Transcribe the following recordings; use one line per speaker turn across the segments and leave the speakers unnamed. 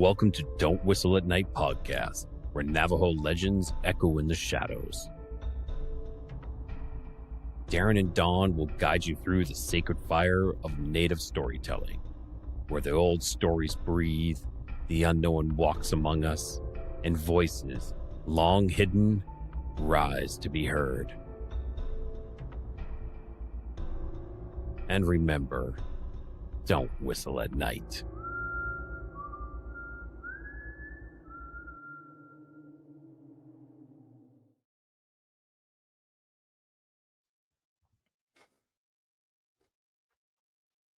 welcome to Don't Whistle at Night podcast, where Navajo legends echo in the shadows. Darren and Dawn will guide you through the sacred fire of native storytelling, where the old stories breathe, the unknown walks among us, and voices, long hidden, rise to be heard. And remember, don't whistle at night.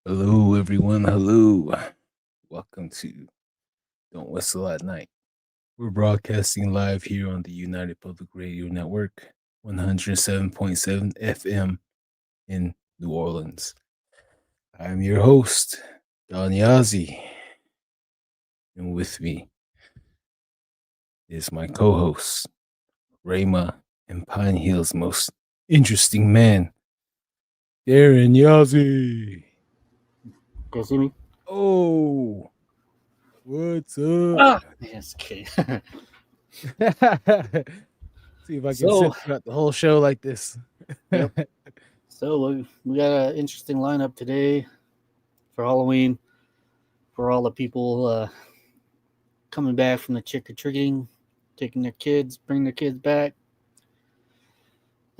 Hello, everyone. Hello. Welcome to Don't Whistle at Night. We're broadcasting live here on the United Public Radio Network, 107.7 FM in New Orleans. I'm your host, Don Yazzie. And with me is my co-host, Rayma and Pine Hill's most interesting man, Darren Yazzie.
Can you see me?
Oh, what's up?
Ah, yes, okay.
See if I can sit throughout the whole show like this.
Yep. So we got an interesting lineup today for Halloween, for all the people coming back from the trick-or-treating, taking their kids, bring their kids back.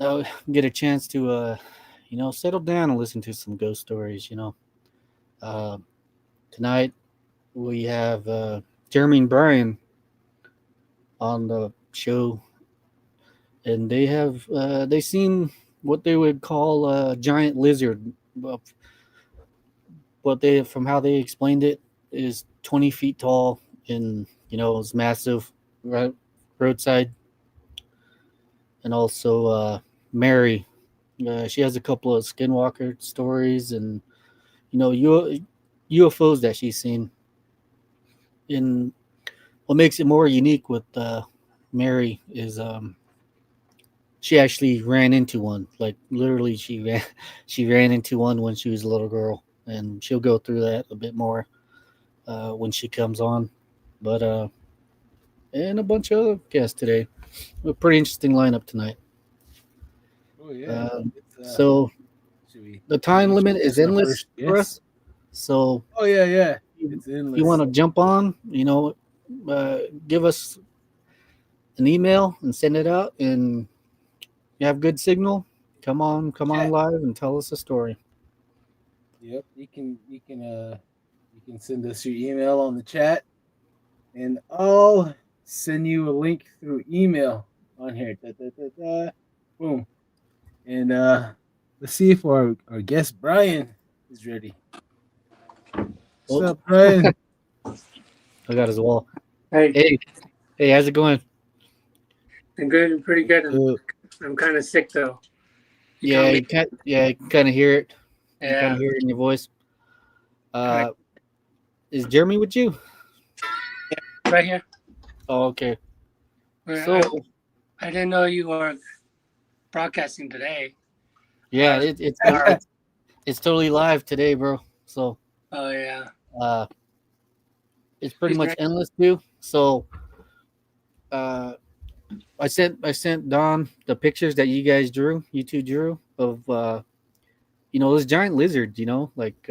Get a chance to, settle down and listen to some ghost stories, Tonight we have Jeremy and Brian on the show, and they have they seen what they would call a giant lizard. What they, from how they explained it, is 20 feet tall and it's massive, right, roadside. And also Mary, she has a couple of skinwalker stories and UFOs that she's seen. And what makes it more unique with Mary is she actually ran into one. Like literally, she ran into one when she was a little girl, and she'll go through that a bit more when she comes on. But and a bunch of other guests today. A pretty interesting lineup tonight.
Oh yeah.
So the time limit is endless for us. So
oh yeah, it's endless.
If you want to jump on, give us an email and send it out, and you have good signal. Come on live and tell us a story.
Yep, you can send us your email on the chat, and I'll send you a link through email on here. Boom, and let's see if our guest Brian is ready. What's up, Brian?
I got his wall.
Hey,
how's it going?
I'm good, pretty good. I'm kind of sick though.
You can kind of hear it.
Yeah,
you kind of hear it in your voice. Is Jeremy with you?
Yeah, right here.
Oh, okay.
Well,
So
I didn't know you were broadcasting today.
Yeah, it's totally live today, bro. So.
Oh yeah.
It's pretty much endless too. So I sent Don the pictures that you two drew of this giant lizard, like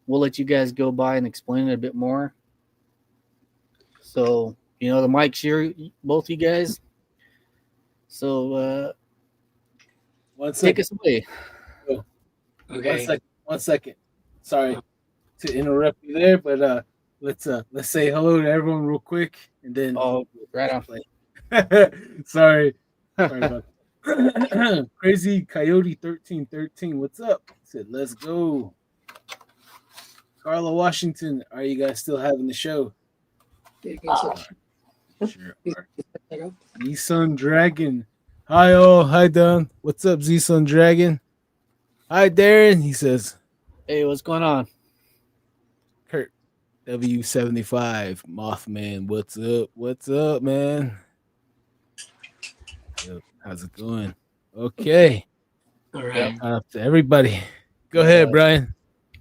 we'll let you guys go by and explain it a bit more. So, the mic's here, both you guys. So take us away.
Okay.
One second. Sorry to interrupt you there, but let's say hello to everyone real quick, and then
right on.
Sorry about that. Crazy Coyote 1313. What's up? Said let's go. Carla Washington, are you guys still having the show? Sure are. Z-Sun Dragon. Hi all. Hi Don. What's up, Z-Sun Dragon? Hi Darren. He says,
hey, what's going on?
Kurt W75 Mothman, what's up? What's up, man? How's it going? Okay.
All right.
Up to everybody. Go ahead, Brian.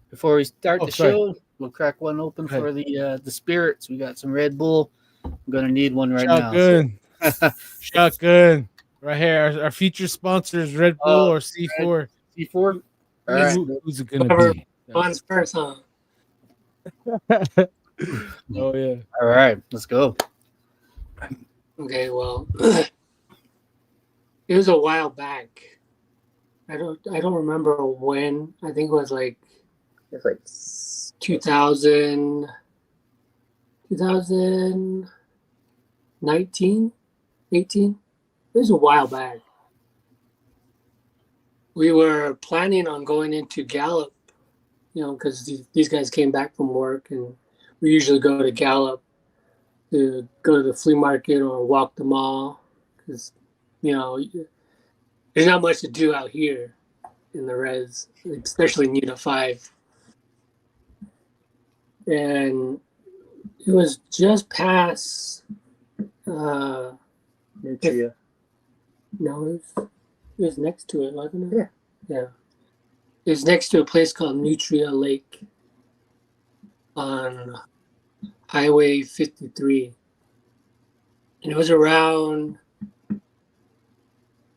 Before we start the show, we'll crack one open
Okay.
for the spirits. We got some Red Bull. I'm gonna need one right now.
Shotgun.
So.
Shotgun. Right here. Our feature sponsor is Red Bull or C4.
C4. All right.
Who's it gonna
Whoever
be?
wants first, huh?
Oh yeah.
All right. Let's go.
Okay, well, it was a while back. I don't remember when. I think it was like 2000, 2019, 18. It was a while back. We were planning on going into Gallup, because these guys came back from work, and we usually go to Gallup to go to the flea market or walk the mall, because there's not much to do out here in the res, especially in Unit 5. And it was just past
Nutria.
no, it was next to it, wasn't it? Yeah. It was next to a place called Nutria Lake on Highway 53. And it was around,
It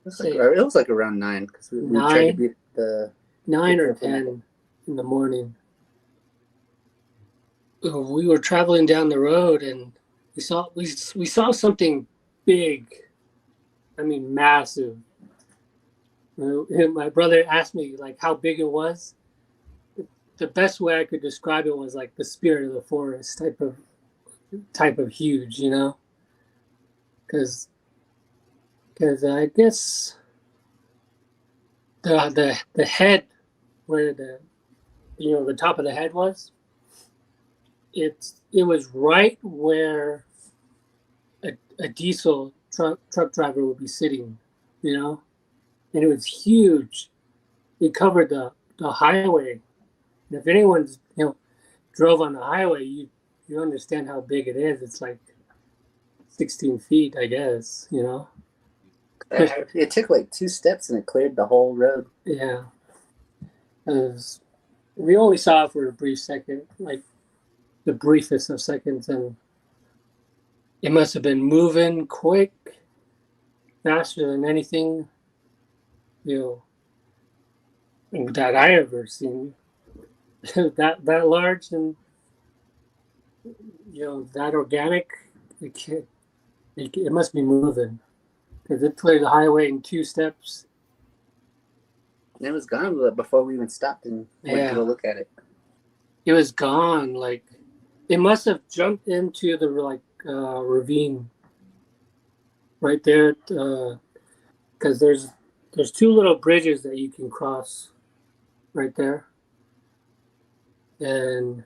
was like around 9 because we tried to beat the
9 or 10 in the morning. We were traveling down the road and we saw something big. I mean, massive. And my brother asked me like how big it was. The best way I could describe it was like the spirit of the forest type of huge, because I guess the head where the top of the head was, it was right where a diesel truck driver would be sitting, and it was huge. It covered the highway. And if anyone's drove on the highway, you understand how big it is. It's like 16 feet, I guess.
It took like 2 steps and it cleared the whole road.
Yeah. We only saw it for a brief second, like the briefest of seconds, and it must have been moving quick, faster than anything, that I ever seen. that large and that organic. It must be moving because it cleared the highway in 2 steps.
And it was gone before we even stopped and went to go look at it.
It was gone. Like it must have jumped into the ravine right there, because there's 2 little bridges that you can cross right there, and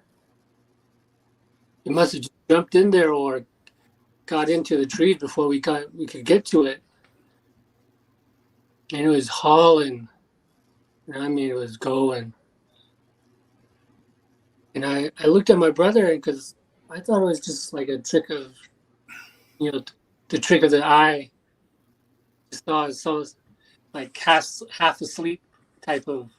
it must have jumped in there or got into the trees before we could get to it. And it was hauling. I mean, it was going. And I looked at my brother because I thought it was just like a trick of, the trick of the eye. So like half asleep type of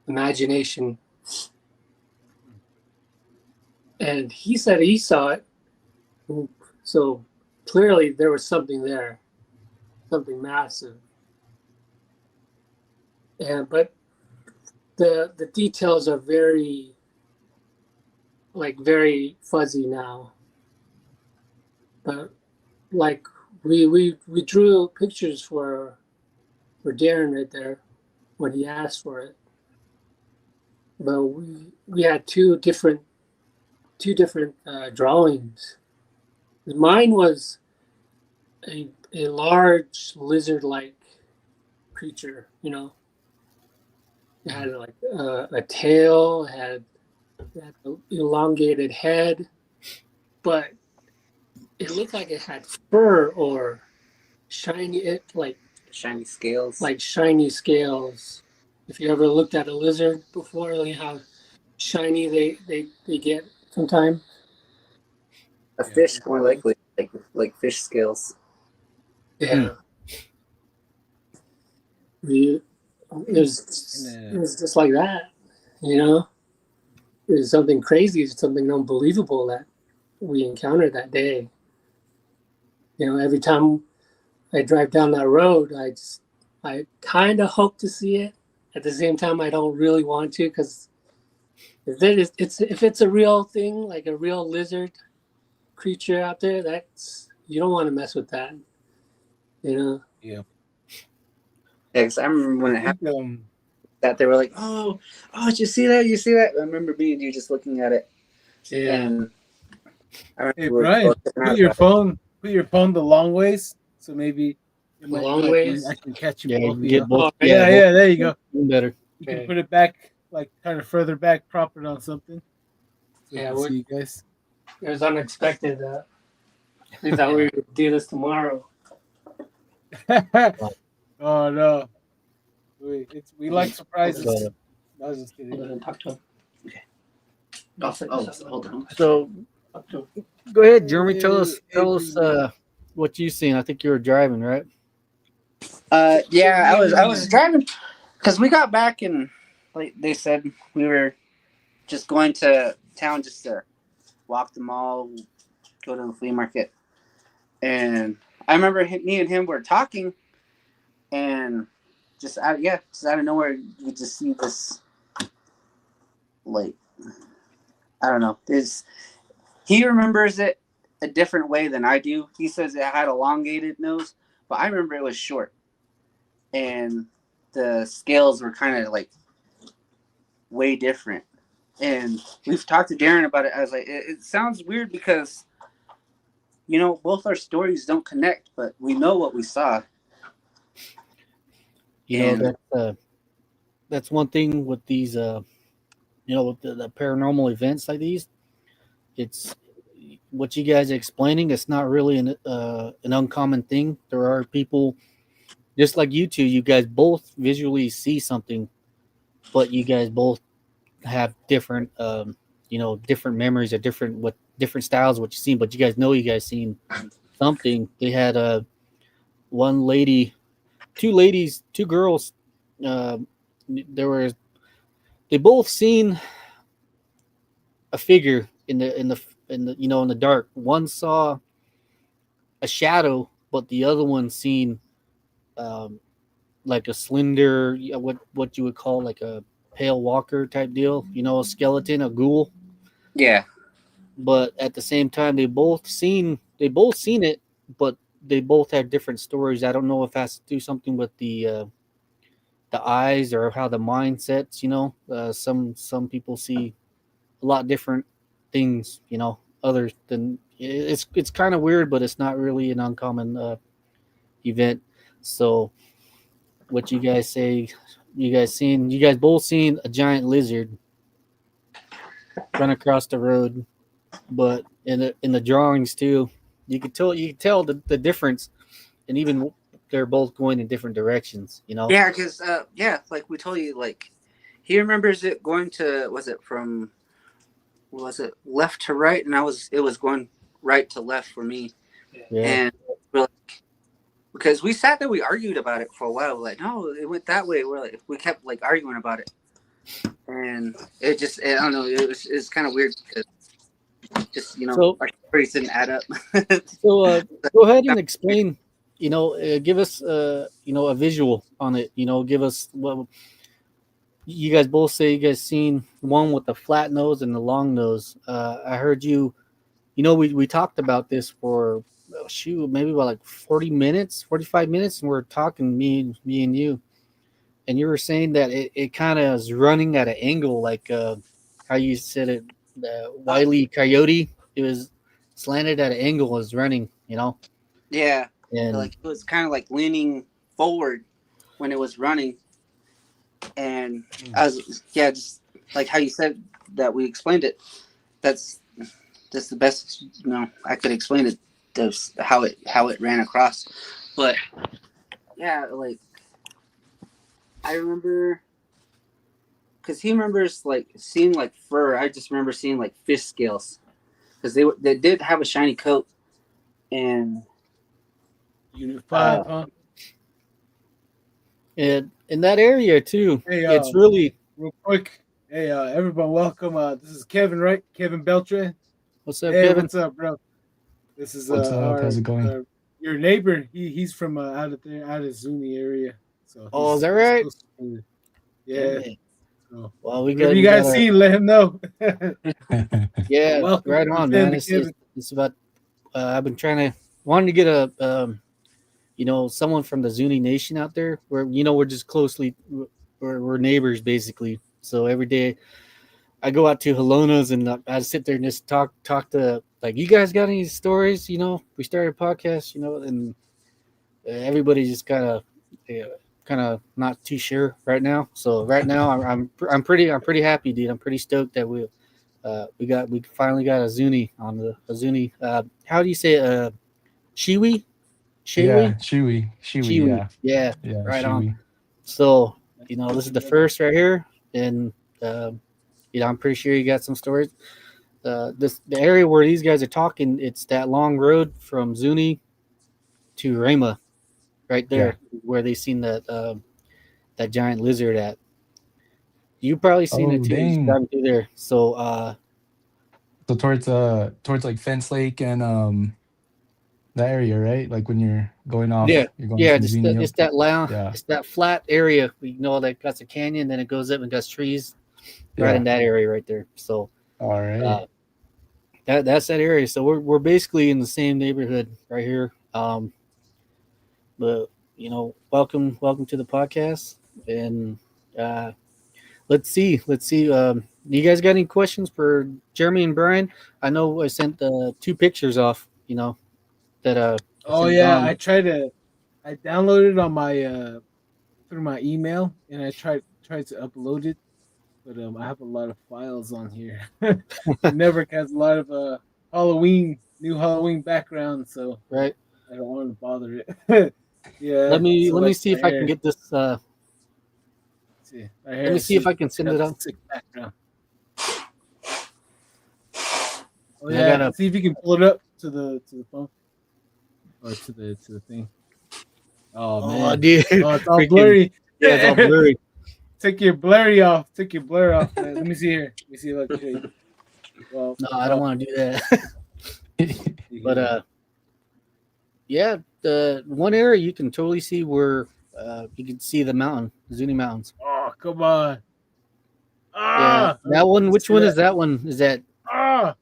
imagination. And he said he saw it. So clearly there was something there, something massive. But the details are very fuzzy now. But like we drew pictures for Darren right there when he asked for it. But we had two different drawings. Mine was a large lizard-like creature. It had like a tail, had an elongated head, but it looked like it had fur or shiny
scales.
Like shiny scales. If you ever looked at a lizard before, like how shiny they get sometimes.
A fish, more likely, like fish scales.
Yeah. it was just like that, you know. It was something crazy, something unbelievable that we encountered that day. You know, every time I drive down that road, I kind of hope to see it. At the same time, I don't really want to, because if it's a real thing, like a real lizard creature out there, that's you don't want to mess with that. You know.
Yeah.
Yeah, 'cause I remember when it
I think,
happened that they were like, "Oh, did you see that? You see that?" I remember me and you just looking at it,
Yeah.
and I remember
hey
we were
Brian,
both tripping out about it.
put your phone the long ways, so maybe it might
Long
like
ways.
I can catch you
Yeah, you
both.
can
You
get
know?
both.
Oh,
Yeah,
both
there you go.
better.
You can
Okay.
put it back, like kind of further back, prop it on something, so you
Yeah,
can see you guys.
it was unexpected. We thought we would do this tomorrow.
Oh no, we like surprises.
But,
I was just kidding.
Hold on, talk to him.
Hold on.
so
Talk to him.
go ahead, Jeremy. Tell
Hey,
us what you seen. I think you were driving, right?
Yeah, I was driving because we got back and like they said we were just going to town just to walk the mall, go to the flea market, and I remember me and him were talking, and just out of nowhere you just see this like I don't know. He remembers it a different way than I do. He says it had elongated nose, but I remember it was short, and the scales were kind of like way different. And we've talked to Darren about it. I was like, it sounds weird because both our stories don't connect, but we know what we saw.
That's one thing with these with the paranormal events like these. It's what you guys are explaining. It's not really an uncommon thing. There are people just like you two. You guys both visually see something, but you guys both have different different memories or different styles of what you've seen. But you guys seen something. They had one lady, two girls. They both seen a figure in the dark. One saw a shadow, but the other one seen um, like a slender, what you would call like a pale walker type deal. A skeleton, a ghoul.
Yeah.
But at the same time, they both seen it, but they both had different stories. I don't know if it has to do something with the eyes or how the mind sets. Some people see a lot different things. Other than it's kind of weird, but it's not really an uncommon event. So, what you guys say? You guys both seen a giant lizard run across the road, but in the drawings too, you could tell the difference, and even they're both going in different directions.
Yeah, because like we told you, like he remembers it going to was it left to right, and it was going right to left for me,
Yeah.
and we're like, because we sat there, we argued about it for a while. We're like, no, it went that way. We kept like arguing about it, and I don't know, it's kind of weird because just
So
our stories didn't add up.
so go ahead and explain. Give us a visual on it. Give us what you guys both say. You guys seen one with the flat nose and the long nose. I heard you. We talked about this for maybe about like 40 minutes, 45 minutes, and we're talking me and you, and you were saying that it kind of is running at an angle, like how you said it, the Wile E. Coyote. It was slanted at an angle as running,
Yeah,
and
like it was kind of like leaning forward when it was running, and just like how you said that we explained it. That's the best I could explain it. That's how it ran across, but yeah, like I remember because he remembers like seeing like fur. I just remember seeing like fish scales because they did have a shiny coat, and
Unit 5, huh?
And in that area too,
Hey,
it's really
real quick. Hey, everyone, welcome. This is Kevin, right? Kevin Beltran.
what's up,
Hey,
Kevin?
what's up, bro? This is
What's up? How's it going?
your neighbor. He's from out of there, out of Zuni area. So
Oh, is that
he's
right?
close to me.
Yeah,
Yeah.
man.
So
Well, we
whatever
got
you
we got
guys
a
see, let him know.
yeah,
Welcome
right
to the
on, man.
family,
It's
Kevin.
it's about I've been trying to wanting to get a someone from the Zuni Nation out there where we're just closely we're neighbors basically. So every day I go out to Halona's and I sit there and just talk to like, you guys got any stories? We started a podcast, and everybody just kind of not too sure right now. So right now I'm pretty happy, dude. I'm pretty stoked that we finally got a Zuni on a Zuni. How do you say it? Shiwi?
Yeah,
Shiwi?
Chewy.
Shiwi. Yeah,
Yeah,
right on.
Chewy.
So, this is the first right here, and I'm pretty sure you got some stories. The area where these guys are talking, it's that long road from Zuni to Rema, right there, where they seen that giant lizard at. You probably seen it
Oh,
too. Just
dang.
driving through there. So,
So towards like Fence Lake and that area, right? Like when
yeah,
you're going
yeah,
from Zuni up.
it's that loud,
Yeah.
it's that flat area. That got a canyon, then it goes up and got trees right in
Yeah.
that area right there. So,
All right.
that's that area. So we're basically in the same neighborhood right here. But welcome to the podcast, and let's see. You guys got any questions for Jeremy and Brian? I know I sent two pictures off. That I
Oh
sent
yeah,
Don.
I downloaded it on my through my email, and I tried to upload it, but I have a lot of files on here. The network has a lot of new Halloween background, so
Right.
I don't want to bother it. Yeah,
Let me
select
see
right
if I can
here.
get this.
See right
Let
here.
me see if I can
It's
send
got
it
the
up.
sick background. Oh
I
yeah,
gotta.
see if you can pull it up to the phone or to the thing. Oh
Oh,
man,
dude,
oh it's all
freaking
blurry.
yeah, it's all blurry.
Take your blurry off. Take your blur off, man. Let me see here. Let me see if I can show you. Well,
No, I don't want to do that. But yeah, the one area you can totally see where you can see the mountain, Zuni Mountains.
oh come on.
Yeah,
Ah,
that one. Which
see
one
that?
is that one?
Ah,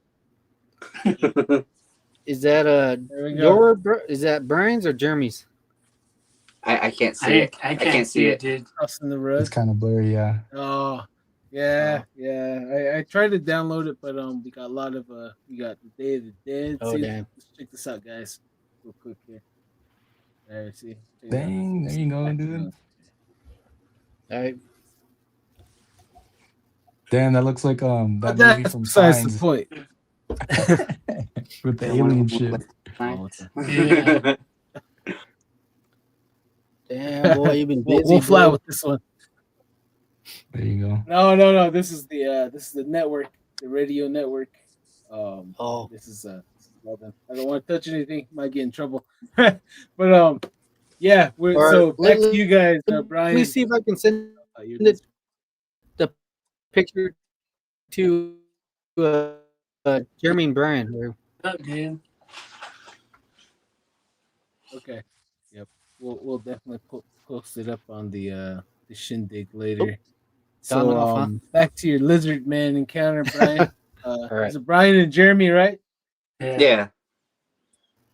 Is that
there we go.
is that Brian's or Jeremy's?
I can't see it.
I can't see it, dude.
Crossing the
It's
road.
kind of blurry, yeah.
Oh, yeah, yeah. I tried to download it, but we got a lot of we got the Day of the Dead.
Oh
See,
damn!
let's check this out, guys. Real quick here. There, see. Check it out.
Dang, there
This
you go, dude.
background.
All right,
Damn, that looks like
But
that movie
that's
from
besides the
Signs
point.
with the alien shit.
oh,
Yeah.
damn boy, you've been busy.
We'll fly
boy.
with this one.
There you go.
No. This is the network, the radio network.
Oh,
This is well done. I don't want to touch anything. Might get in trouble. But yeah.
All right,
So back to you guys,
let
Brian.
me see if I can send
You're
it, the picture to Jeremy and Brian.
Oh, dude.
okay. Yep. We'll definitely post it up on the shindig later.
Don
So
went off, huh?
back to your lizard man encounter, Brian.
All right.
Is it Brian and Jeremy, right?
Yeah.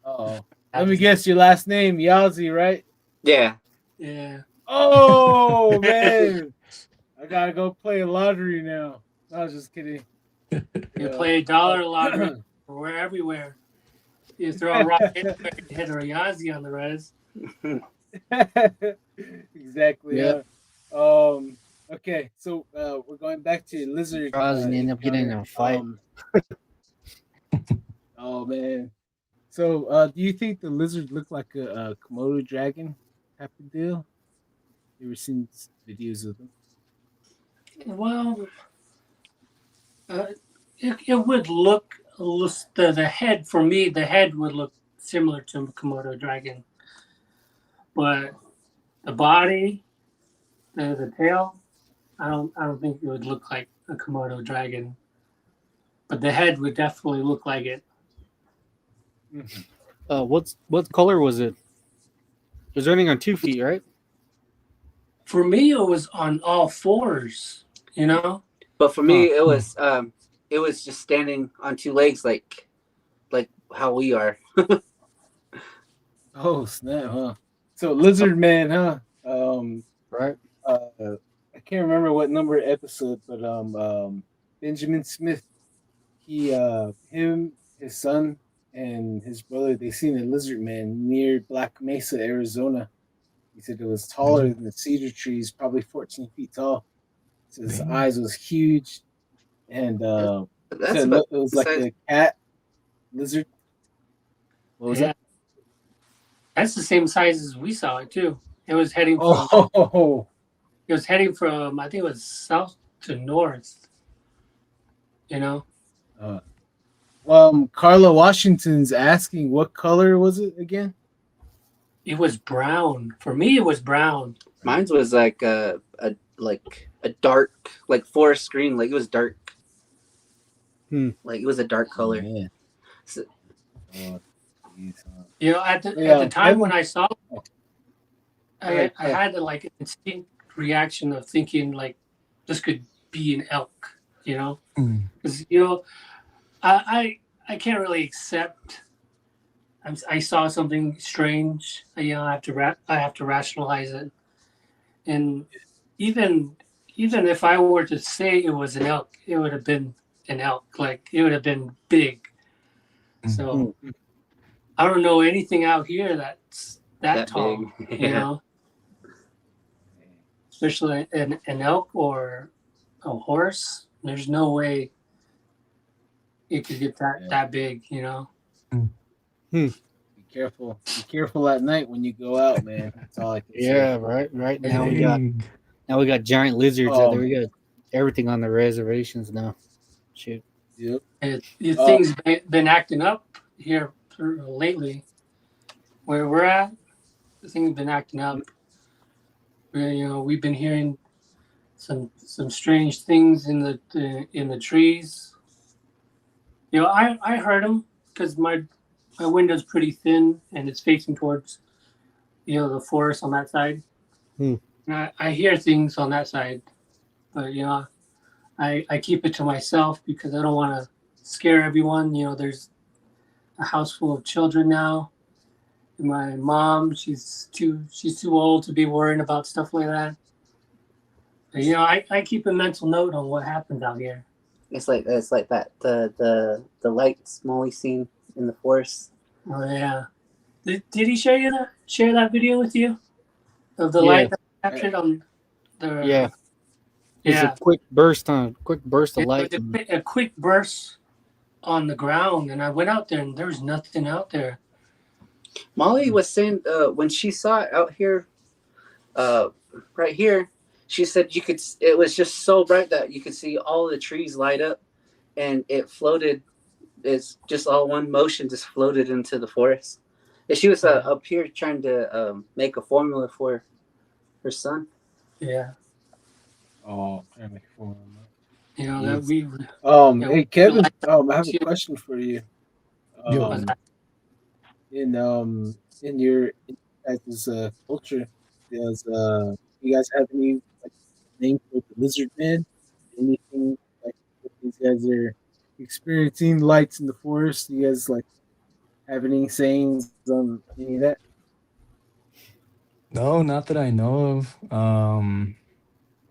Oh, let me guess your last name, Yazi, right?
Yeah.
Yeah.
Oh man, I gotta go play lottery now. I was just kidding.
You play $1 lottery. We're everywhere. You throw a rock anywhere, you hit a Yazi on the res.
Exactly.
Yeah.
Okay, so we're going back to lizard.
And end up getting in a fight.
Oh man. So do you think the lizard looked like a Komodo dragon type of deal? You ever seen videos of them?
Well, it would look, the head, for me, the head would look similar to a Komodo dragon. But the body, The tail, I don't think it would look like a Komodo dragon, but the head would definitely look like it.
What color was it? It was running on 2 feet, right?
For me, it was on all fours. You know,
But for me,
Huh.
it was just standing on two legs, like how we are.
Oh snap, huh? So Lizard Man, huh?
Right.
I can't remember what number episode, but Benjamin Smith, him, his son, and his brother, they seen a lizard man near Black Mesa, Arizona. He said it was taller
Damn.
than the cedar trees, probably 14 feet tall. So his
Damn.
eyes was huge, and he
That's
said
about
it was
the
like
size.
a cat lizard. What was
yeah,
that?
that's the same size as we saw it too. It was heading from
Oh,
it was heading from I think it was south to north. You know,
uh, Carla Washington's asking what color was it again?
it was brown. For me, it was brown.
Mine was like a dark, like forest green, like it was dark. Like it was a dark
Oh,
color.
man.
So,
Oh, geez,
You know, at the
yeah,
time when I saw it,
oh,
I
right.
had like an instinct reaction of thinking like this could be an elk, you know,
Mm.
because you know I can't really accept. I saw something strange. You know, I have to rationalize it, and even even if I were to say it was an elk, it would have been an elk. Like it would have been big. So I don't know anything out here that's that tall.
big.
You
Yeah.
know, especially an elk or a horse. There's no way it could get that big. You know.
Be careful. Be careful at night when you go out, man. That's all I can say.
Yeah, right.
Dang.
Now we got giant lizards out there.
Um,
We got everything on the reservations now. Shoot.
yep.
Things been acting up here lately. Where we're at, things been acting up. You know, we've been hearing some strange things in the trees. You know, I heard them because my window's pretty thin and it's facing towards the forest on that side.
Hmm.
And I hear things on that side, but I keep it to myself because I don't want to scare everyone. You know, there's a house full of children now. My mom, she's too old to be worrying about stuff like that. But, you know, I keep a mental note on what happens out here.
It's like that the lights Molly seen in the forest.
Oh yeah. Did he share that video with you of the
Yeah.
light that captured on the
Yeah. It's
yeah.
a quick burst of
It
light.
was a quick burst on the ground, and I went out there, and there was nothing out there.
Molly was saying when she saw it out here, right here, she said you could. It was just so bright that you could see all the trees light up, and it floated. It's just all one motion, just floated into the forest. And she was up here trying to make a formula for her son.
Yeah.
Oh, trying to make a phone.
You know that we.
Hey Kevin, I have a question for you.
Yo.
In your guys' culture, does you guys have any like name for the lizard man? Anything like if these guys are experiencing lights in the forest? Do you guys like have any sayings on any of that?
No, not that I know of.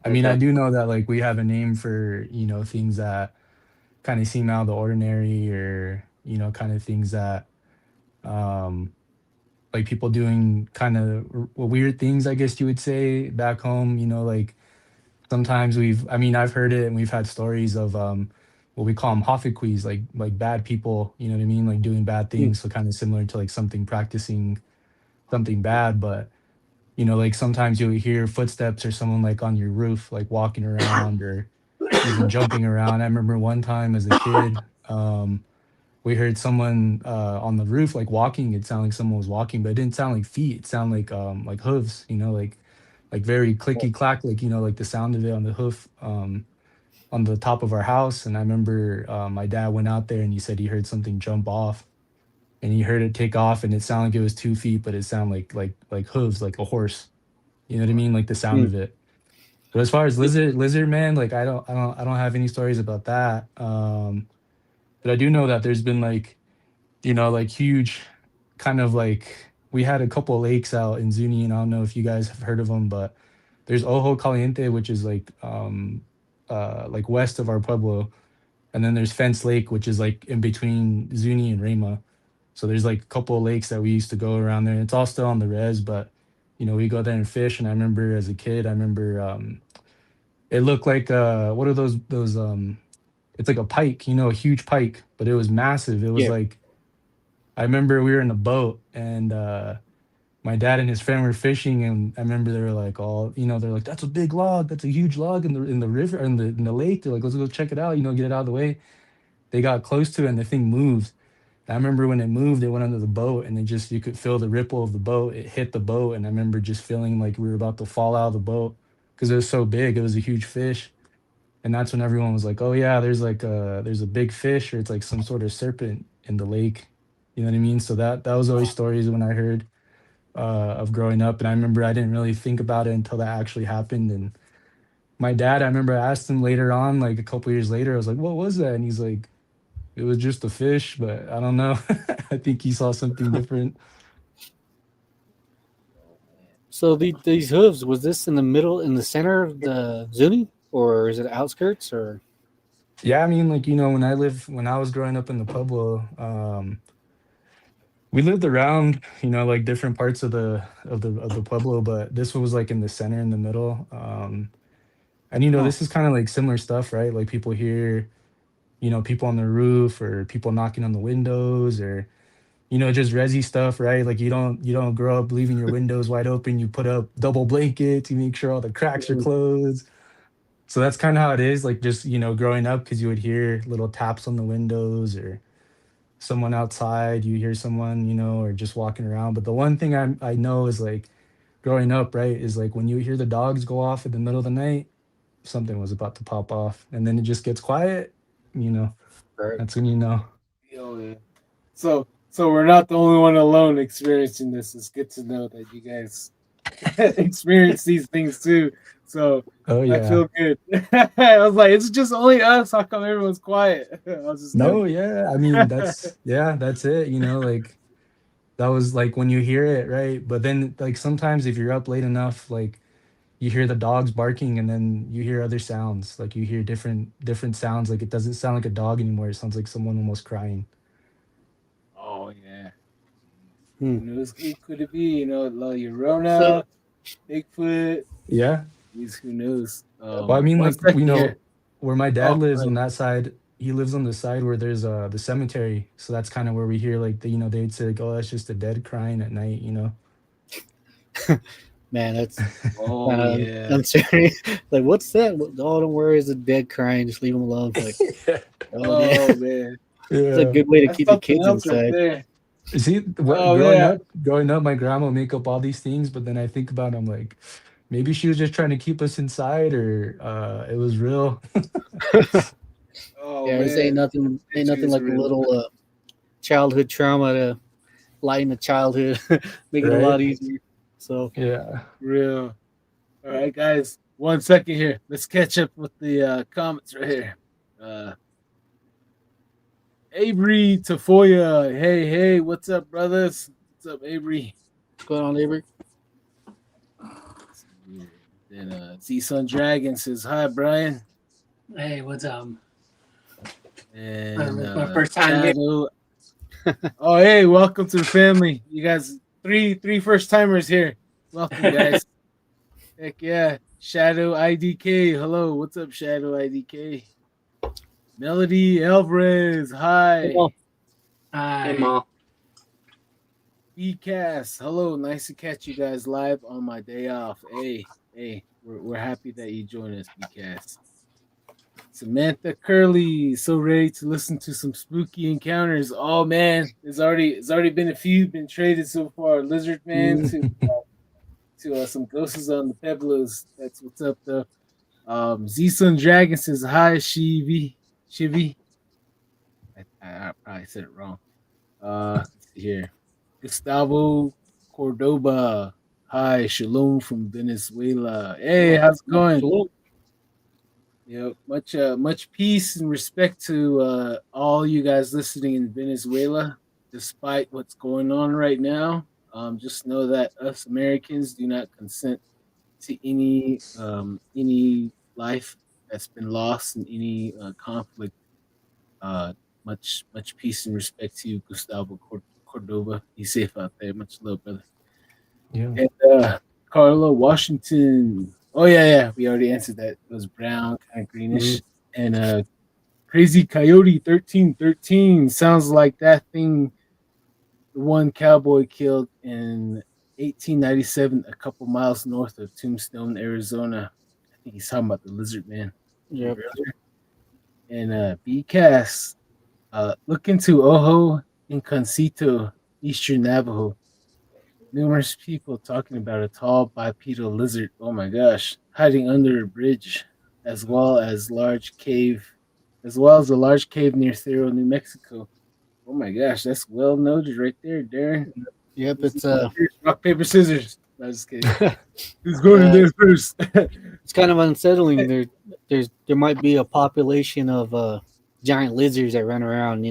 I mean, I do know that like we have a name for, things that kind of seem out of the ordinary, or, kind of things that um like people doing kind of weird things, I guess you would say, back home. Like sometimes I mean, I've heard it, and we've had stories of what we call them hoffiquis, like bad people, you know what I mean, like doing bad things. So kind of similar to like something practicing something bad. But like sometimes you'll hear footsteps, or someone like on your roof, like walking around, or even jumping around. I remember one time as a kid, we heard someone on the roof like walking. It sounded like someone was walking, but it didn't sound like feet. It sounded like hooves, like like very clicky clack, like like the sound of it on the hoof on the top of our house. And I remember my dad went out there and he said he heard something jump off, and he heard it take off, and it sounded like it was 2 feet, but it sounded like hooves, like a horse. You know what I mean? Like the sound of it. But as far as lizard man, like I don't have any stories about that. But I do know that there's been like like huge kind of like we had a couple of lakes out in Zuni, and I don't know if you guys have heard of them, but there's Ojo Caliente, which is like west of our pueblo, and then there's Fence Lake, which is like in between Zuni and Rema. So there's like a couple of lakes that we used to go around there. It's all still on the res, but we go there and fish. And I remember as a kid, I remember it looked like what are those it's like a pike, a huge pike, but it was massive. It was
Yeah.
like I remember we were in a boat, and my dad and his friend were fishing, and I remember they were like all they're like, that's a big log, that's a huge log in the river, or in the lake. They're like, let's go check it out, get it out of the way. They got close to it, and the thing moved. I remember when it moved, it went under the boat, and you could feel the ripple of the boat. It hit the boat, and I remember just feeling like we were about to fall out of the boat because it was so big. It was a huge fish. And that's when everyone was like, oh yeah, there's a big fish, or it's like some sort of serpent in the lake. You know what I mean? So that was always stories when I heard of growing up. And I remember I didn't really think about it until that actually happened. And my dad, I remember I asked him later on, like a couple years later, I was like, what was that? And he's like, it was just a fish, but I don't know. I think he saw something different.
So these hooves, was this in the middle, in the center of the Zuni, or is it outskirts, or?
Yeah, I mean, like when I was growing up in the Pueblo, we lived around like different parts of the Pueblo, but this one was like in the center, in the middle. And this is kind of like similar stuff, right? Like people hear people on the roof, or people knocking on the windows, or just resi stuff, right? Like you don't grow up leaving your windows wide open. You put up double blankets, you make sure all the cracks are closed. So that's kind of how it is, like just growing up, because you would hear little taps on the windows, or someone outside, you hear someone, or just walking around. But the one thing I know is, like, growing up, right, is like when you hear the dogs go off in the middle of the night, something was about to pop off, and then it just gets quiet,
Right.
that's when you know.
Oh yeah. So we're not the only one alone experiencing this. It's good to know that you guys experience these things too. So
Oh
I
yeah.
feel good. I was like, it's just only us. How come everyone's quiet? I was just
No,
kidding.
yeah, I mean, that's it, like that was like when you hear it, right? But then, like, sometimes if you're up late enough, like, you hear the dogs barking, and then you hear other sounds, like you hear different sounds. Like, it doesn't sound like a dog anymore, it sounds like someone almost crying.
Oh yeah.
Hmm.
Who could it be? La
So
Llorona, Bigfoot.
Yeah.
Who knows?
Well, I mean,
One
like,
second here.
where my dad
Oh,
lives on that side, he lives on the side where there's the cemetery. So that's kind of where we hear, like, they'd say, like, oh, that's just the dead crying at night.
man, that's
oh yeah.
uncertain. Like, what's that? Oh, don't worry, it's a dead crying. Just leave him alone. Like,
Yeah.
oh man,
Man.
it's a
Yeah.
good way to
That's
keep the
something
kids
else right
inside.
there.
See, what
Oh yeah.
growing up, my grandma would make up all these things, but then I think about it, I'm like, maybe she was just trying to keep us inside, or it was real.
Oh
Yeah, this
man.
ain't nothing
It's
like a
real.
little childhood trauma to lighten the childhood, make it a
Right?
lot easier. So
Yeah.
Real. All right, guys. 1 second here. Let's catch up with the comments right here. Avery Tafoya. Hey, what's up, brothers? What's up, Avery?
what's going on, Avery?
Then Sun Dragon says hi, Brian.
Hey, what's up?
And
It's my first time here.
Shadow. Oh, hey, welcome to the family. You guys, three first timers here. Welcome, guys. Heck yeah. Shadow IDK. Hello, what's up, Shadow IDK? Melody Alvarez. Hi.
Well,
Hey, Ma.
BCast. Hello, nice to catch you guys live on my day off. Hey, we're happy that you joined us, BCast. Samantha Curley, so ready to listen to some spooky encounters. Oh man, it's already been a few been traded so far. Lizard Man to some ghosts on the Pebbles. That's what's up, though. Z Sun Dragon says hi, Shivi. Shivi. I probably said it wrong. Let's see here. Gustavo Cordoba. Hi, Shalom from Venezuela. Hey, how's it going?
Hello.
Much peace and respect to all you guys listening in Venezuela, despite what's going on right now. Just know that us Americans do not consent to any life that's been lost in any conflict. Uh, much peace and respect to you, Gustavo Cordova. Be safe out there. Much love, brother.
Yeah.
And Carlo Washington. Oh yeah. We already answered that. It was brown, kind of greenish. And Crazy Coyote 1313 sounds like that thing the one cowboy killed in 1897, a couple miles north of Tombstone, Arizona. I think he's talking about the lizard man
Yep.
earlier. And BCAS, look into Ojo and Concito, Eastern Navajo. Numerous people talking about a tall bipedal lizard. Oh my gosh, hiding under a bridge, as well as as well as a large cave near Cerro, New Mexico. Oh my gosh, that's well noted right there, Darren.
Yep.
Who's
It's
going first? Rock paper scissors. No, just kidding. Who's going in there first?
it's kind of unsettling. There might be a population of giant lizards that run around,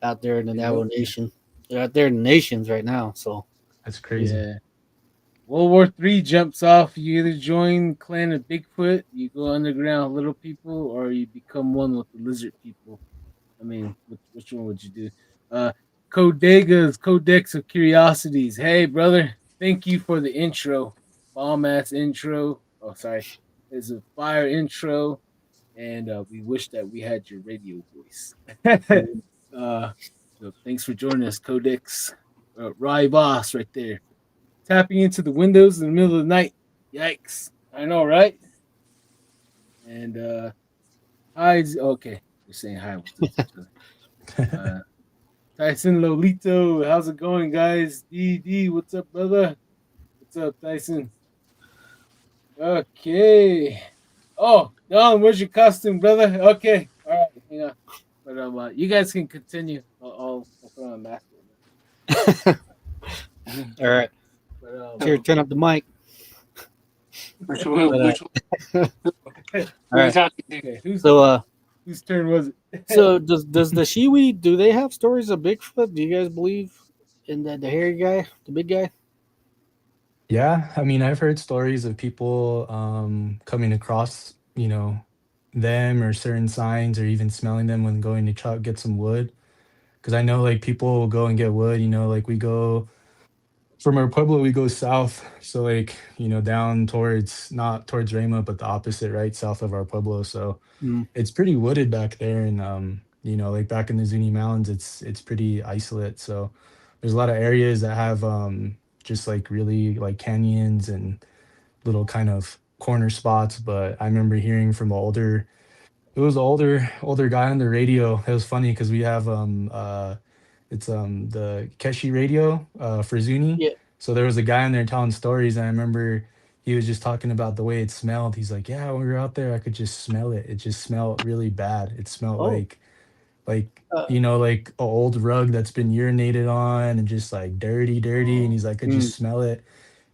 out there in the Navajo Nation. They're out there in the nations right now. So
That's crazy.
Yeah. World War III jumps off. You either join Clan of Bigfoot, you go underground little people, or you become one with the lizard people. I mean, which one would you do? Codega's Codex of Curiosities. Hey, brother, thank you for the intro. Bomb ass intro. Oh, sorry. It's a fire intro, and we wish that we had your radio voice. uh, so thanks for joining us, Codex. Rye Boss right there. Tapping into the windows in the middle of the night. Yikes. I know, right? And hi. Okay. You're saying hi with each other. Tyson Lolito, how's it going, guys? DD, what's up, brother? What's up, Tyson? Okay. Oh, Don, where's your costume, brother? Okay. All right. Hang on. But you guys can continue. I'll put on a mask.
all right,
But
here, turn up the mic.
Which one?
But,
All
All right.
okay,
So
whose turn was it?
so does the Shiwi, do they have stories of Bigfoot? Do you guys believe in the hairy guy, the big guy?
Yeah, I mean, I've heard stories of people coming across, them or certain signs or even smelling them when going to chop get some wood. Because I know like people will go and get wood, like we go from our pueblo, we go south. So like, down towards not towards Rama, but the opposite, right? South of our pueblo. So
Mm.
it's pretty wooded back there. And like back in the Zuni Mountains, it's pretty isolate. So there's a lot of areas that have just like really like canyons and little kind of corner spots. But I remember hearing from it was an older guy on the radio. It was funny because we have it's the Keshi radio for Zuni.
Yeah.
So there was a guy in there telling stories, and I remember he was just talking about the way it smelled. He's like, "Yeah, when we were out there, I could just smell it. It just smelled really bad. It smelled
Oh.
like
Uh,
like an old rug that's been urinated on and just like dirty." And he's like, "I could just smell it."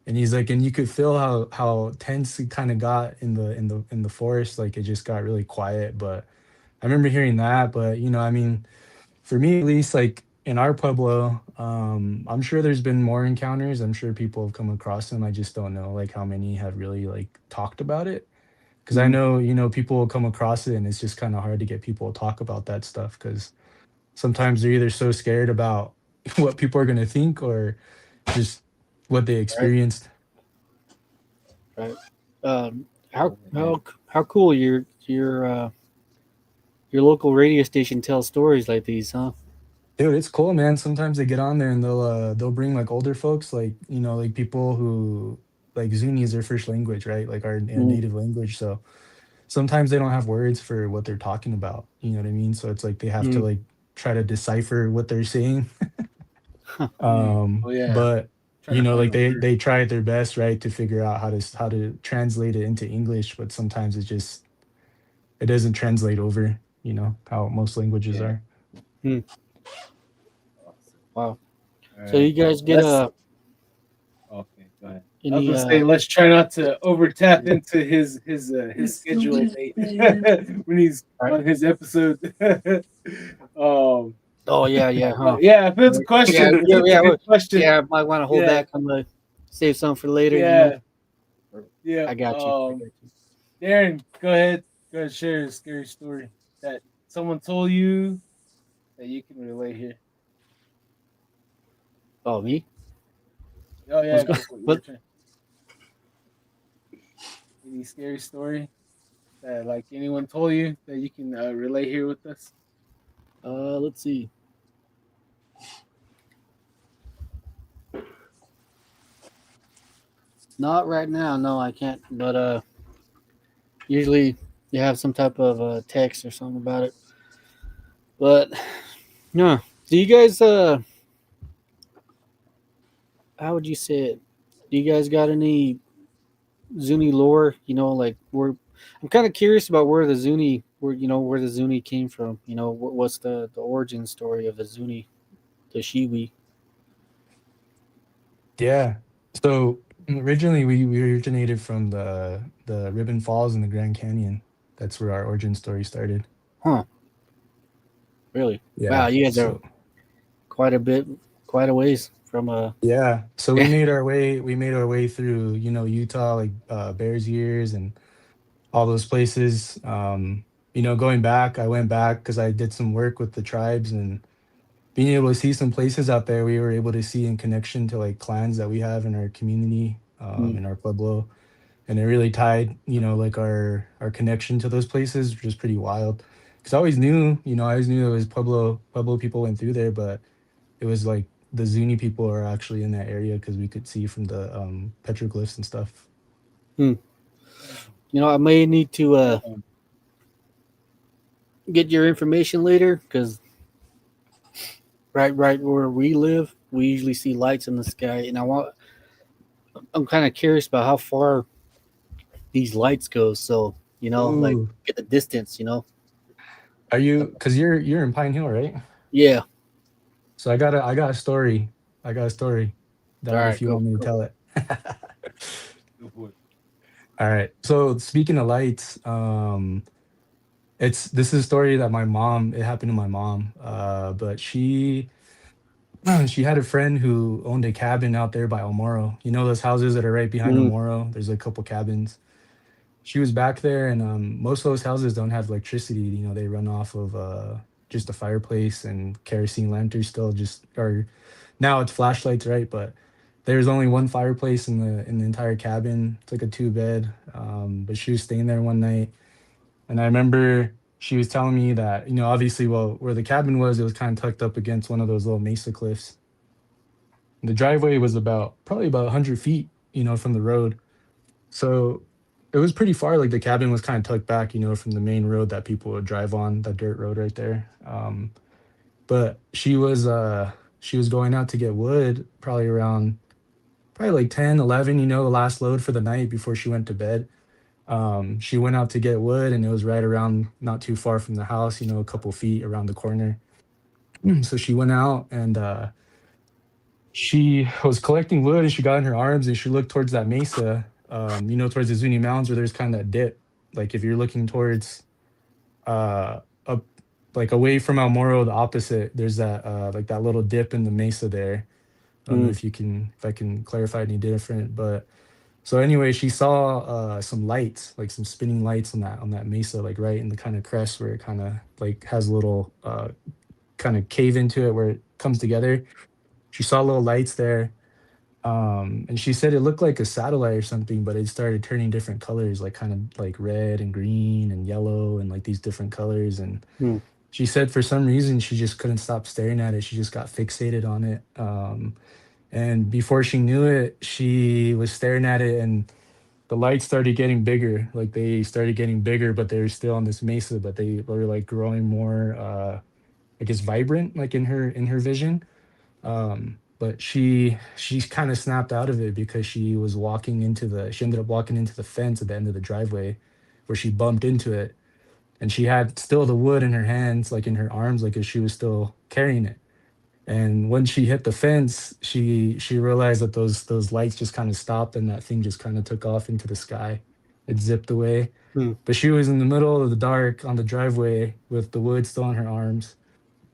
And he's like, and you could feel how tense it kind of got in the forest. Like it just got really quiet. But I remember hearing that. But I mean, for me at least, like in our pueblo, I'm sure there's been more encounters. I'm sure people have come across them. I just don't know like how many have really like talked about it. Because I know people will come across it, and it's just kind of hard to get people to talk about that stuff. Because sometimes they're either so scared about what people are gonna think or just what they
right.
experienced.
Right. How cool your local radio station tells stories like these, huh?
Dude, it's cool, man. Sometimes they get on there and they'll bring like older folks, like like people who like Zuni is their first language, right? Like our
Mm.
native language. So sometimes they don't have words for what they're talking about. You know what I mean? So it's like they have to
Mm.
like try to decipher what they're saying.
Oh yeah.
But
trying to find
like
the word.
they tried their best, right, to figure out how to translate it into English, but sometimes it doesn't translate over, how most languages
Yeah.
are.
Hmm.
Awesome.
Wow.
All
So
right.
you guys get
Let's. Okay, go ahead. I was
any
gonna say let's try not to over tap into his schedule date when he's
right.
on his episode. um,
Oh yeah, huh?
yeah, if it's a
Right. Yeah,
question, if
yeah,
it's a
yeah,
good question,
yeah. I might want to hold
yeah,
back. I'm gonna save some for later.
yeah, yeah.
I got you. I got you.
Darren, go ahead. Go ahead, share a scary story that someone told you that you can relate here.
Oh, me?
Oh
What's
yeah,
going?
go for it. Your
What?
turn. Any scary story that like anyone told you that you can relate here with us?
Let's see. Not right now. No, I can't. But usually you have some type of text or something about it. But no. Do you guys? How would you say it? Do you guys got any Zuni lore? Like where? I'm kind of curious about where the Zuni, where the Zuni came from. What's the origin story of the Zuni, the Shiwi?
Yeah. So originally we originated from the Ribbon Falls in the Grand Canyon. That's where our origin story started.
Huh? Really? Wow,
Yeah.
you guys are
So
quite a bit, quite a ways from
yeah. So
Yeah.
we made our way through, Utah, like Bears Ears and all those places. Going back, I went back because I did some work with the tribes and being able to see some places out there we were able to see in connection to like clans that we have in our community,
Mm,
in our pueblo, and it really tied, like our connection to those places, which was pretty wild. Because I always knew it was pueblo people went through there, but it was like the Zuni people are actually in that area because we could see from the petroglyphs and stuff.
mm. I may need to
Um,
get your information later because right where we live, we usually see lights in the sky, and I'm kind of curious about how far these lights go. So like
Ooh,
get the distance.
are you? Because you're in Pine Hill, right?
Yeah.
So I got a story. I got a story
All
that
right.
if you
Go.
want me to
Go.
tell it.
go for it.
All right. So speaking of lights, this is a story that it happened to my mom. But she had a friend who owned a cabin out there by El Moro. You know those houses that are right behind El
Mm,
Moro? There's a couple cabins. She was back there, and most of those houses don't have electricity. They run off of just a fireplace and kerosene lanterns still, just or now it's flashlights, right? But there's only one fireplace in the entire cabin. It's like a two bed. But she was staying there one night, and I remember she was telling me that, obviously, well, where the cabin was, it was kind of tucked up against one of those little mesa cliffs. The driveway was probably about 100 feet, from the road. So it was pretty far. Like the cabin was kind of tucked back, from the main road that people would drive on, that dirt road right there. But she was going out to get wood probably around probably like 10, 11, the last load for the night before she went to bed. She went out to get wood and it was right around not too far from the house, a couple feet around the corner. So she went out and she was collecting wood and she got in her arms and she looked towards that mesa, towards the Zuni Mountains where there's kind of that dip. Like if you're looking towards up like away from El Moro, the opposite, there's that like that little dip in the mesa there. I don't know
mm,
if I can clarify any different, but so anyway, she saw some lights, like some spinning lights on that mesa, like right in the kind of crest where it kind of like has a little kind of cave into it where it comes together. She saw little lights there. And she said it looked like a satellite or something, but it started turning different colors, like kind of like red and green and yellow and like these different colors. And
mm,
she said for some reason she just couldn't stop staring at it. She just got fixated on it. And before she knew it, she was staring at it and the lights started getting bigger. Like they started getting bigger, but they were still on this mesa, but they were like growing more I guess vibrant, like in her vision. but she kind of snapped out of it because she ended up walking into the fence at the end of the driveway where she bumped into it, and she had still the wood in her hands, like in her arms, like as she was still carrying it. And when she hit the fence, she realized that those lights just kind of stopped and that thing just kind of took off into the sky. It zipped away.
Hmm.
But she was in the middle of the dark on the driveway with the wood still in her arms.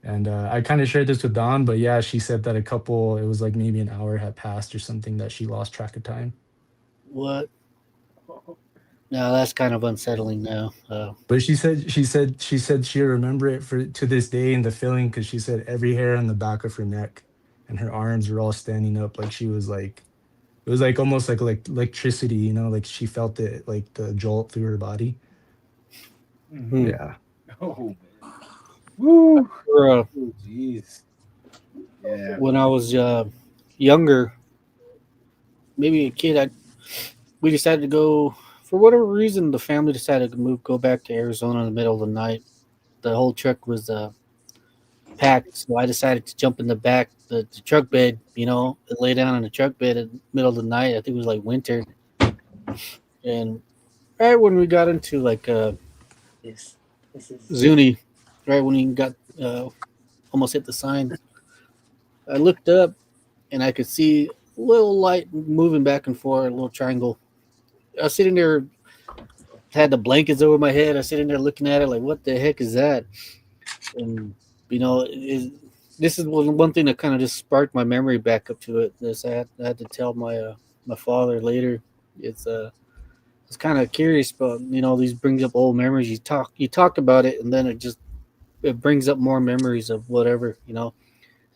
And I kind of shared this with Dawn, but yeah, she said that it was like maybe an hour had passed or something that she lost track of time.
What? No, that's kind of unsettling now.
But she said she remember it for to this day in the feeling because she said every hair on the back of her neck and her arms were all standing up like she was like it was like almost like electricity, you know, like she felt it like the jolt through her body.
Mhm.
Yeah.
Oh man. Woo.
for,
Oh jeez. Yeah.
when I was younger, maybe a kid, we decided to go for whatever reason. The family decided to go back to Arizona in the middle of the night. The whole truck was packed, so I decided to jump in the truck bed, and lay down in the truck bed in the middle of the night. I think it was like winter, and right when we got into like
This is
Zuni, right when we got almost hit the sign, I looked up and I could see a little light moving back and forth, a little triangle. I was sitting there, had the blankets over my head. I was sitting there looking at it like, what the heck is that? And this is one thing that kind of just sparked my memory back up to it. This I had to tell my father later. It's kind of curious, but these brings up old memories. You talk about it, and then it brings up more memories of whatever. And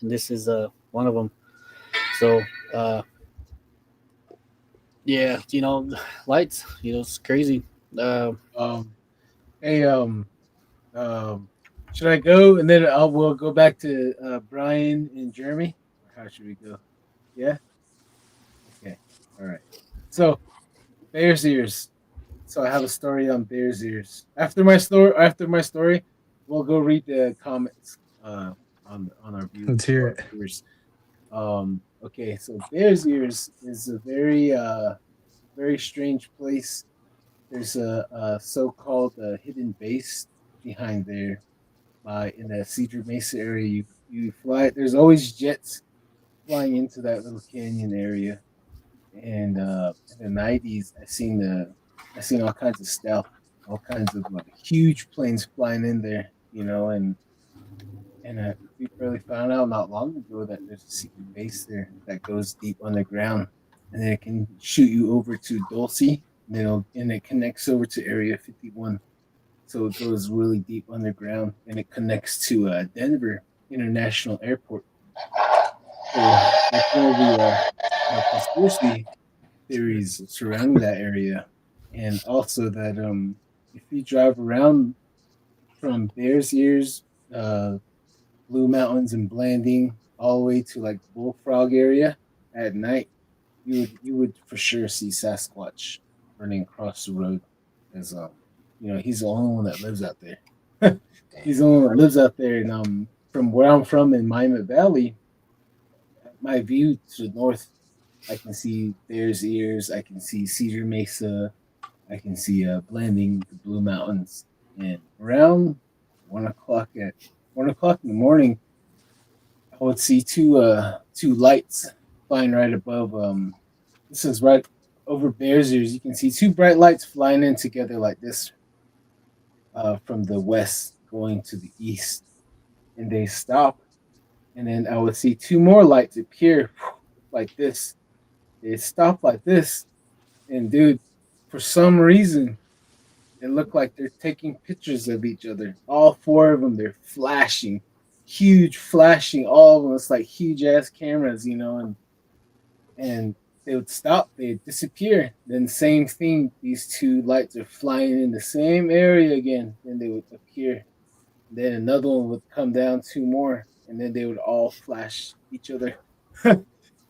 this is one of them. So yeah, lights. It's crazy. Uh,
Um. Hey. Should I go and then we'll go back to Brian and Jeremy? Or how should we go? Yeah. Okay. All right. So Bears ears. So I have a story on Bears ears. After my story, we'll go read the comments on our
Let's hear
our
it.
viewers. Okay, so Bears ears is a very strange place. There's a so-called hidden base behind there in the Cedar Mesa area. You fly. There's always jets flying into that little canyon area. And in the '90s, I seen all kinds of stuff, all kinds of like huge planes flying in there, and we barely found out not long ago that there's a secret base there that goes deep underground, and then it can shoot you over to Dulce, and it connects over to Area 51. So it goes really deep underground, and it connects to Denver International Airport. So that's one of the conspiracy theories surrounding that area, and also that if you drive around from Bears Ears, uh, Blue Mountains, and Blanding all the way to like Bullfrog area at night, you would for sure see Sasquatch running across the road, as he's the only one that lives out there. He's the only one that lives out there, and from where I'm from in Miami Valley, my view to the north, I can see Bears Ears, I can see Cedar Mesa, I can see Blanding, the Blue Mountains, and around 1 o'clock in the morning, I would see two lights flying right above. This is right over Bears Ears. You can see two bright lights flying in together like this, from the west going to the east, and they stop, and then I would see two more lights appear like this. They stop like this, and dude, for some reason, it looked like they're taking pictures of each other. All four of them, they're flashing, huge flashing. All of them, it's like huge ass cameras, and they would stop, they'd disappear. Then same thing, these two lights are flying in the same area again. Then they would appear. Then another one would come down, two more, and then they would all flash each other.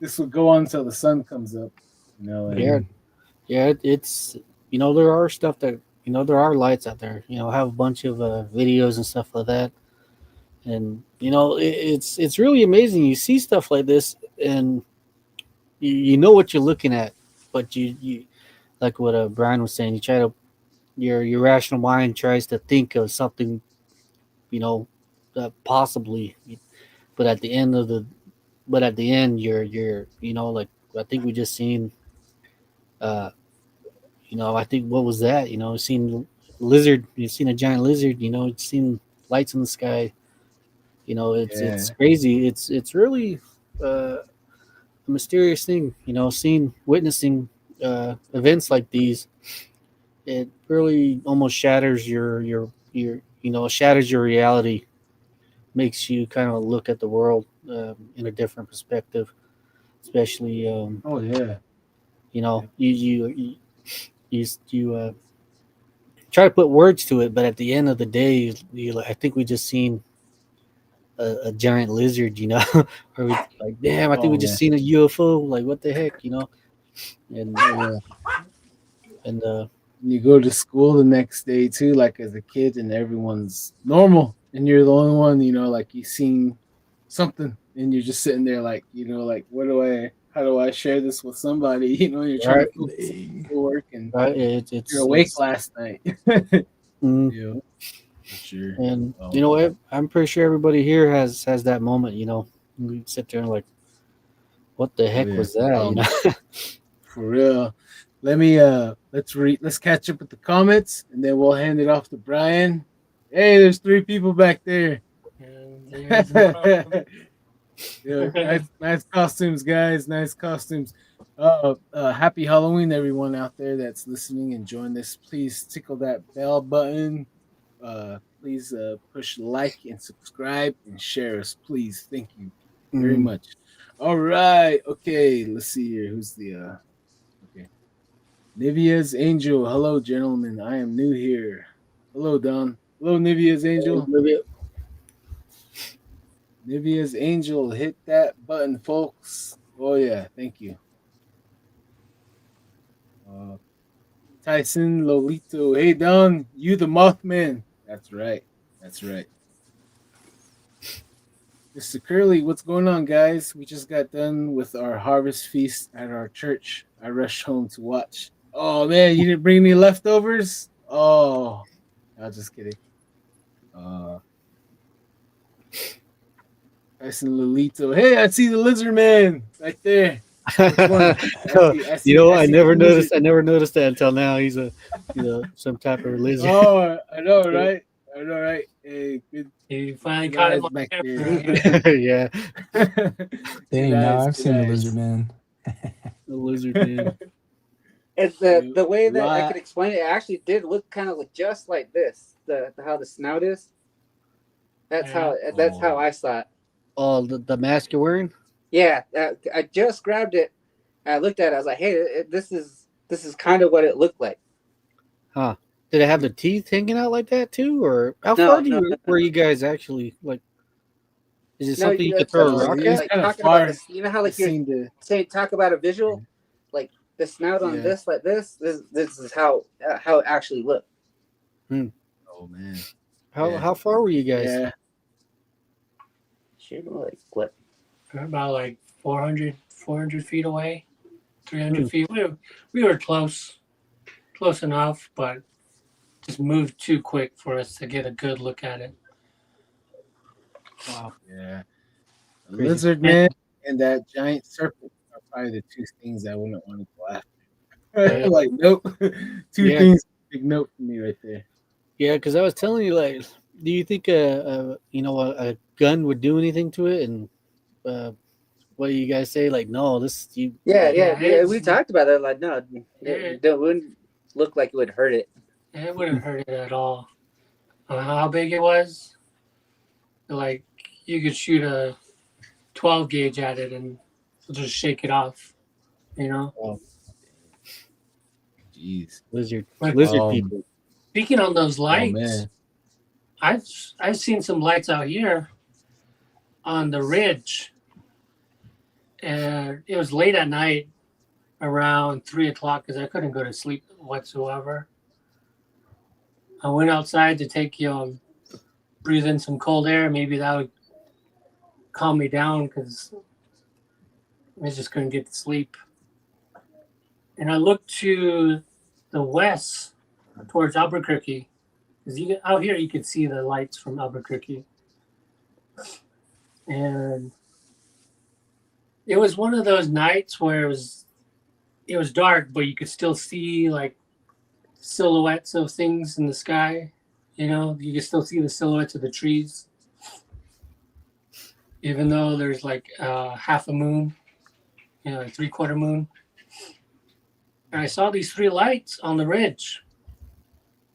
This would go on until the sun comes up,
yeah,
and
yeah. It's there are stuff that there are lights out there. I have a bunch of videos and stuff like that, and it's really amazing. You see stuff like this, and you know what you're looking at, but you like what Brian was saying. You try to your rational mind tries to think of something, you know, possibly, but at the end of the but at the end you're you know, like I think we just seen uh you know, I think what was that, you know, seen lizard, you seen a giant lizard, you know, you've seen lights in the sky, you know, it's
Yeah.
crazy, it's really a mysterious thing, you know, seeing witnessing events like these. It really almost shatters your you know, shatters your reality, makes you kind of look at the world in a different perspective, especially
Oh yeah.
you know, you try to put words to it, but at the end of the day, I think we just seen a giant lizard, you know, or we like, damn, I think
Oh
we just
man.
seen a UFO. Like, what the heck, you know? And
Oh yeah.
and
And you go to school the next day too, like as a kid, and everyone's normal, and you're the only one, like you seen something, and you're just sitting there, like like how do I share this with somebody? You're trying to
right,
focus on
Dang.
schoolwork, and
right,
you're awake
it's
last night.
mm,
Yeah, for sure.
and you
Oh
know
man.
what? I'm pretty sure everybody here has that moment. You know, we sit there and like, what the
Oh
heck
yeah.
was that? You know?
For real. Let's catch up with the comments, and then we'll hand it off to Brian. Hey, there's three people back there.
And there's one.
Yeah, nice costumes, guys. Nice costumes. Happy Halloween, everyone out there that's listening and join this. Please tickle that bell button. Please push like and subscribe and share us, please. Thank you very
Mm.
much. All right. Okay, let's see here. Who's the okay. Nivea's Angel. Hello, gentlemen. I am new here. Hello, Don. Hello, Nivea's Angel. Nivea's Angel. Hit that button, folks. Oh, yeah. Thank you. Uh, Tyson Lolito. Hey, Don. You the Mothman. That's right. That's right. Mr. Curly, what's going on, guys? We just got done with our harvest feast at our church. I rushed home to watch. Oh, man. You didn't bring any leftovers? Oh, I was just kidding. Uh, Tyson Lolito. Hey, I see the lizard man right there. Which one?
You know,
I see two lizards.
I never noticed that until now. He's a some type of lizard.
Oh, I know, right? I know, right? Hey,
You finally
good
caught him
eyes
on
back
camera.
there.
Yeah,
Good
Dang, now
eyes,
I've
good
seen the
eyes.
lizard man.
the lizard man.
It's
Yeah,
the way that I
lot.
could explain it. It actually did look kind of just like this. The how the snout is.
Yeah.
That's how
Oh,
I saw it.
Oh, the mask you're wearing?
Yeah, I just grabbed it. And I looked at it. I was like, hey, this is kind of what it looked like.
Huh? Did it have the teeth hanging out like that too, or how far
No,
do
no,
you were you guys actually like? Is it
no.
something you could throw a
Just
rock
he's
at?
like
kind of
talking about
far.
this. You know how
I
like you're
seen the.
saying talk about a visual, like the snout on
Yeah.
this, like this. This is how it actually looked.
Oh man.
How
Yeah.
how far were you guys?
Yeah.
Shoot, like what?
We're about like 400 feet away, 300
Hmm.
feet. We were close enough, but just moved too quick for us to get a good look at it.
Wow,
Yeah. A
crazy.
lizard man and that giant serpent are probably the two things I wouldn't want to go after.
Yeah,
Like, nope. Two
yeah,
things. Big note for me right there.
yeah. Because I was telling you, like, do you think a gun would do anything to it? And uh, what do you guys say? Like, no, this you
Yeah,
like.
yeah,
Yeah,
yeah. We talked about that. Like, no,
it,
it wouldn't look like it would hurt it.
it wouldn't hurt it at all. How big it was? Like you could shoot a 12 gauge at it and just shake it off. You know.
Oh,
Jeez.
But
lizard
Um.
people.
speaking on those
Oh
lights,
man.
I've seen some lights out here on the ridge, and it was late at night, around 3 o'clock, because I couldn't go to sleep whatsoever. I went outside to take breathe in some cold air. Maybe that would calm me down because I just couldn't get to sleep. And I looked to the west towards Albuquerque, because out here you could see the lights from Albuquerque. And it was one of those nights where it was dark, but you could still see like silhouettes of things in the sky. You can still see the silhouettes of the trees, even though there's like half a moon, a 3/4 moon. And I saw these 3 lights on the ridge,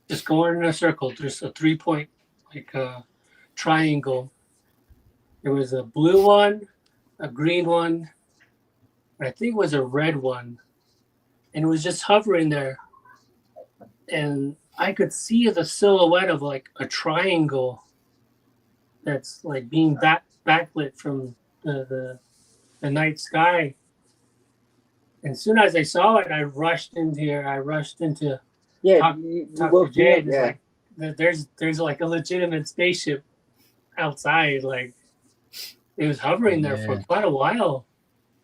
just going in a circle. There's a 3-point, like a triangle. There was a blue one, a green one, and I think it was a red one. And it was just hovering there. And I could see the silhouette of like a triangle that's like being backlit from the night sky. And as soon as I saw it, I rushed into here. I rushed into talk to Jay. And it's like there's like a legitimate spaceship outside. Like it was hovering there for quite a while.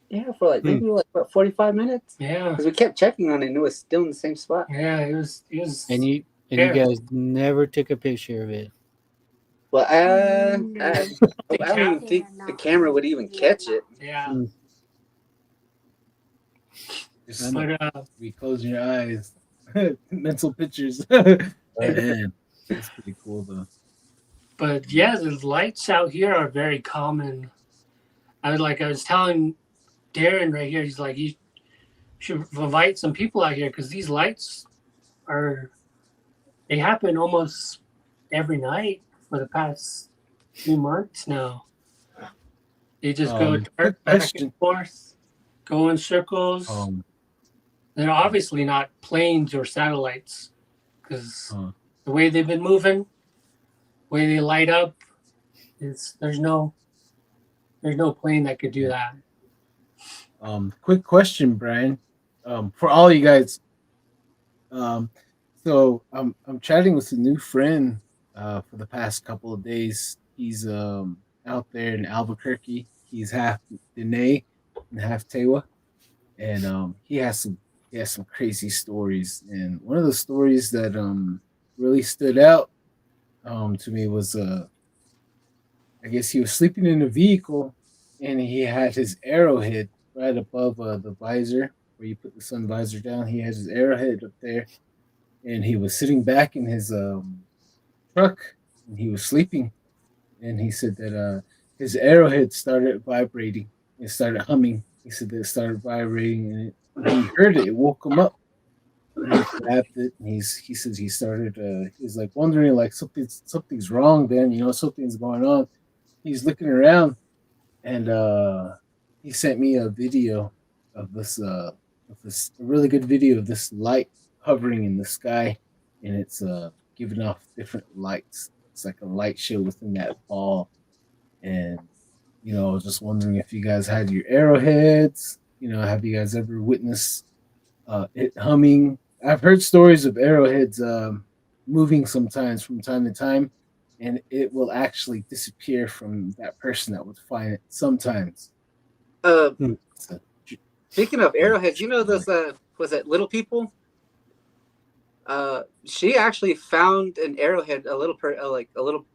Yeah, for like maybe like what, 45 minutes.
Yeah,
because we kept checking on it, and it was still in the same spot.
Yeah, it was.
And you guys never took a picture of it.
Well, I don't even think the camera would even catch it.
Yeah.
We close your eyes. Mental pictures. Man, that's pretty cool though.
But yeah, the lights out here are very common. I was telling Darren right here, he's like, you should invite some people out here because these lights they happen almost every night for the past few months now. They just go dark, back and forth, go in circles. They're obviously not planes or satellites because the way they've been moving, the way they light up, there's no plane that could do that.
Quick question, Brian. For all you guys. So I'm chatting with a new friend for the past couple of days. He's out there in Albuquerque. He's half Dene and half Tewa, and he has some crazy stories. And one of the stories that really stood out to me was I guess he was sleeping in a vehicle, and he had his arrowhead right above the visor where you put the sun visor down. He has his arrowhead up there, and he was sitting back in his truck, and he was sleeping. And he said that his arrowhead started vibrating. It started humming. He said that it started vibrating, and he heard it. It woke him up. And he grabbed it, and he says he started. He was like wondering, like something's wrong. Then something's going on. He's looking around, and he sent me a video of this a really good video of this light hovering in the sky, and it's giving off different lights. It's like a light show within that ball. And I was just wondering if you guys had your arrowheads. Have you guys ever witnessed it humming? I've heard stories of arrowheads moving sometimes from time to time, and it will actually disappear from that person that would find it sometimes.
Speaking of arrowheads, those was it Little People? She actually found an arrowhead, a little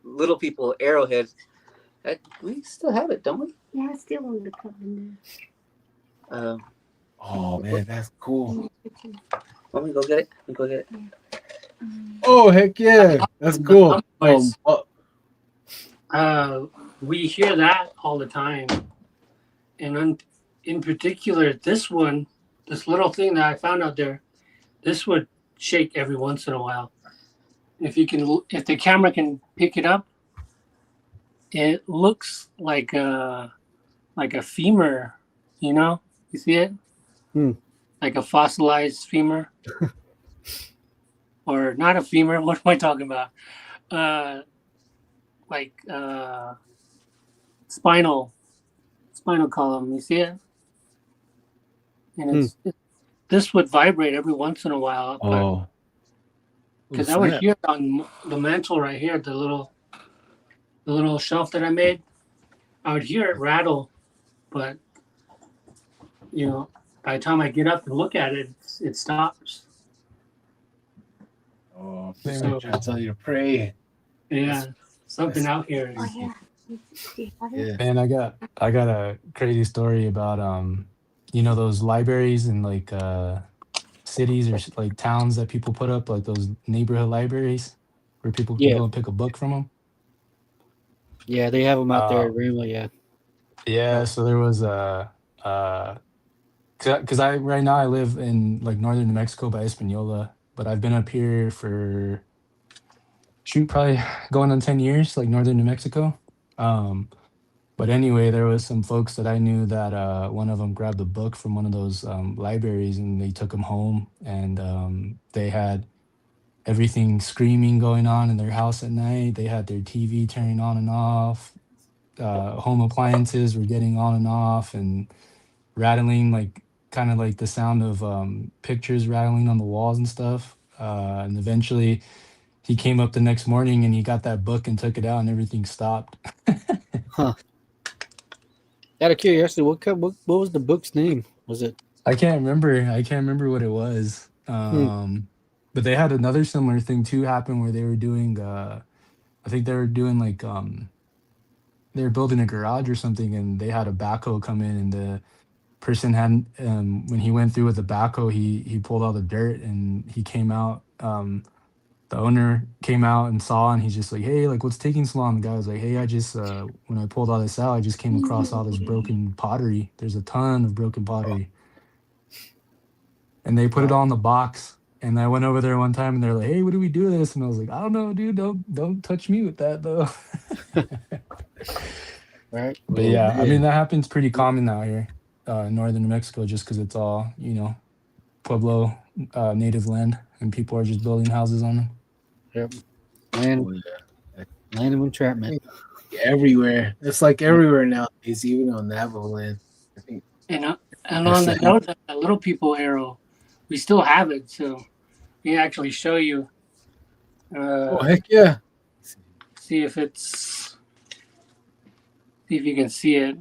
Little People arrowhead. We still have it, don't we?
Yeah, it's still on the cover.
Oh man, that's cool.
Let me go get it.
Oh heck yeah, that's cool.
We hear that all the time, and in particular, this little thing that I found out there, this would shake every once in a while. If the camera can pick it up, it looks like a femur. You see it? Like a fossilized femur, or not a femur. What am I talking about? Spinal column. You see it? And this would vibrate every once in a while. Because I would hear it on the mantle right here, the little shelf that I made. I would hear it rattle, but by the time I get up and look at it, it stops.
Oh,
Same.
I'm trying to tell you to pray.
Yeah, something out here.
Yeah.
Man, I got a crazy story about those libraries in like cities or like towns that people put up, like those neighborhood libraries where people can
Yeah.
go and pick a book from them.
Yeah, they have them out there
Uh,
at Rima. Yeah.
yeah, so there was a because I right now I live in like northern New Mexico by Espanola, but I've been up here for shoot probably going on 10 years, like northern New Mexico. Um, But anyway, there was some folks that I knew that one of them grabbed a book from one of those libraries and they took them home and they had everything screaming going on in their house at night. They had their TV turning on and off. Home appliances were getting on and off and rattling, like kind of like the sound of pictures rattling on the walls and stuff. And eventually he came up the next morning and he got that book and took it out and everything stopped.
Huh. Out of curiosity, what was the book's name? Was it?
I can't remember. I can't remember what it was. But they had another similar thing too happen where they were doing I think they were doing like they were building a garage or something and they had a backhoe come in and the person had when he went through with the backhoe he pulled all the dirt and he came out the owner came out and saw and he's just like, hey, like what's taking so long? The guy was like, hey, I just when I pulled all this out I just came across all this broken pottery. There's a ton of broken pottery. And they put it all in the box. And I went over there one time and they're like, hey, what do we do with this? And I was like, I don't know, dude. Don't touch me with that though.
Right.
But yeah, I mean that happens pretty common out here, in northern New Mexico, just because it's all, Pueblo native land and people are just building houses on them.
Yep. Land,
Oh, yeah.
land of entrapment.
Everywhere. It's like everywhere nowadays, even on Navajo land. I think.
And on the note of the little people arrow, we still have it, so we can actually show you.
Oh heck yeah!
See if you can see it.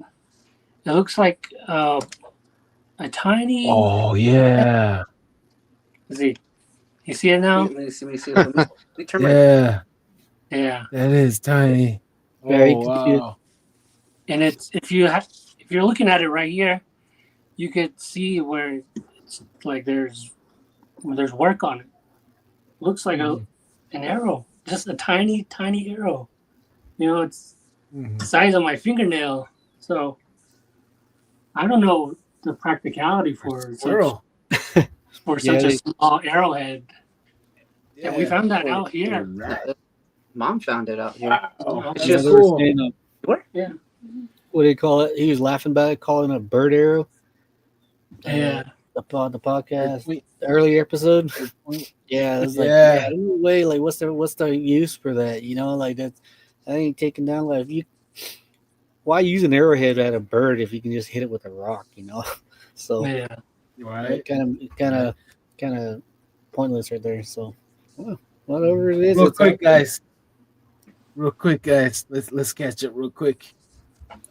It looks like a tiny.
Oh yeah!
See, you see it now?
Let me see. Let me turn my.
Yeah,
Yeah.
that is tiny.
Very
Oh
confused.
wow!
And it's if you're looking at it right here, you could see where it's like there's work on it. Looks like an arrow, just a tiny arrow. It's the size of my fingernail. So I don't know the practicality for
Squirrel.
such a small arrowhead. Yeah, we found that out here.
Mom found it out here.
Wow.
It's
Yeah,
just
they were
cool.
saying,
Yeah.
what do you call it? He was laughing about it, calling it a bird arrow.
Yeah.
The podcast, the earlier episode. Yeah, it was like,
Yeah.
no way. Like, what's the use for that? Like that ain't taken down. Like, why use an arrowhead at a bird if you can just hit it with a rock? So
Yeah.
Right.
kind of pointless right there. So, well, whatever it is,
Real
it's out
quick,
there.
guys. Let's catch up real quick.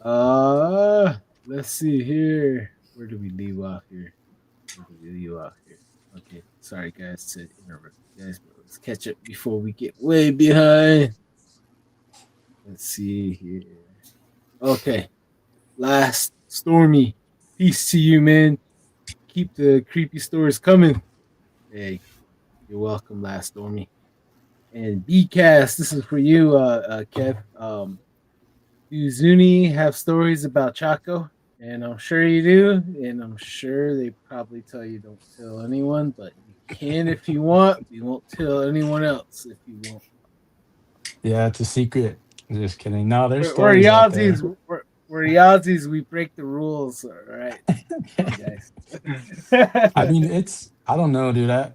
Let's see here. Where do we leave off here? Okay, sorry guys to interrupt you guys, but let's catch up before we get way behind. Let's see here. Okay, last Stormy. Peace to you, man. Keep the creepy stories coming. Hey, you're welcome, last Stormy. And BCast, this is for you, Kev. Do Zuni have stories about Chaco? And I'm sure you do. And I'm sure they probably tell you don't tell anyone, but you can if you want. We won't tell anyone else if you want.
Yeah, it's a secret. Just kidding. No, there's
We're
stories out there.
Yazzies. We're Yazzies. We break the rules. All right, guys.
I mean, I don't know, dude.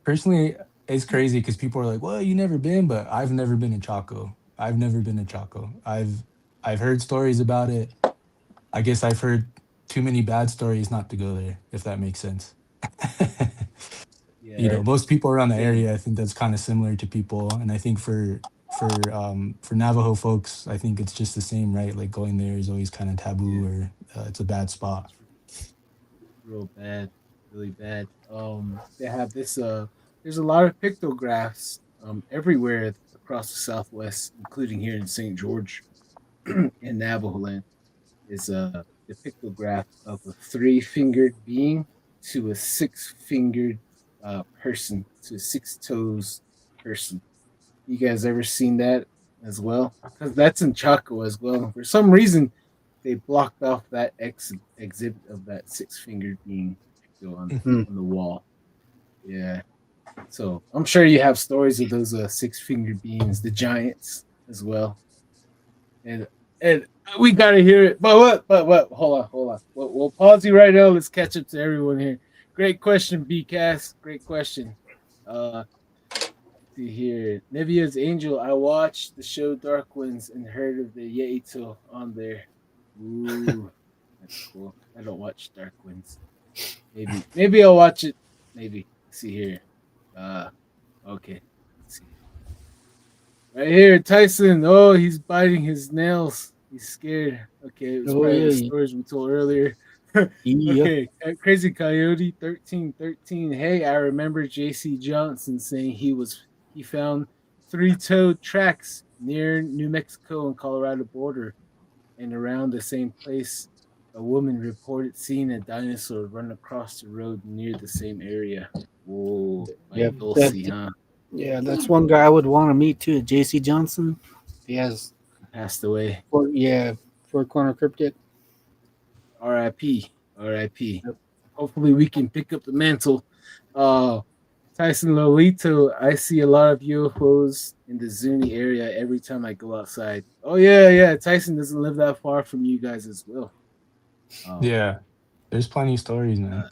Personally, it's crazy because people are like, well, you never been, but I've never been to Chaco. I've never been to Chaco. I've heard stories about it. I guess I've heard too many bad stories not to go there, if that makes sense.
Yeah.
Most people around the area, I think that's kind of similar to people. And I think for Navajo folks, I think it's just the same, right? Like going there is always kind of taboo or it's a bad spot.
real bad, really bad. They have this. There's a lot of pictographs everywhere across the Southwest, including here in St. George in Navajo land. Is the pictograph of a three-fingered being to a six-fingered person, to a six toes person. You guys ever seen that as well? Because that's in Chaco as well. For some reason, they blocked off that exhibit of that six-fingered being picto
Hmm.
on the wall. Yeah. So I'm sure you have stories of those six-fingered beings, the giants as well. And and we gotta hear it. But what? But what? Hold on. We'll pause you right now. Let's catch up to everyone here. Great question, BCast. Great question. Uh, see here, Nevia's Angel. I watched the show Dark Winds and heard of the Yeito on there. Ooh, that's cool. I don't watch Dark Winds. Maybe I'll watch it. Maybe. Let's see here. Uh, okay. Let's see. Right here, Tyson. Oh, he's biting his nails. He's scared. Okay, it was
Oh
probably the
yeah,
stories we told earlier.
yeah.
Okay, Crazy Coyote 1313. Hey, I remember JC Johnson saying he found three-toed tracks near New Mexico and Colorado border, and around the same place a woman reported seeing a dinosaur run across the road near the same area. Whoa,
Yeah,
like Dulcie, huh?
yeah. That's one guy I would want to meet too. J.C. Johnson. He has
Passed away.
four corner cryptid.
R.I.P. R.I.P.
Yep.
Hopefully we can pick up the mantle. Uh Tyson Lolito, I see a lot of UFOs in the Zuni area every time I go outside. Oh yeah. Tyson doesn't live that far from you guys as well. Um
Yeah, there's plenty of stories,
uh,
man.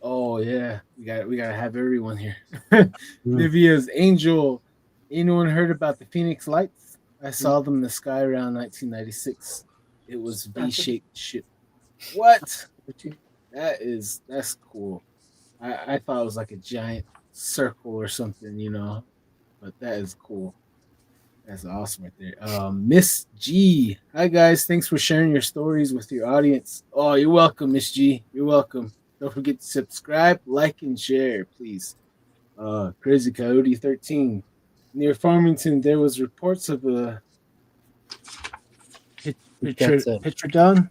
oh yeah, we gotta have everyone here.
Mm.
Nivea's Angel. Anyone heard about the Phoenix Lights? I
Mm.
saw them in the sky around 1996. It was
That's
V-shaped ship. What?
what
That's cool. I thought it was like a giant circle or something. But that is cool. That's awesome right there. Miss G. Hi guys, thanks for sharing your stories with your audience. Oh, you're welcome, Miss G. You're welcome. Don't forget to subscribe, like, and share, please. Crazy Coyote 13. Near Farmington, there was reports of a
That's a
Petrodon. I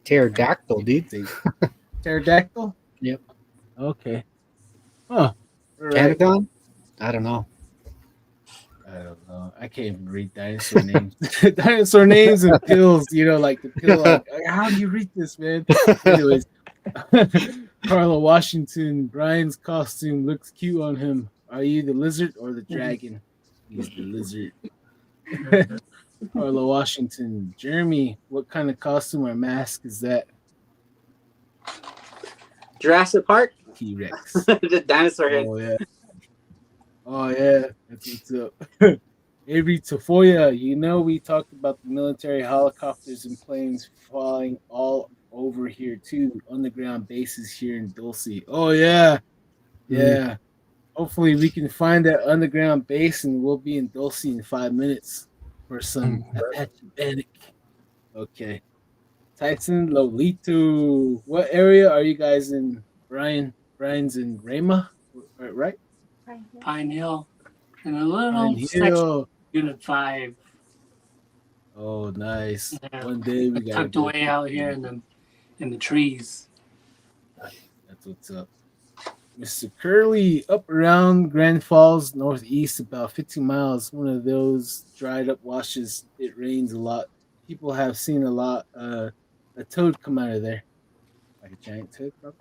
pterodactyl,
can't
dude.
say pterodactyl.
Yep.
Okay. Huh. All right.
Pterodon? I don't know.
I don't know. I can't even read dinosaur names. Dinosaur names and pills, like the pill. Like, how do you read this, man? Anyways, Carla Washington, Brian's costume looks cute on him. Are you the lizard or the dragon? He's the lizard. Carla Washington, Jeremy, what kind of costume or mask is that?
Jurassic Park,
T Rex.
the dinosaur head.
Oh yeah. Oh yeah, that's what's up. Avery Tafoya, we talked about the military helicopters and planes flying all over here too. Underground bases here in Dulce. Oh yeah, yeah. Hopefully we can find that underground base and we'll be in Dulce in 5 minutes for some Apache Bannock. Okay. Tyson Lolito. What area are you guys in, Brian? Brian's in Rama, right?
Pine Hill, and a
Pine
little section
Hill.
Unit 5.
Oh, nice.
Yeah,
One day we gotta
tucked
go
away
check
out
it
here
out.
in the trees.
That's what's up. Mr. Curly, up around Grand Falls, northeast, about 15 miles. One of those dried up washes. It rains a lot. People have seen a toad come out of there. Like a giant toad, probably.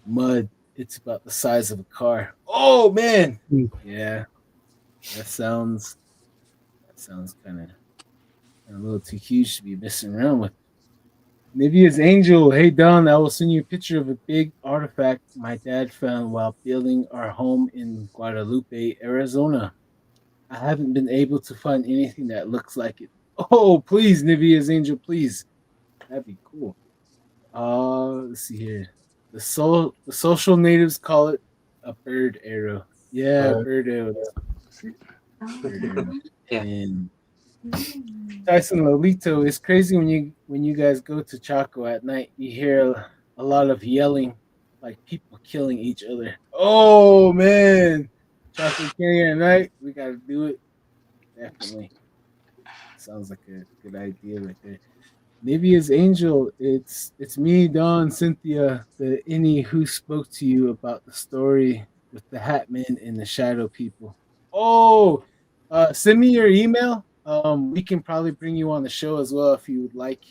Mud. It's about the size of a car. Oh man.
Mm.
Yeah. That sounds kind of a little too huge to be messing around with. Nivea's Angel. Hey Don, I will send you a picture of a big artifact my dad found while building our home in Guadalupe, Arizona. I haven't been able to find anything that looks like it. Oh, please, Nivea's Angel, please. That'd be cool. Let's see here. The social natives call it a bird arrow. Yeah, bird arrow. Bird arrow.
Yeah.
And Tyson Lolito, it's crazy when you guys go to Chaco at night. You hear a lot of yelling, like people killing each other. Oh man, chocolate candy at night. We gotta do it. Definitely sounds like a good idea right there. Nivea's Angel, it's me, Don, Cynthia, the any who spoke to you about the story with the Hat Men and the Shadow People. Oh, send me your email. We can probably bring you on the show as well if you would like.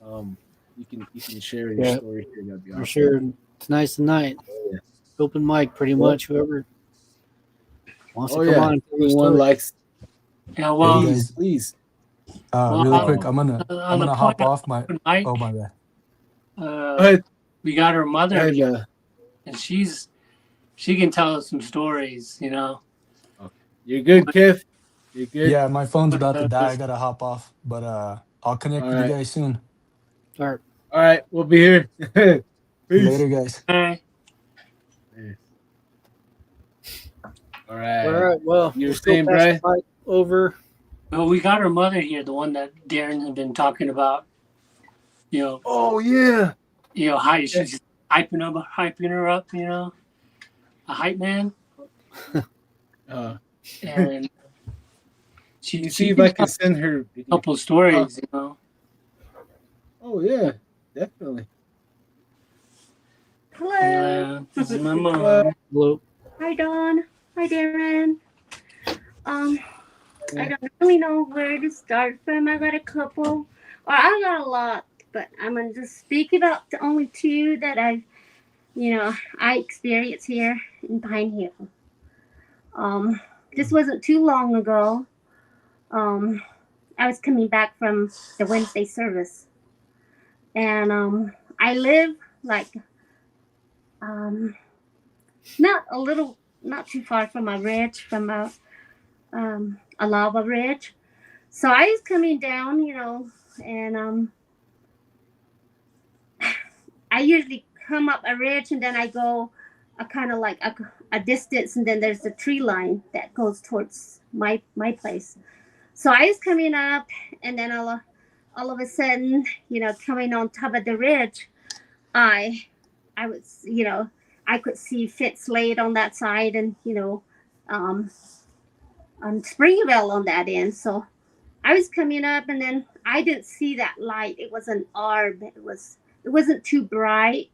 Um, you can share your
Yeah,
story here. That'd be
for
awesome.
sure. Tonight's the night.
Yeah.
Open mic, pretty
Well,
much. Whoever wants
oh
to come
yeah,
on and tell the
anyone
story.
likes?
Yeah,
Hey
well,
Please,
guys,
please.
really quick,
Um,
I'm
on the
gonna
point
hop
of
off my.
open mic,
Oh my bad.
go
uh,
ahead.
we got her
Go
mother
ahead.
here, and she can tell us some stories, you know.
Okay. You're good, Kev. You're good.
Yeah, my phone's about to
Uh,
die. I gotta hop off, but I'll
All
connect with you
right.
guys soon.
All right.
All right. We'll be here. Peace.
Later, guys.
hey,
Peace. All
All
right.
right. Well,
You were
let's go
saying,
pass the
Brian?
mic over.
well, we got her mother here, the one that Darren had been talking about. You
Oh yeah.
know, how she's hyping her up, you know, a hype man,
Uh,
and
can you
she
see if
can
I
tell
can send her
a
video?
couple of stories, you know.
Oh yeah, definitely.
Hello.
This is my mom.
Hello.
Hi, Dawn. Hi, Darren. I don't really know where to start from. I got a couple, or I got a lot, but I'm gonna just speak about the only two that I experienced here in Pine Hill. This wasn't too long ago. I was coming back from the Wednesday service, and I live like um, not too far from a ridge, from a lava ridge. So I was coming down, and I usually come up a ridge and then I go a kind of like a distance, and then there's a tree line that goes towards my place. So I was coming up, and then all of a sudden, coming on top of the ridge, I I was, I could see Fitz laid on that side, and um, Springville on that end. So I was coming up, and then I didn't see that light. It was an orb. It wasn't too bright,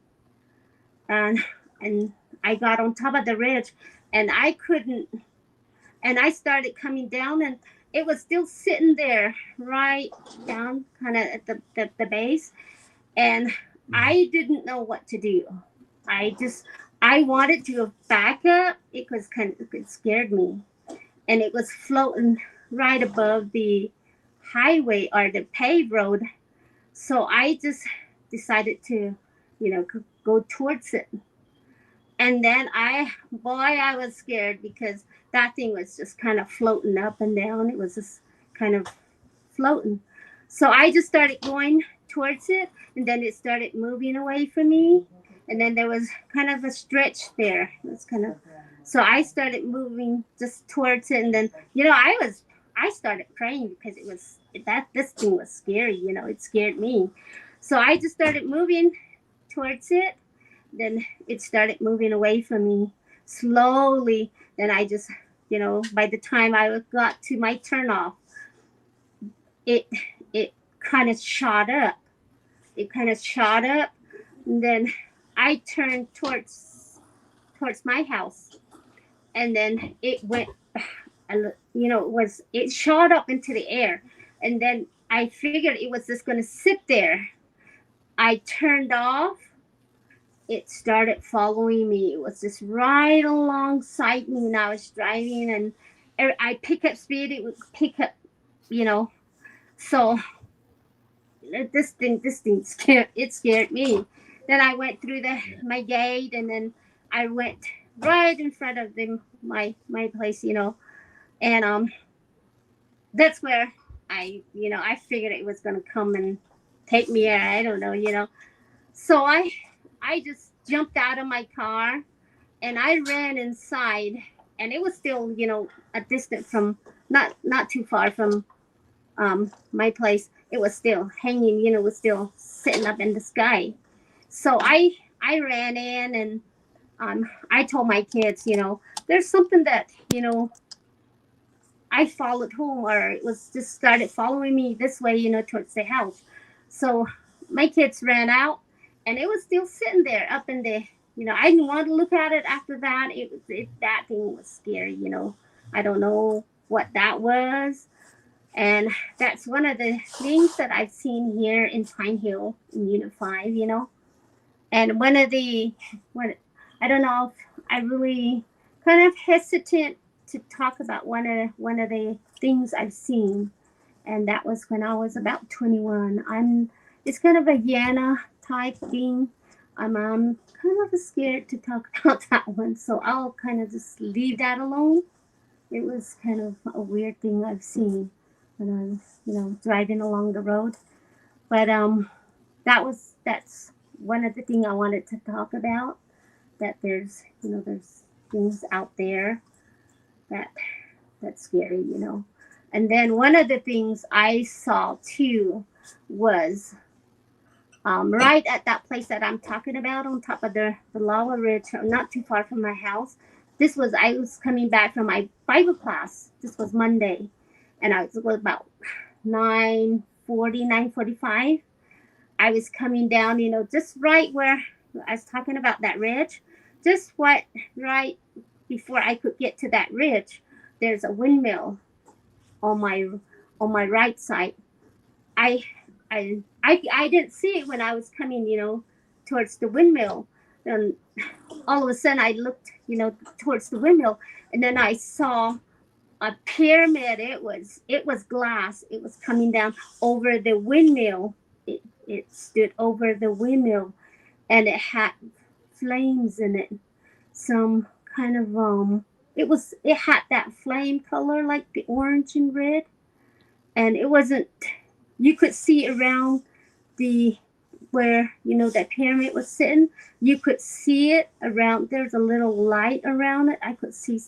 and I got on top of the ridge, and I couldn't. And I started coming down, and it was still sitting there, right down, kind of at the base, and I didn't know what to do. I wanted to back up. It scared me, and it was floating right above the highway or the paved road. So I just decided to, go towards it. And then I was scared because that thing was just kind of floating up and down. It was just kind of floating. So I just started going towards it, and then it started moving away from me. And then there was kind of a stretch there. It was kind of, so I started moving just towards it, and then I started praying because this thing was scary. It scared me. So I just started moving towards it. Then it started moving away from me slowly. Then I just, by the time I got to my turnoff, it it kind of shot up. It kind of shot up, and then I turned towards my house, and then it went, it shot up into the air, and then I figured it was just going to sit there. I turned off. It started following me. It was just right alongside me, and I was driving, and I pick up speed. It would pick up, so this thing scared me. Then I went through my gate, and then I went right in front of my place, and that's where I figured it was gonna come and take me. I don't know. So I just jumped out of my car, and I ran inside, and it was still a distance from, not too far from my place. It was still hanging, was still sitting up in the sky. So I I ran in and I told my kids, there's something that, I followed home, or it was just started following me this way, towards the house. So my kids ran out, and it was still sitting there up in the, I didn't want to look at it after that. That thing was scary. I don't know what that was. And that's one of the things that I've seen here in Pine Hill in Unit 5. And I don't know if I really kind of hesitant to talk about one of the things I've seen, and that was when I was about 21. It's kind of a Yana type thing. I'm kind of scared to talk about that one, so I'll kind of just leave that alone. It was kind of a weird thing I've seen when I was, driving along the road. But that's one of the things I wanted to talk about. That there's things out there that's scary. And then one of the things I saw too was right at that place that I'm talking about on top of the lava ridge, not too far from my house. I was coming back from my Bible class. This was Monday, and it was about 9:45. I was coming down, just right where I was talking about that ridge, just right before I could get to that ridge. There's a windmill on my right side. I didn't see it when I was coming, towards the windmill. And all of a sudden I looked, towards the windmill, and then I saw a pyramid. It was glass. It was coming down over the windmill. It stood over the windmill, and it had flames in it. Some kind of it had that flame color like the orange and red, and it wasn't. You could see around the where that pyramid was sitting. You could see it around. There's a little light around it. I could see,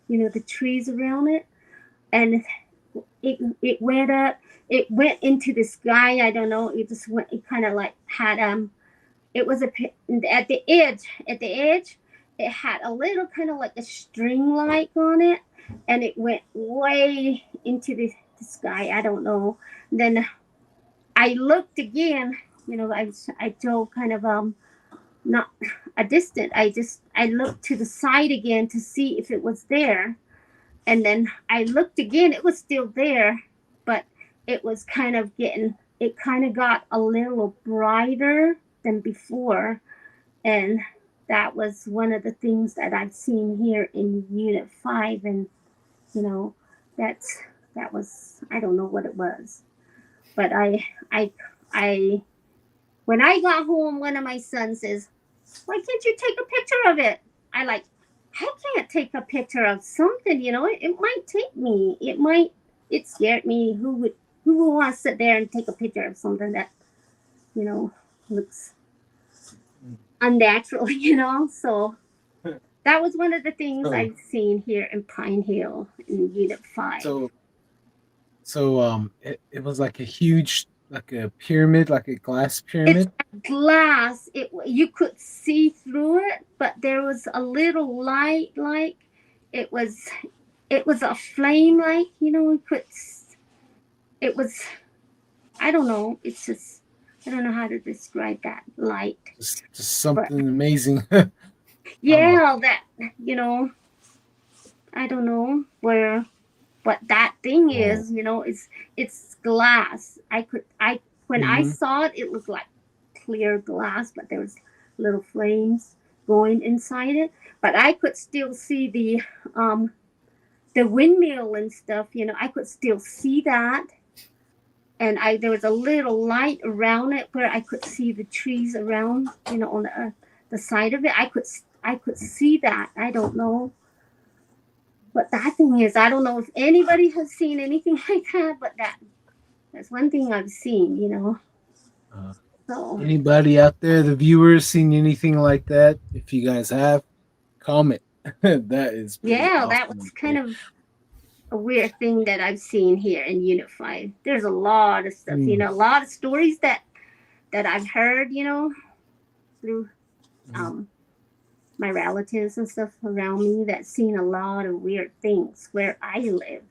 the trees around it, and it went up. It went into the sky. I don't know. It just went. It kind of like had It was at the edge. At the edge, it had a little kind of like a string light on it, and it went way into the sky. I don't know. Then I looked again. I drove kind of not a distant. I looked to the side again to see if it was there, and then I looked again. It was still there, but it was kind of getting. It kind of got a little brighter than before, and that was one of the things that I've seen here in Unit 5, and that was, I don't know what it was, but I when I got home, one of my sons says, "Why can't you take a picture of it?" I can't take a picture of something, it might take me, it scared me. Who would want to sit there and take a picture of something that looks unnatural, so that was one of the things I've seen here in Pine Hill in Unit 5.
So it was like a huge, like a pyramid, like a glass pyramid.
It's glass. You could see through it, but there was a little light, like it was a flame, like it was. I don't know. It's just, I don't know how to describe that light.
Just something amazing.
Yeah, that I don't know what that thing is. It's glass. When I saw it, it was like clear glass, but there was little flames going inside it. But I could still see the windmill and stuff. I could still see that. And there was a little light around it where I could see the trees around, on the side of it. I could see that. I don't know what that thing is. I don't know if anybody has seen anything like that, but that's one thing I've seen, So
Anybody out there, the viewers, seen anything like that? If you guys have, comment. That is
yeah,
awesome.
that was kind of a weird thing that I've seen here in Unit 5. There's a lot of stuff, a lot of stories that I've heard, through my relatives and stuff around me that seen a lot of weird things where I live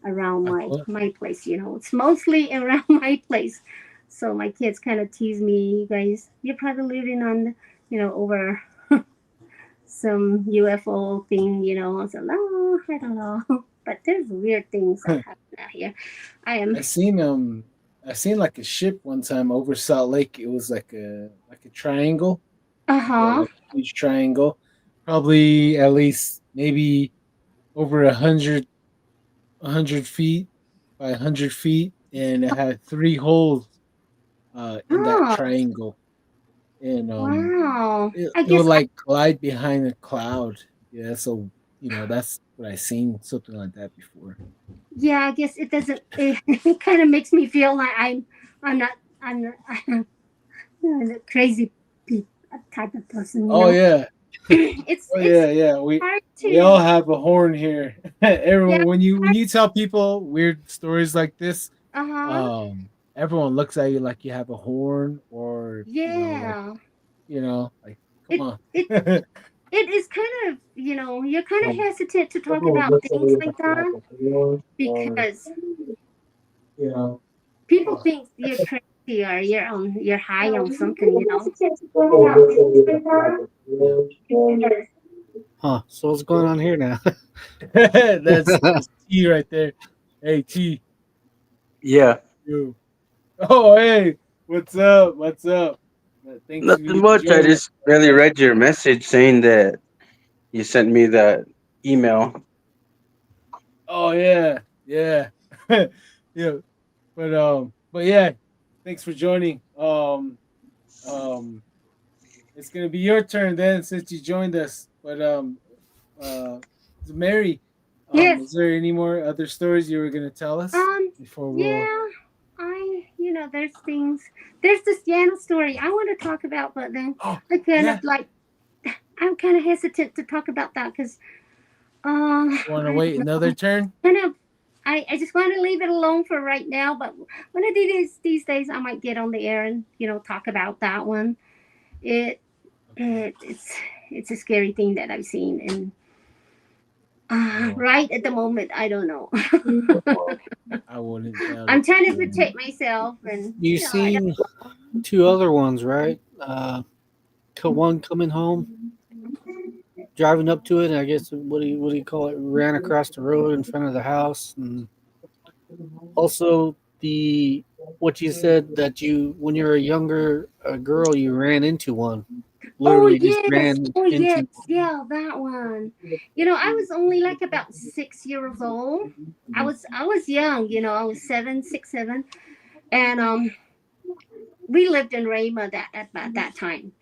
around
Like what?
my place. It's mostly around my place. So my kids kind of tease me, you guys, you're probably living on, over some UFO thing. I said, no, I don't know. But there's weird things that happen out here. I am.
I seen like a ship one time over Salt Lake. It was like a triangle.
Uh
Yeah,
huh.
like a huge triangle. Probably at least maybe over 100 feet by 100 feet, and it had three holes in that
Oh,
triangle. And
wow. I
it would
guess
like glide behind a cloud. Yeah, so that's what I seen something like that before.
yeah, I guess it doesn't. It kind of makes me feel like I'm not. I'm not. I'm a crazy type of person.
Oh yeah,
It's
oh
it's
yeah, yeah. We
hard
we all
to.
have a horn here.
Yeah.
Everyone, when you tell people weird stories like this,
Uh huh.
everyone looks at you like you have a horn, or
Yeah.
like come
It
on.
it it is kind of you're kind of hesitant to talk about things like that because people think you're crazy or you're high on something.
Huh. So what's going on here now?
That's T right there. Hey T,
Yeah,
you. Oh hey, what's up? What's up? Thanks for
nothing
you
much. I
joining.
just barely read your message saying that you sent me that email.
Oh yeah, yeah, yeah. But yeah, thanks for joining. Um, it's gonna be your turn then since you joined us. But uh, Mary, is
Yes.
there any more other stories you were gonna tell us
Um.
before we'll?
Yeah. There's things. There's this Yana story I want to talk about, but then
Oh
I kind of
yeah,
like. I'm kind of hesitant to talk about that because
want to
I
wait
don't
another
know.
turn?
Kind of. I just want to leave it alone for right now. But one of these days, I might get on the air and talk about that one. It, it's a scary thing that I've seen, and
Oh,
right at the moment, I don't know.
I wouldn't doubt
I'm
it.
trying to protect myself, and
You
I don't.
seen two other ones, right? One coming home, driving up to it. And I guess what do you call it? Ran across the road in front of the house, and also the what you said that you when you were a younger girl you ran into one.
Oh
Literally just
yes,
ran
oh yes,
into.
yeah, that one. I was only like about 6 years old. I was young. I was 7, 6, 7, and we lived in Rama at that time,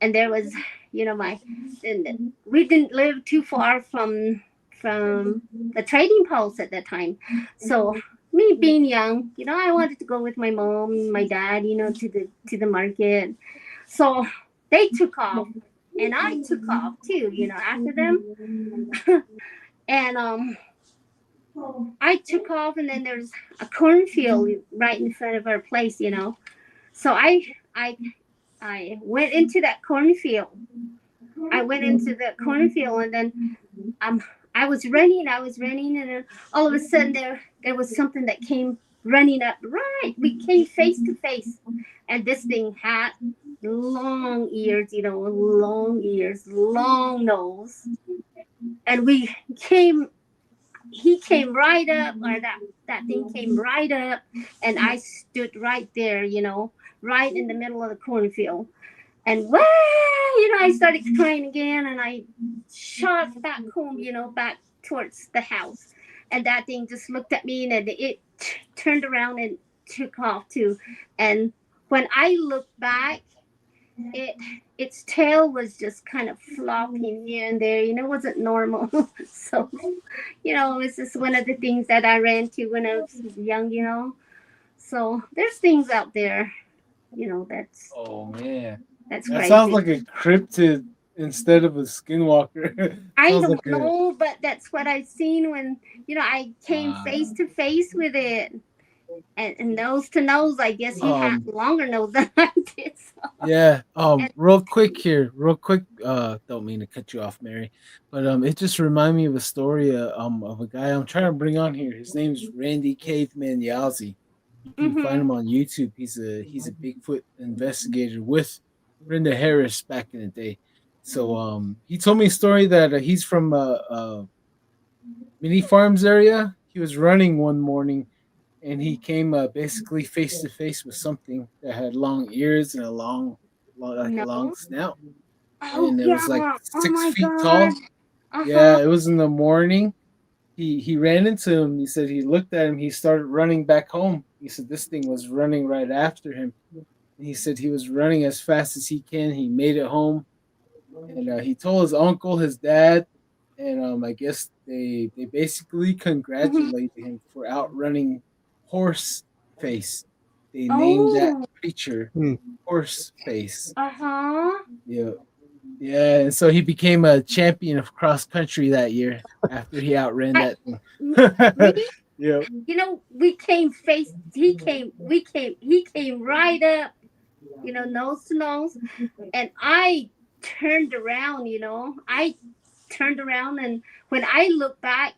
and there was my and we didn't live too far from the trading post at that time. So me being young, I wanted to go with my mom, my dad, to the market. So they took off, and I took off too, after them. And I took off, and then there's a cornfield right in front of our place. So I I went into that cornfield. I went into the cornfield, and then um I was running, and then all of a sudden there was something that came running up. Right, we came face to face, and this thing had long ears, long ears, long nose, and we came. He came right up, or that thing came right up, and I stood right there, right in the middle of the cornfield. And I started crying again, and I shot back home, back towards the house. And that thing just looked at me, and it turned around and took off too. And when I looked back, it its tail was just kind of flopping here and there. It wasn't normal. So, it's just one of the things that I ran to when I was young. So there's things out there, that's
Oh man,
that's
that sounds
crazy.
like a cryptid instead of a skinwalker.
I
Sounds
don't
like
know, but that's what I've seen when I came face
wow.
to face with it. and nose to nose, I guess he had longer nose than I did. So.
Yeah.
And,
Real quick here, real quick. Don't mean to cut you off, Mary, but it just reminded me of a story of a guy I'm trying to bring on here. His name's Randy Caveman Yazzie. You can find him on YouTube. He's a Bigfoot investigator with Brenda Harris back in the day. So he told me a story that he's from Mini Farms area. He was running one morning and he came basically face to face with something that had long ears and a like a long
no.
snout,
Oh
and it was like
yeah. Oh
six
my
feet
god.
tall.
Uh
Yeah,
huh.
it was in the morning. He ran into him. He said he looked at him. He started running back home. He said this thing was running right after him. And he said he was running as fast as he can. He made it home, and he told his uncle, his dad, and I guess they basically
Mm-hmm.
congratulated him for outrunning Horse Face. They named that
Oh.
creature
Hmm.
Horse Face.
Uh huh.
Yeah, yeah, and so he became a champion of cross country that year after he outran
I
that thing.
me.
Yep.
You know, we came face. He came. We came. He came right up. You know, nose to nose, and I turned around. You know, I turned around, and when I looked back,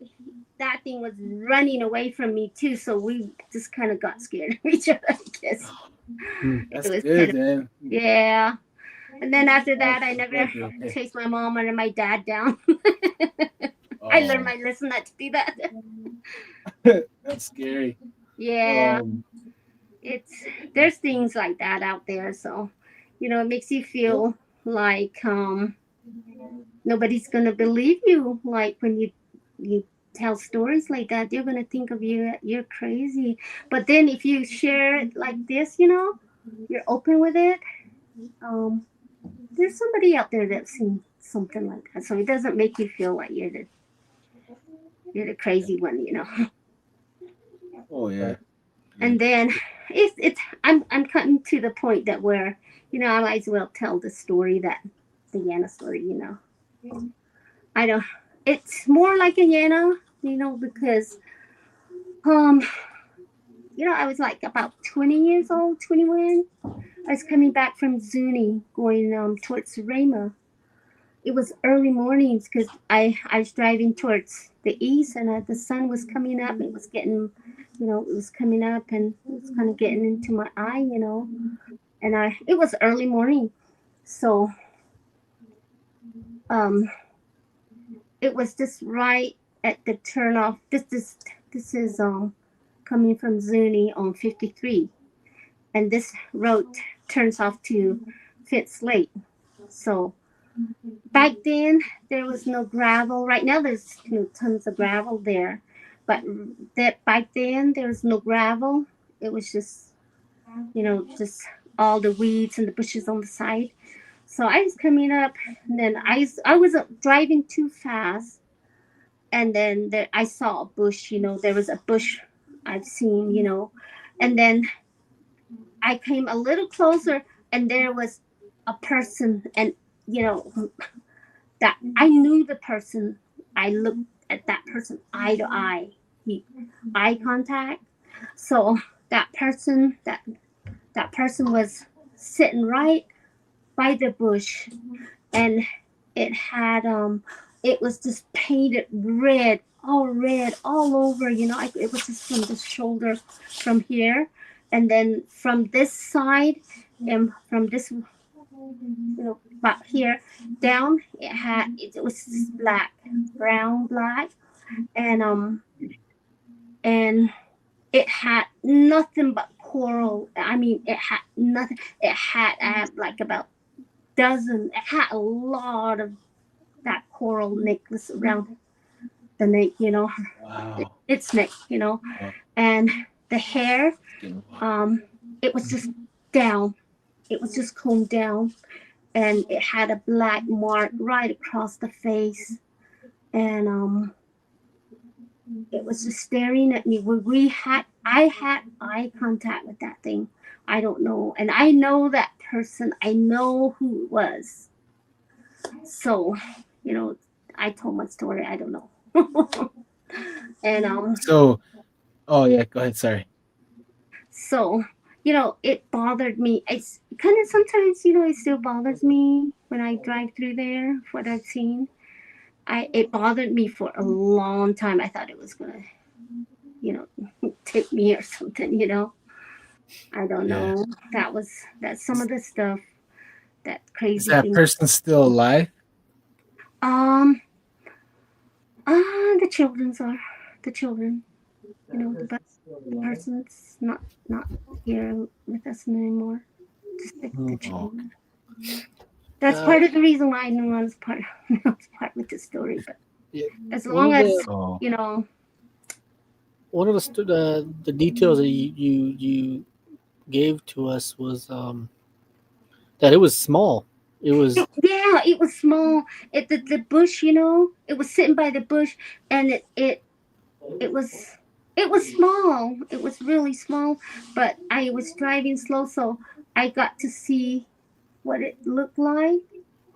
that thing was running away from me too. So we just kind of got scared of each other. I guess
Hmm.
it
That's
was kind
good,
of
man.
yeah. And then after that, I
I'm
never
glad you're okay.
chased my mom and my dad down. I learned
Oh,
my lesson not to do that.
that's scary.
Yeah,
Um,
it's there's things like that out there. So, you know, it makes you
yep.
feel like nobody's gonna believe you. Like when you tell stories like that, they're gonna think of you you're crazy. But then if you share it like this, you know, you're open with it. Um, there's somebody out there that's seen something like that, so it doesn't make you feel like you're the crazy one, you know.
Oh yeah. Yeah.
And then it's I'm cutting to the point that where you know I might as well tell the story that the Yana story, you know. I don't. It's more like a Yana, you know, because um you know I was like about 20 years old, 21. I was coming back from Zuni, going towards Rama. It was early mornings because I was driving towards the east and the sun was coming up. It was getting, you know, it was coming up and it was kind of getting into my eye, you know. And it was early morning, so um, it was just right at the turnoff. This is coming from Zuni on 53, and this road turns off to Fitz Lake. So back then there was no gravel. Right now there's you know, tons of gravel there, but that back then there was no gravel. It was just you know just all the weeds and the bushes on the side. So I was coming up, and then I was driving too fast, and then there, I saw a bush. You know, there was a bush I've seen. You know, and then I came a little closer, and there was a person, and you know that I knew the person. I looked at that person eye to eye, he, eye contact. So that person was sitting right by the bush, and it had it was just painted red all over. You know, it was just from the shoulder, from here, and then from this side, and from this you know about here down, it was just black, brown black, and and it had nothing but coral. I mean, it had nothing. It had like about dozen. It had a lot of that coral necklace around the neck, you know,
Wow.
its neck, you know,
Wow.
and the hair,
Getting wild.
it was just down. It was just combed down, and it had a black mark right across the face, and it was just staring at me. I had eye contact with that thing. I don't know, and I know that person. I know who it was. So, you know, I told my story. I don't know. And
So, oh yeah, go ahead. Sorry.
So, it bothered me. It's kind of sometimes, it still bothers me when I drive through there, what I've seen. It bothered me for a long time. I thought it was gonna, take me or something. I don't
Yeah.
know. That's some of the stuff, that
Is
crazy
that
thing.
person still alive?
Um, the children's are the children. But the person's not here with us anymore. Just the
Mm.
Oh,
children. That's
Uh,
part of the reason why no one's part was part with the story. But
yeah,
as
one
long
of
as
the
oh,
you know,
the details that you gave to us was that it was small. It was
yeah, it was small. The bush, it was sitting by the bush, and it was it was small. It was really small, but I was driving slow, so I got to see what it looked like.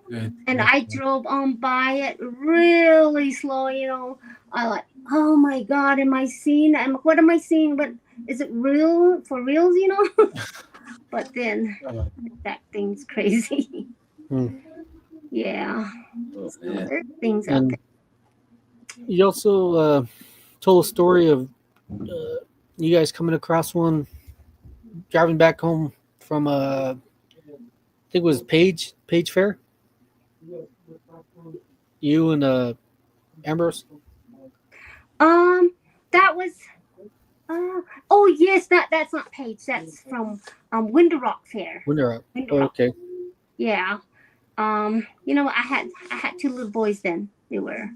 good.
And
Good.
I drove on by it really slow. I like, oh my God, am I seeing? What am I seeing? But is it real for reals? But then
Oh,
that thing's crazy.
mm.
Yeah.
oh,
So
man.
there's things out
And
there.
you also told a story of you guys coming across one driving back home from I think it was Page Fair. You and Ambrose.
Um, that was uh oh yes, that's not Page. That's from Winter Rock Fair.
When they're up.
Winter
Oh,
Rock.
okay.
Yeah. I had two little boys then. They were,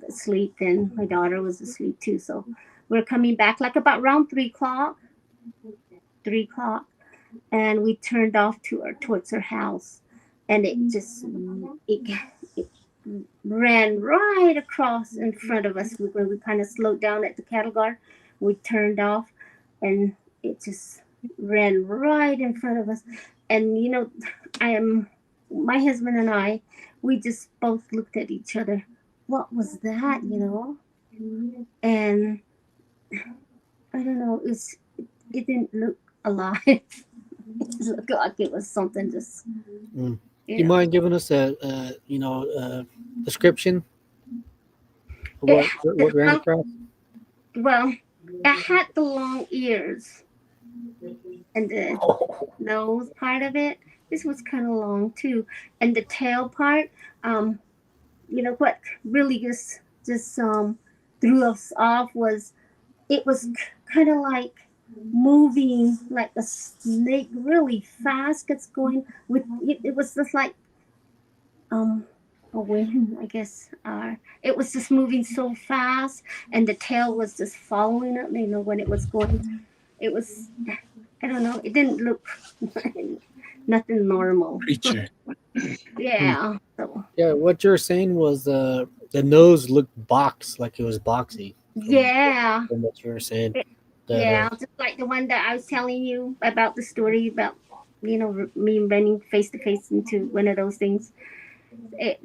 asleep. Then my daughter was asleep too. So we're coming back like about around 3 o'clock. 3 o'clock, and we turned off towards her house, and it ran right across in front of us. When we kind of slowed down at the cattle guard, we turned off, and it just ran right in front of us. And I am my husband and we just both looked at each other. What was that? And I don't know. It didn't look alive. It looked like it was something just
Mm.
you
You
know.
mind giving us a description of
It
what ran
had
across?
well, it had the long ears and the nose part of it. This was kind of long too, and the tail part. Um, what really just threw us off was it was kind of like moving like a snake really fast. It's going with it. It was just like um a wind, I guess. It was just moving so fast, and the tail was just following it. When it was going, it was. I don't know. It didn't look nothing normal.
Preacher.
Hmm.
Yeah. So
Yeah, what you're saying was the nose looked boxed, like it was boxy. From,
yeah,
from what you were saying, that
yeah. Just like the one that I was telling you about the story about, me running face to face into one of those things. It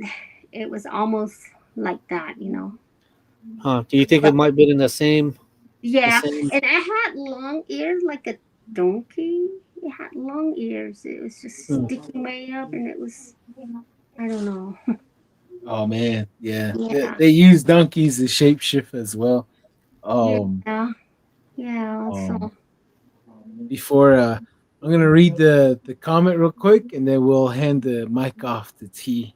it was almost like that.
huh? Do you think it
But
might be in the
yeah,
same?
and I had long ears like a donkey. It had long ears. It was just
Hmm.
sticking way up, and it was. I don't know.
Oh man, yeah. They,
Yeah,
they use donkeys as shapeshift as well.
yeah,
Um,
yeah.
um.
So
Before I'm gonna read the comment real quick, and then we'll hand the mic off to T.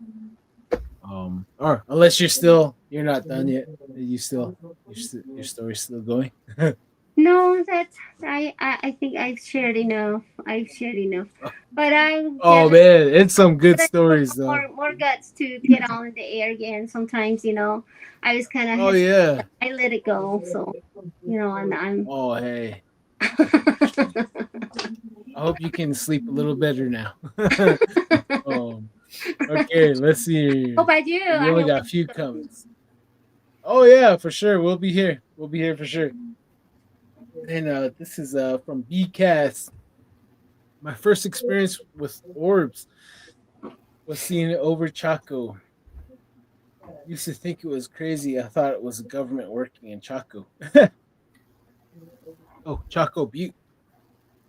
Or unless you're not done yet. You still your story's still going.
no, that's I think I've shared enough. I've shared enough, but I'm
Oh
jealous.
man, it's some good
But I still
stories
have
though.
more guts to get on in the air again. Sometimes, I was kind of
Oh
hesitant.
yeah.
I let it go. So, I'm.
Oh hey. I hope you can sleep a little better now. um. Okay, let's see.
hope I do.
We
I
only
hope.
got a few comments. Oh yeah, for sure. We'll be here. We'll be here for sure. And this is from BCast. My first experience with orbs was seeing it over Chaco. Used to think it was crazy. I thought it was a government working in Chaco. Oh, Chaco Butte.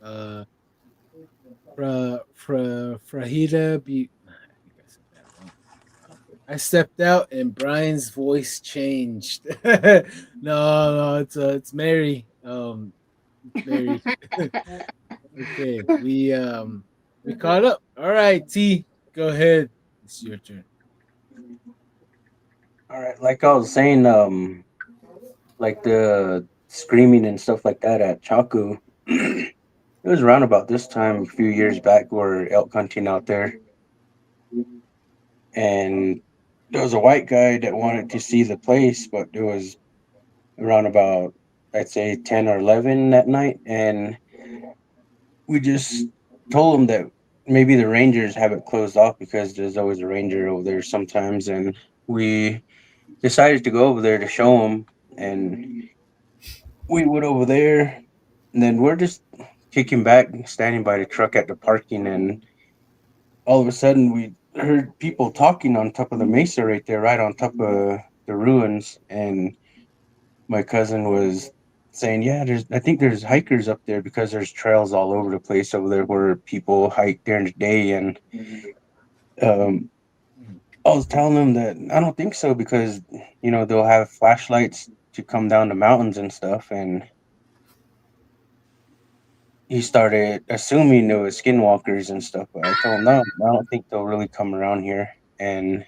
uh, Frahida be. I think I said that wrong. I stepped out and Brian's voice changed. No, no, it's Mary. It's Mary. Okay, we caught up. All right, T, go ahead. It's your turn.
All right, like I was saying, like the screaming and stuff like that at Chaco. It was around about this time a few years back. We're elk hunting out there, and there was a white guy that wanted to see the place, but it was around about, I'd say, 10 or 11 that night, and we just told him that maybe the rangers have it closed off because there's always a ranger over there sometimes, and we decided to go over there to show him, and we went over there, and then we're just kicking back, standing by the truck at the parking, and all of a sudden we heard people talking on top of the mesa right there, right on top of the ruins, and my cousin was saying, "Yeah, I think there's hikers up there because there's trails all over the place over there where people hike during the day." And um, I was telling him that I don't think so because they'll have flashlights to come down the mountains and stuff, and he started assuming it was skinwalkers and stuff. But I told him no, I don't think they'll really come around here. And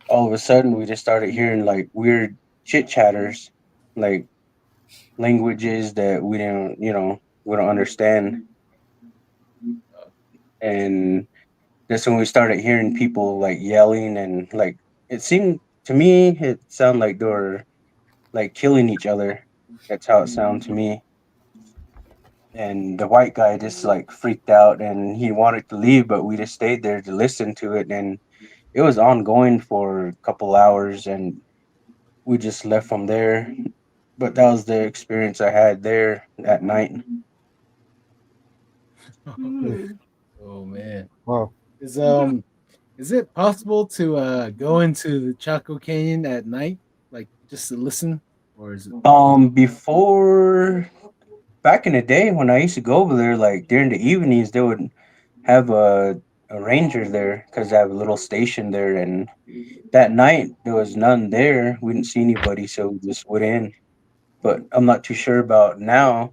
all of a sudden, we just started hearing like weird chit chatters, like languages that we don't understand. And that's when we started hearing people like yelling, and like it seemed to me, it sounded like they were like killing each other. That's how it sounded to me. And the white guy just like freaked out and he wanted to leave, but we just stayed there to listen to it. And it was ongoing for a couple hours, and we just left from there. But that was the experience I had there that night.
Hmm.
Oh man,
Wow.
is um is it possible to go into the Chaco Canyon at night, like just to listen, or is it?
Before, back in the day when I used to go over there, like during the evenings, they would have a ranger there because they have a little station there. And that night there was none there. We didn't see anybody, so we just went in. But I'm not too sure about now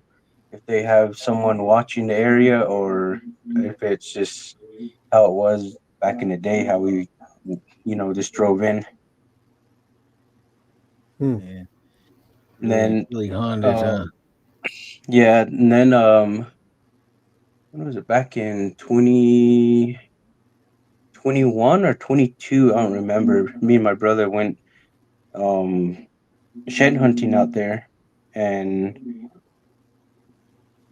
if they have someone watching the area or if it's just how it was back in the day, how we, just drove in.
Hmm.
Man,
And
really,
then,
really haunted, huh?
um, yeah, and then, when was it? Back in 2021 or 22? I don't remember. Me and my brother went um, shed hunting out there, and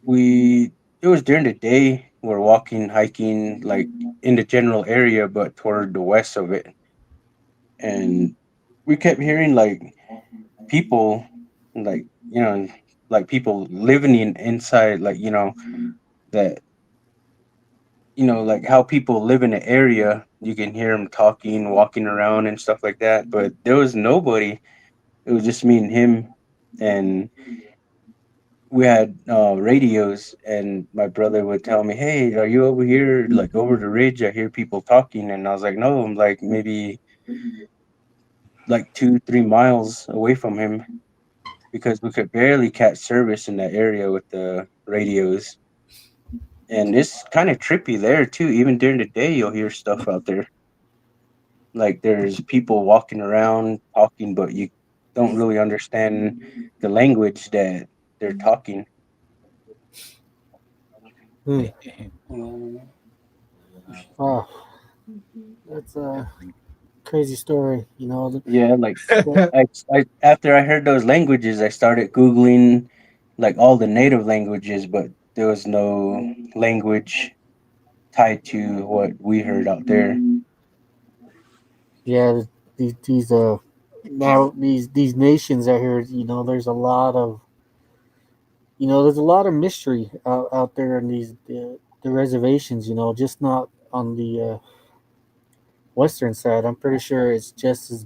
we it was during the day. We're walking, hiking, like in the general area, but toward the west of it, and we kept hearing like people, like like people living inside, like that like how people live in an area. You can hear them talking, walking around, and stuff like that. But there was nobody. It was just me and him, and we had radios. And my brother would tell me, "Hey, are you over here? Like over the ridge? I hear people talking." And I was like, "No, I'm like maybe like 2-3 miles away from him because we could barely catch service in that area with the radios." And it's kind of trippy there too. Even during the day, you'll hear stuff out there. Like there's people walking around talking, but you don't really understand the language that they're talking.
Hmm.
Man,
Mm.
wow,
Wow. That's a crazy story.
Yeah, like
The-
I after I heard those languages, I started googling like all the native languages, but there was no language tied to what we heard out there.
yeah, these now these nations out here. There's a lot of mystery out there in the reservations. Just not on the western side. I'm pretty sure it's just as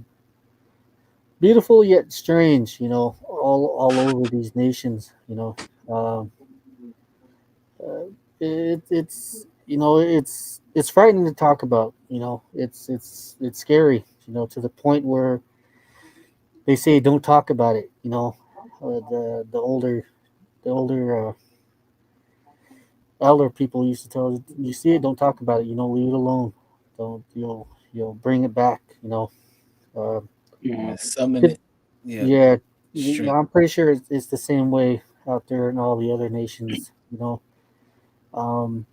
beautiful yet strange. All over these nations. it's it's frightening to talk about. It's scary. To the point where they say don't talk about it. The older elder people used to tell us, you see it, don't talk about it. Leave it alone. Don't you'll bring it back. Uh,
Yeah,
Mhm.
summon
it,
it. Yeah,
yeah,
strength.
I'm pretty sure it's the same way out there in all the other nations. Um,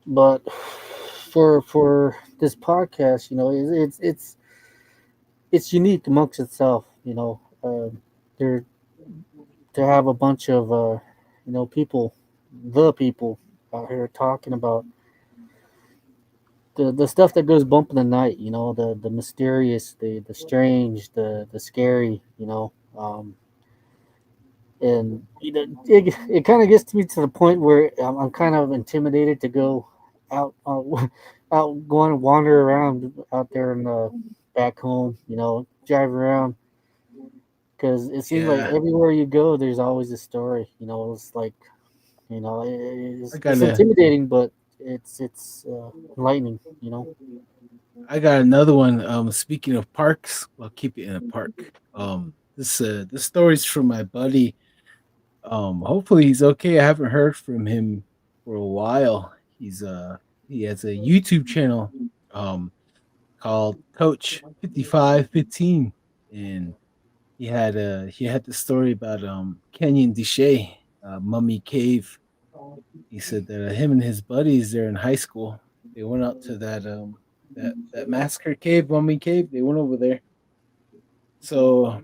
but for this podcast, it's unique amongst itself. There to have a bunch of people, the people out here talking about the stuff that goes bump in the night. The mysterious, the strange, the scary. And it kind of gets to me to the point where I'm kind of intimidated to go out, out, go and wander around out there in the back home. Drive around because it seems like
Yeah,
everywhere you go, there's always a story. It's like
I
it's
gotta.
intimidating, but it's enlightening.
I got another one. Speaking of parks, well, keep it in a park. This story's from my buddy. Hopefully he's okay. I haven't heard from him for a while. He has a YouTube channel called Coach 5515, and he had the story about Canyon de Mummy Cave. He said that him and his buddies there in high school, they went out to that massacre cave, Mummy Cave. They went over there. So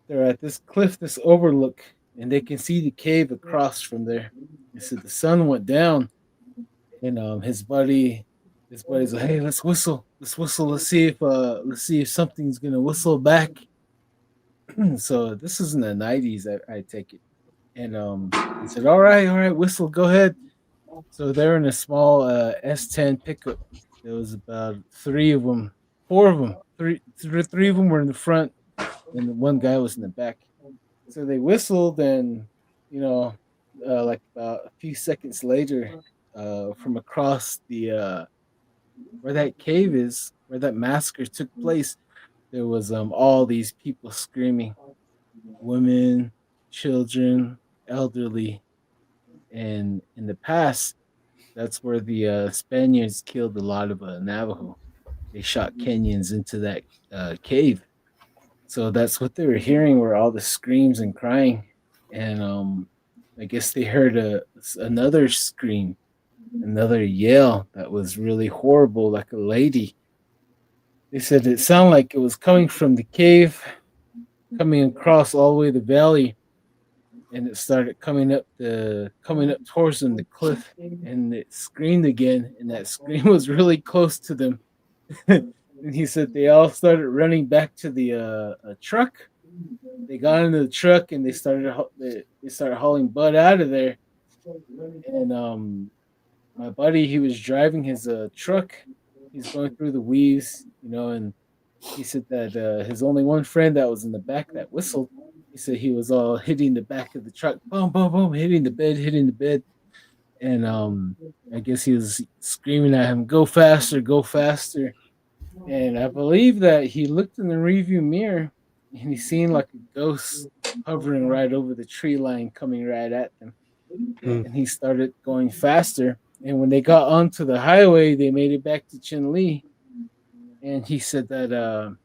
they're at this cliff, this overlook, and they can see the cave across from there. He said the sun went down, and his buddy's like, "Hey, let's whistle, let's see if something's gonna whistle back." So this is in the '90s, I take it, and he said, all right, whistle, go ahead." So they're in a small S10 pickup. There was about three of them, four of them, three of them were in the front, and the one guy was in the back. So they whistled, and you know, like about a few seconds later, from across the where that cave is, where that massacre took place, there was all these people screaming, women, children, elderly, and in the past, that's where the Spaniards killed a lot of Navajo. They shot Kenyans into that cave. So that's what they were hearing were all the screams and crying. And I guess they heard another scream, another yell that was really horrible, like a lady. They said it sounded like it was coming from the cave, coming across all the way the valley, and it started coming up towards them, the cliff, and it screamed again, and that scream was really close to them. And he said they all started running back to the truck. They got into the truck and they started hauling Bud out of there. And my buddy, he was driving his truck. He's going through the weaves, and he said that his only one friend that was in the back that whistled. He said he was all hitting the back of the truck, boom, boom, boom, hitting the bed, and I guess he was screaming at him, "Go faster, go faster!" And I believe that he looked in the rearview mirror and he seen like a ghost hovering right over the tree line, coming right at them.
Hmm.
And he started going faster. And when they got onto the highway, they made it back to Chin Lee. And he said that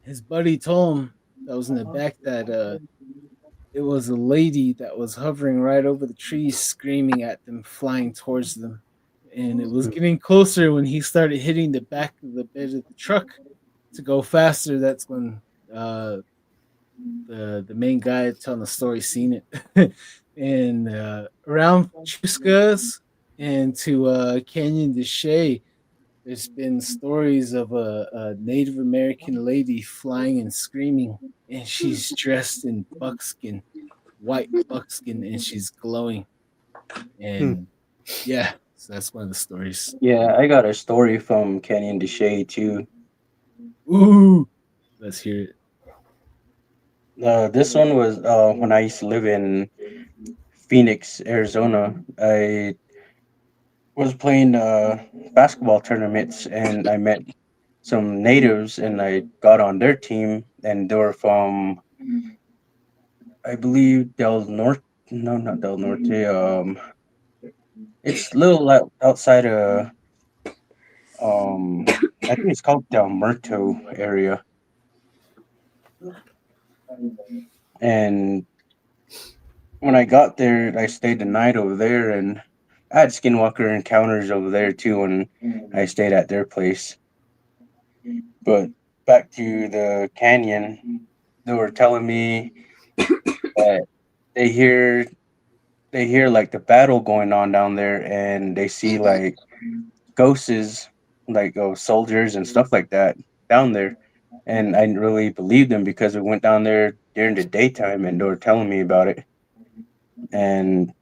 his buddy told him that was in the back that it was a lady that was hovering right over the trees, screaming at them, flying towards them. And it was getting closer when he started hitting the back of the bed of the truck to go faster. That's when uh, the main guy telling the story seen it. And around Chuscas and to Canyon de Chelly, there's been stories of a Native American lady flying and screaming, and she's dressed in buckskin, white buckskin, and she's glowing.
Hmm.
And yeah, so that's one of the stories.
Yeah, I got a story from Canyon de Chelly too.
Ooh, let's hear it.
This one was when I used to live in Phoenix, Arizona. I was playing basketball tournaments, and I met some natives, and I got on their team, and they were from, I believe, Del Norte. No, not Del Norte. It's a little outside of I think it's called Del Muerto area. And when I got there, I stayed the night over there, and I had skinwalker encounters over there too when I stayed at their place. But back to the canyon, they were telling me that they hear they hear like the battle going on down there, and they see like ghosts, like of soldiers and stuff like that down there. And I didn't really believe them because we went down there during the daytime, and they were telling me about it. And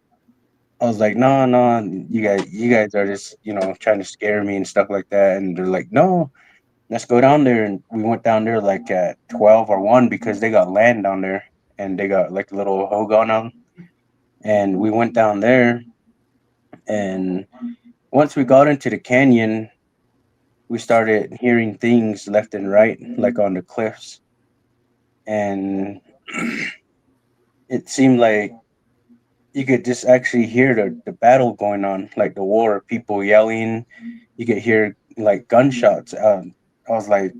I was like, no, no, you guys are just, trying to scare me and stuff like that. And they're like, no, let's go down there. And we went down there like at 12 or 1 because they got land down there, and they got like a little hogan on. And we went down there, and once we got into the canyon, we started hearing things left and right, like on the cliffs. And it seemed like you could just actually hear the battle going on, like the war, people yelling. You could hear like gunshots. I was like,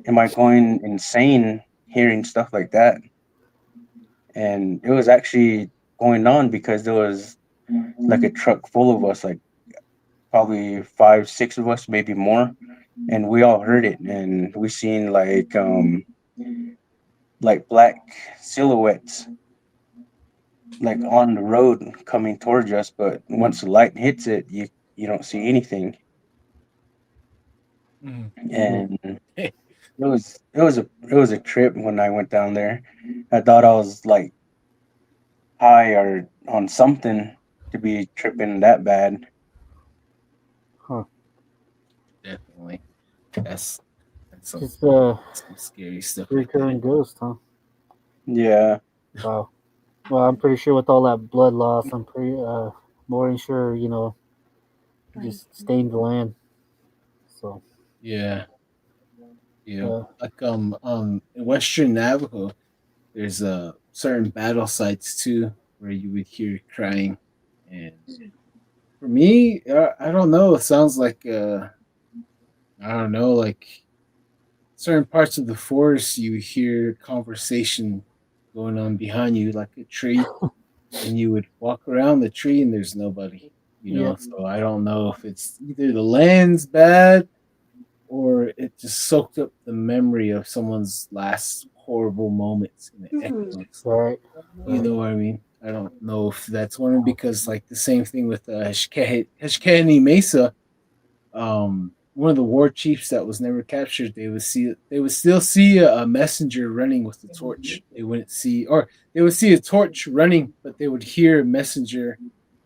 am I going insane hearing stuff like that? And it was actually going on because there was like a truck full of us, like probably 5, 6 of us, maybe more. And we all heard it, and we seen like black silhouettes like on the road coming towards us, but once the light hits it, you don't see anything.
Mhm.
And it was a trip when I went down there. I thought I was like high or on something to be tripping that bad.
Huh.
Definitely. That's some,
Just
some scary stuff like
recurring
that.
ghost, huh?
Yeah.
Wow. Well, I'm pretty sure with all that blood loss, I'm pretty more than sure, just stained the land. So
Yeah. Yeah.
uh,
Like in Western Navajo, there's certain battle sites too where you would hear crying. And for me, I don't know, it sounds like I don't know, like certain parts of the forest you would hear conversation going on behind you, like a tree, and you would walk around the tree and there's nobody,
yeah,
so I don't know if it's either the land's bad or it just soaked up the memory of someone's last horrible moments and it
Mhm.
echoes.
right,
You
right.
know what I mean? I don't know if that's one because like the same thing with Heshkani Mesa, one of the war chiefs that was never captured, they would still see a messenger running with the torch. They wouldn't see, or they would see a torch running, but they would hear a messenger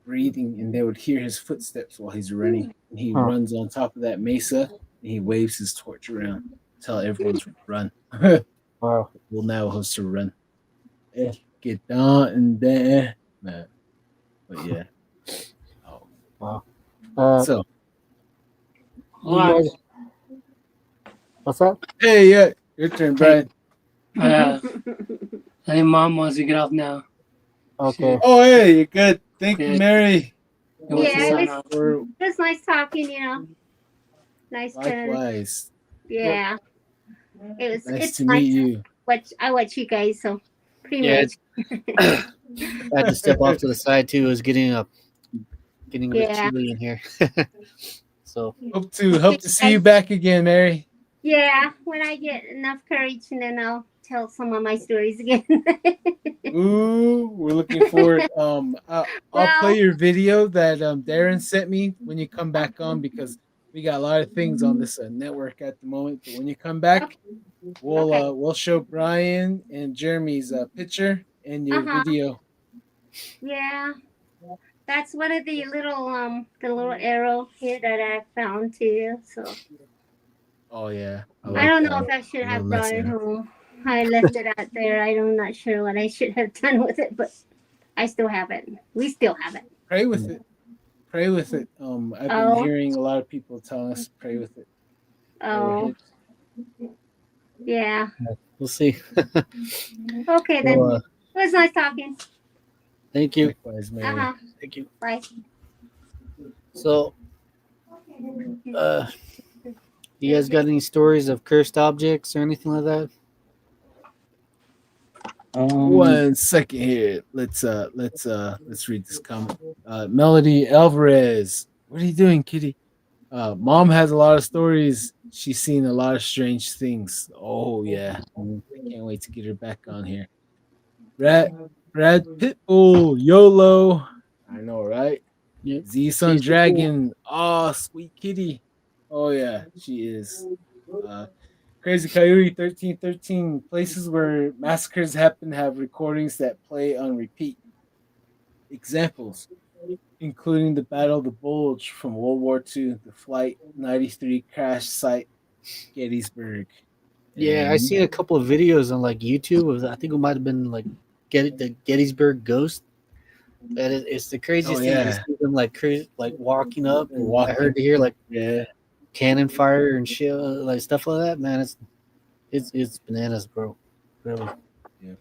breathing, and they would hear his footsteps while he's running. And he
Huh.
runs on top of that mesa, and he waves his torch around, tell everyone to run. Well,
Wow.
now has to run. Get down and then, nah, but yeah. Oh,
Wow. Uh,
so
you
Hold on.
guys, what's that?
hey, yeah, your turn,
Hey,
Brian.
I think mom wants to get off now.
Okay.
Oh, hey, you're good. Thank you,
Good.
Mary.
It wants to
Yeah,
sign
it
off.
For
was nice talking. Nice to,
likewise.
yeah. It's
Nice to
nice
meet
to
you.
watch you guys. So pretty
Yeah,
much,
I had to step off to the side too. It was getting a bit
yeah.
chilly in here. So
Hope to see you back again, Mary.
Yeah, when I get enough courage, and then I'll tell some of my stories again.
Ooh, we're looking forward. I'll play
Well,
your video that Darren sent me when you come back on because we got a lot of things on this network at the moment. But when you come back,
okay.
we'll show Brian and Jeremy's picture and
Uh
your
huh.
video.
Yeah, that's one of the little arrow here that I found too. So
Oh yeah, I
I
like
don't know
that.
if I should
A little
have brought
less
it
arrow.
home. I left it out there. I'm not sure what I should have done with it, but I still haven't. We still haven't.
Pray with it. Pray with it. I've been
Oh,
hearing a lot of people telling us to pray with it.
oh, yeah.
We'll see.
Okay then.
Well,
It was nice talking.
thank you.
Likewise,
Uh
Mary.
huh.
Thank you.
Bye.
So, you guys got any stories of cursed objects or anything like that?
1 second here. Let's read this comment. Melody Alvarez. What are you doing, kitty? Mom has a lot of stories. She's seen a lot of strange things. Oh yeah. I can't wait to get her back on here. Brad Pitbull, YOLO. I know, right?
Yep.
Z Sun
She's
Dragon. Oh, sweet kitty. Oh yeah, she is. Crazy Coyote 1313. Places where massacres happen have recordings that play on repeat. Examples, including the Battle of the Bulge from World War II, the Flight 93 crash site, Gettysburg.
Yeah, I
And
seen a couple of videos on like YouTube. I think it might have been like the Gettysburg Ghost. And it's the craziest thing. You
yeah,
see them like crazy, like walking up,
they're
and I heard
walking.
to hear like
Yeah.
cannon fire and shit, like stuff like that. Man, it's bananas, bro. Really.
Yeah.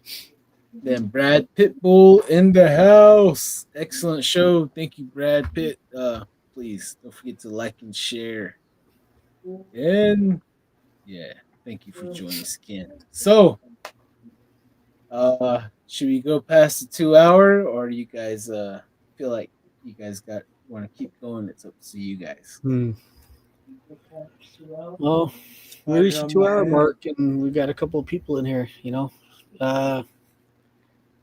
Then Brad Pitbull in the house. Excellent show. Thank you, Brad Pitt. Please don't forget to like and share. And yeah, thank you for joining us again. So, should we go past the 2 hour, or do you guys feel like you guys got want to keep going? It's up to you guys.
Well, we reached the 2 hour mark, and we got a couple of people in here.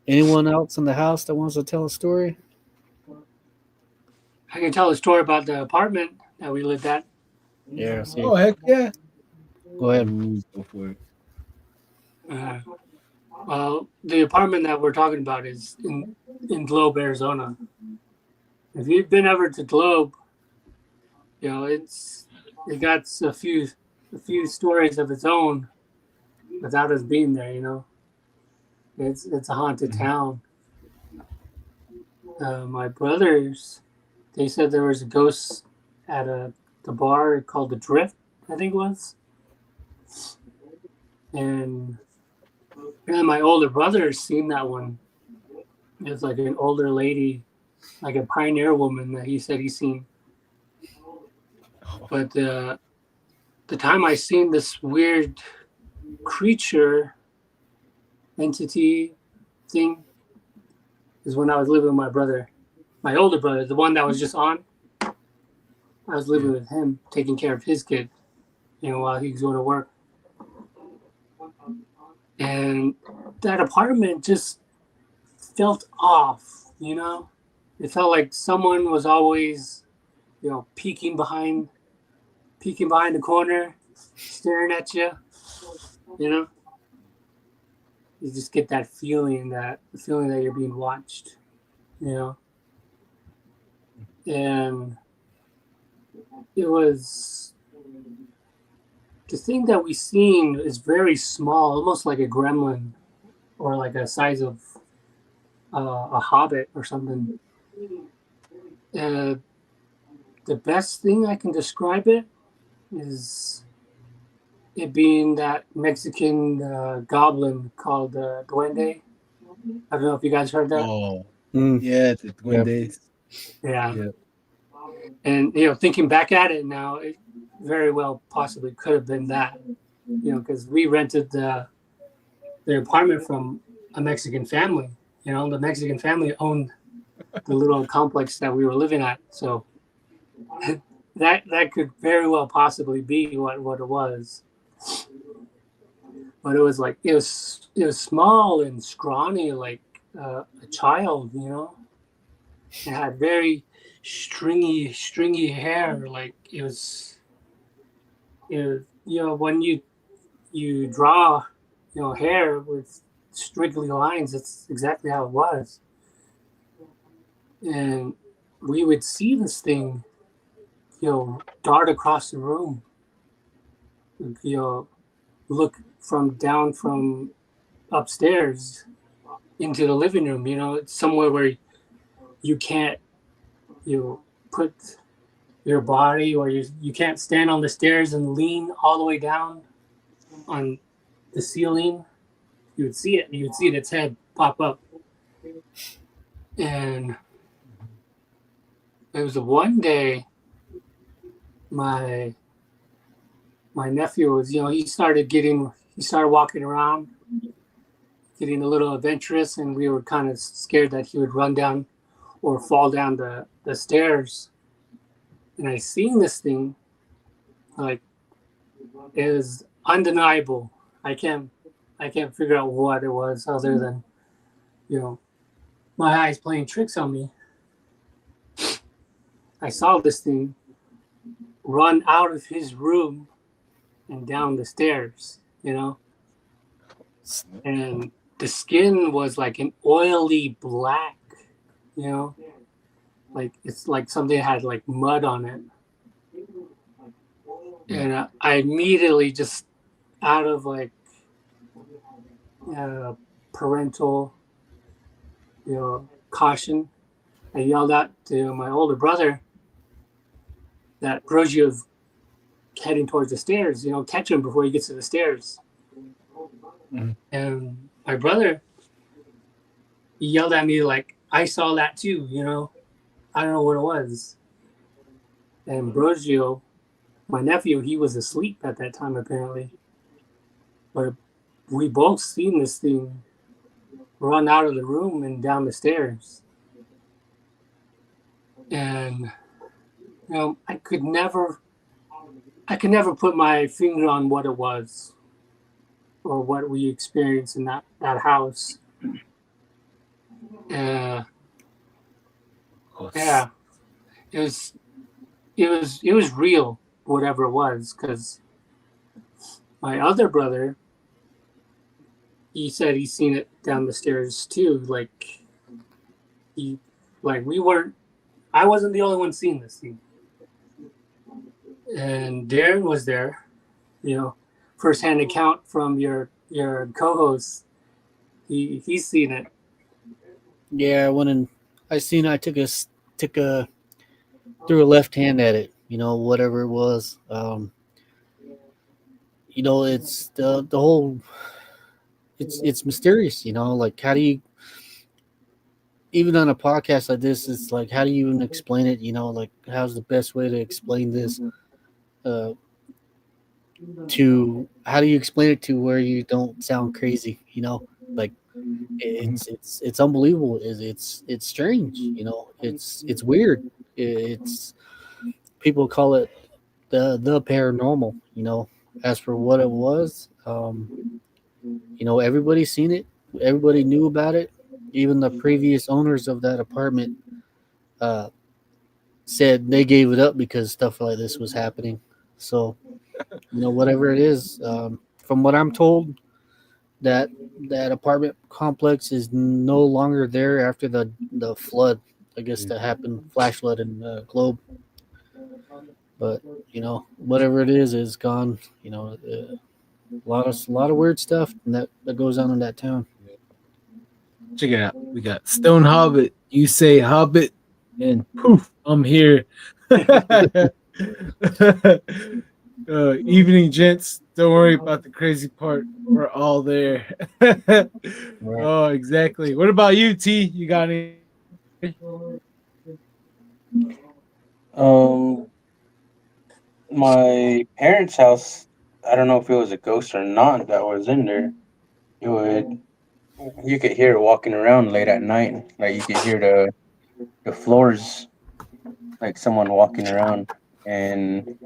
Anyone else in the house that wants to tell a story?
I can tell a story about the apartment that we lived at.
Yeah. See.
Oh heck yeah!
Go ahead.
Go for it.
Well, the apartment that we're talking about is in Globe, Arizona. If you've been ever to Globe, it got a few stories of its own without us being there. It's a haunted town. My brothers, they said there was a ghost at the bar called the Drift, I think it was, and my older brother seen that one. It was like an older lady, like a pioneer woman that he said he seen. But the time I seen this weird creature entity thing is when I was living with my brother, my older brother, the one that was just on. I was living with him, taking care of his kid, while he was going to work. And that apartment just felt off, It felt like someone was always, peeking behind the corner, staring at you, You just get that feeling that you're being watched, And it was the thing that we seen is very small, almost like a gremlin or like a size of a hobbit or something. The best thing I can describe it is it being that Mexican goblin called Duende. I don't know if you guys heard that.
Oh, yeah, the Duendes.
Yeah.
Yep.
And, thinking back at it now, it very well possibly could have been that, because we rented the apartment from a Mexican family. The Mexican family owned the little complex that we were living at. So that could very well possibly be what it was. But it was like, it was small and scrawny, like a child, It had very stringy hair. Like it was, when you draw, hair with strictly lines, that's exactly how it was. And we would see this thing, dart across the room, look from upstairs, into the living room. You know, it's somewhere where you can't put your body, or you can't stand on the stairs and lean all the way down on the ceiling. You would see it. You would see its head pop up. And it was one day my nephew was, he started walking around, getting a little adventurous, and we were kind of scared that he would run down or fall down the stairs. And I seen this thing, like, it was undeniable. I can't figure out what it was other than, my eyes playing tricks on me. I saw this thing run out of his room and down the stairs, and the skin was like an oily black, like it's like something had like mud on it. And I immediately, just out of like parental, caution, I yelled out to my older brother that Brozio's heading towards the stairs, catch him before he gets to the stairs. Mm-hmm. And my brother, he yelled at me like, I saw that too, I don't know what it was. And Brozio, my nephew, he was asleep at that time apparently. But we both seen this thing run out of the room and down the stairs. And I could never put my finger on what it was or what we experienced in that house. Yeah, it was real, whatever it was, because my other brother, he said he's seen it down the stairs too. I wasn't the only one seeing this thing. And Darren was there, first-hand account from your co-host. He's seen it.
Yeah, I went and I took a threw a left hand at it, whatever it was. It's the whole, it's mysterious, like how do you, even on a podcast like this, it's like, how do you even explain it? Like, how's the best way to explain this? To how do you explain it to where you don't sound crazy? Like it's unbelievable. It's strange. It's weird. It's people call it the paranormal. As for what it was, everybody's seen it. Everybody knew about it. Even the previous owners of that apartment said they gave it up because stuff like this was happening. So, whatever it is, from what I'm told, that apartment complex is no longer there after the flood, I guess, that happened, flash flood in Globe. But whatever it is gone. A lot of weird stuff that goes on in that town.
Check it out. We got Stone Hobbit. You say Hobbit, and poof, I'm here. Evening, gents. Don't worry about the crazy part. We're all there. Right. Oh, exactly. What about you, T? You got any?
My parents' house, I don't know if it was a ghost or not that was in there. You could hear it walking around late at night. Like you could hear the floors, like someone walking around. And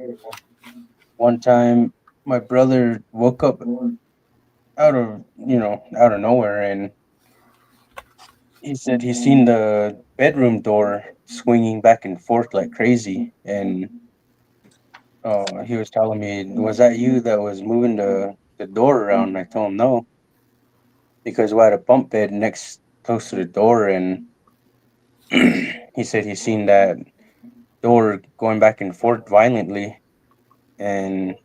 one time, my brother woke up out of nowhere, and he said he seen the bedroom door swinging back and forth like crazy. And he was telling me, was that you that was moving the door around? And I told him no, because we had a bunk bed close to the door, and he said he seen that door going back and forth violently. And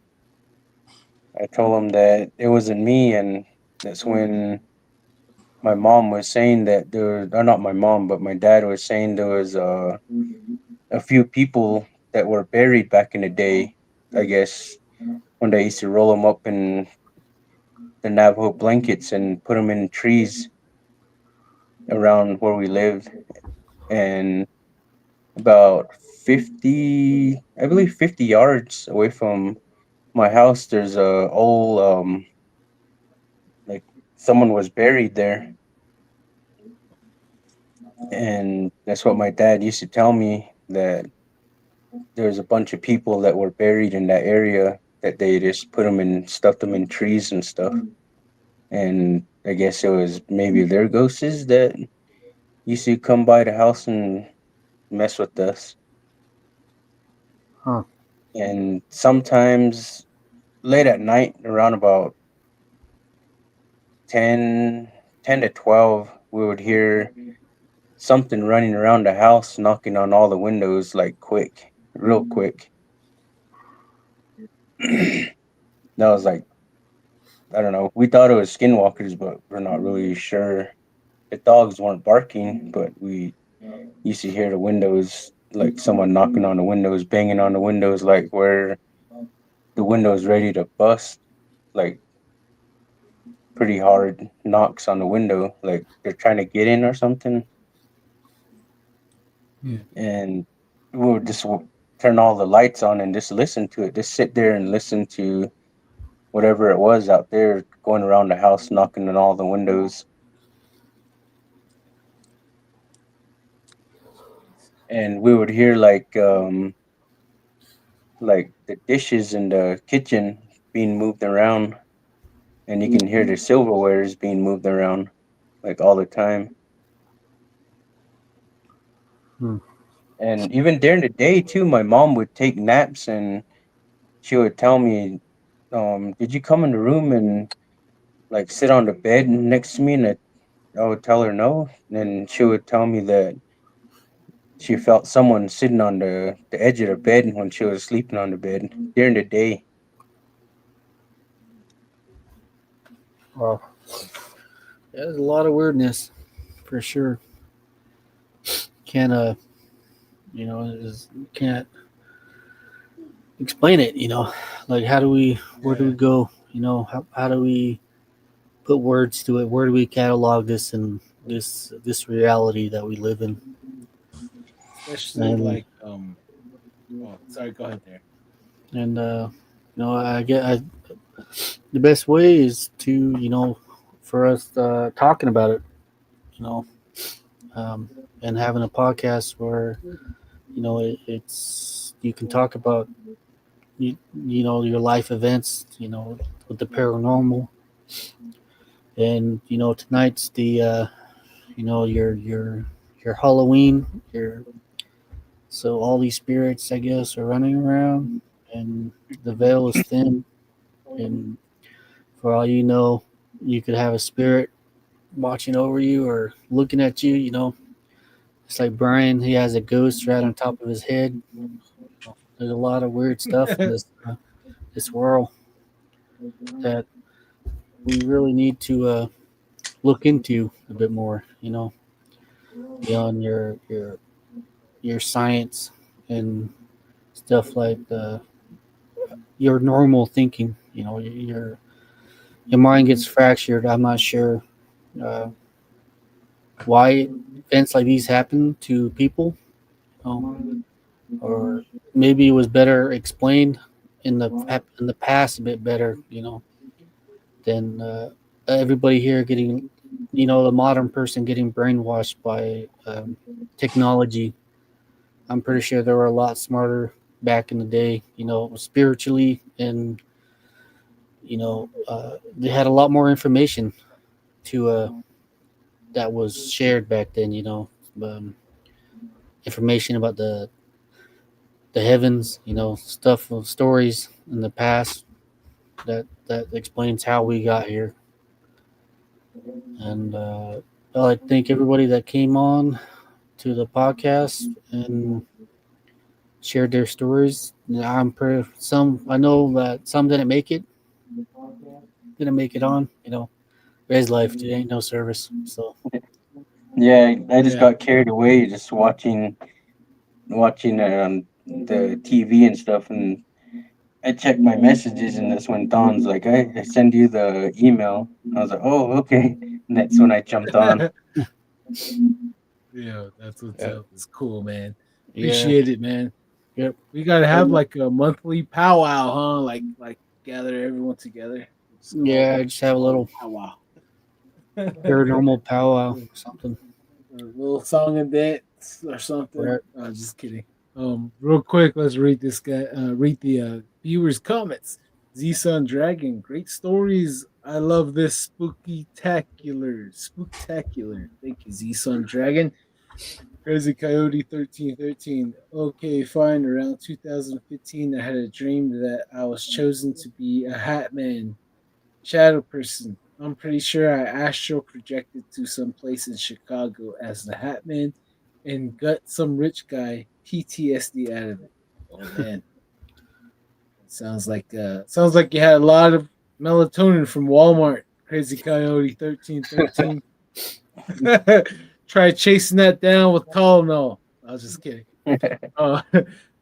I told him that it wasn't me, and that's when my mom was saying that there, or not my mom, but my dad was saying there was a few people that were buried back in the day. I guess when they used to roll them up in the Navajo blankets and put them in trees around where we lived, and about 50, I believe 50 yards away from my house, there's a old like someone was buried there, and that's what my dad used to tell me, that there's a bunch of people that were buried in that area, that they just put them in, stuffed them in trees and stuff. And I guess it was maybe their ghosts that used to come by the house and mess with us.
Huh.
And sometimes late at night, around about 10 to 12, we would hear something running around the house, knocking on all the windows, like quick, real quick. That was like, I don't know. We thought it was skinwalkers, but we're not really sure. The dogs weren't barking, but we used to hear the windows, like someone knocking on the windows, banging on the windows, like where the window's ready to bust, like pretty hard knocks on the window, like they're trying to get in or something.
Yeah.
And we would just turn all the lights on and just listen to it, just sit there and listen to whatever it was out there going around the house, knocking on all the windows. And we would hear like the dishes in the kitchen being moved around, and you can hear the silverwares being moved around like all the time.
Hmm.
And even during the day too, my mom would take naps, and she would tell me, did you come in the room and like sit on the bed next to me? And I would tell her no. And she would tell me that she felt someone sitting on the edge of the bed when she was sleeping on the bed during the day.
Wow. Yeah, there's a lot of weirdness for sure. Can't can't explain it. Like where do we
Yeah.
go? How do we put words to it? Where do we catalog this and this reality that we live in?
Especially
And
like oh, sorry, go ahead there.
I get the best way is to for us talking about it, you know, um, and having a podcast where it's you can talk about your life events, with the paranormal, and tonight's the your Halloween, your so all these spirits, I guess, are running around, and the veil is thin, and for all you know, you could have a spirit watching over you or looking at you. It's like Brian; he has a ghost right on top of his head. There's a lot of weird stuff in this world that we really need to look into a bit more. Beyond your science and stuff like your normal thinking. Your mind gets fractured. I'm not sure uh, why events like these happen to people, you know, or maybe it was better explained in the past a bit better, than everybody here getting, the modern person getting brainwashed by technology. I'm pretty sure they were a lot smarter back in the day, spiritually, and they had a lot more information to that was shared back then. Um, Information about the heavens, stuff of stories in the past that explains how we got here. And well, I thank everybody that came on to the podcast and shared their stories. I'm pretty some. I know that some didn't make it on. Res life, there ain't no service. So
Yeah, I just
Yeah.
got carried away just watching it on the TV and stuff, and I checked my messages, and that's when Don's like, I send you the email. I was like, oh, okay. And that's when I jumped on.
Yeah, that's what's
yeah,
up. It's cool, man.
yeah,
Appreciate it, man.
yep.
We gotta have
Um,
like a monthly powwow, huh? Like gather everyone together. It's called
yeah, I just have a little
powwow.
paranormal powwow, or something.
A little song and dance or something.
Right.
Just kidding. Real quick, let's read this guy. Read the viewers' comments. Z Sun Dragon, great stories. I love this spooktacular. Thank you, Z Sun Dragon. Crazy Coyote 1313. Okay, fine. Around 2015, I had a dream that I was chosen to be a hat man, shadow person. I'm pretty sure I astral projected to some place in Chicago as the hat man and got some rich guy PTSD out of it. Oh man, sounds like you had a lot of melatonin from Walmart. Crazy Coyote 1313. Try chasing that down with Tylenol. I was just kidding. Uh,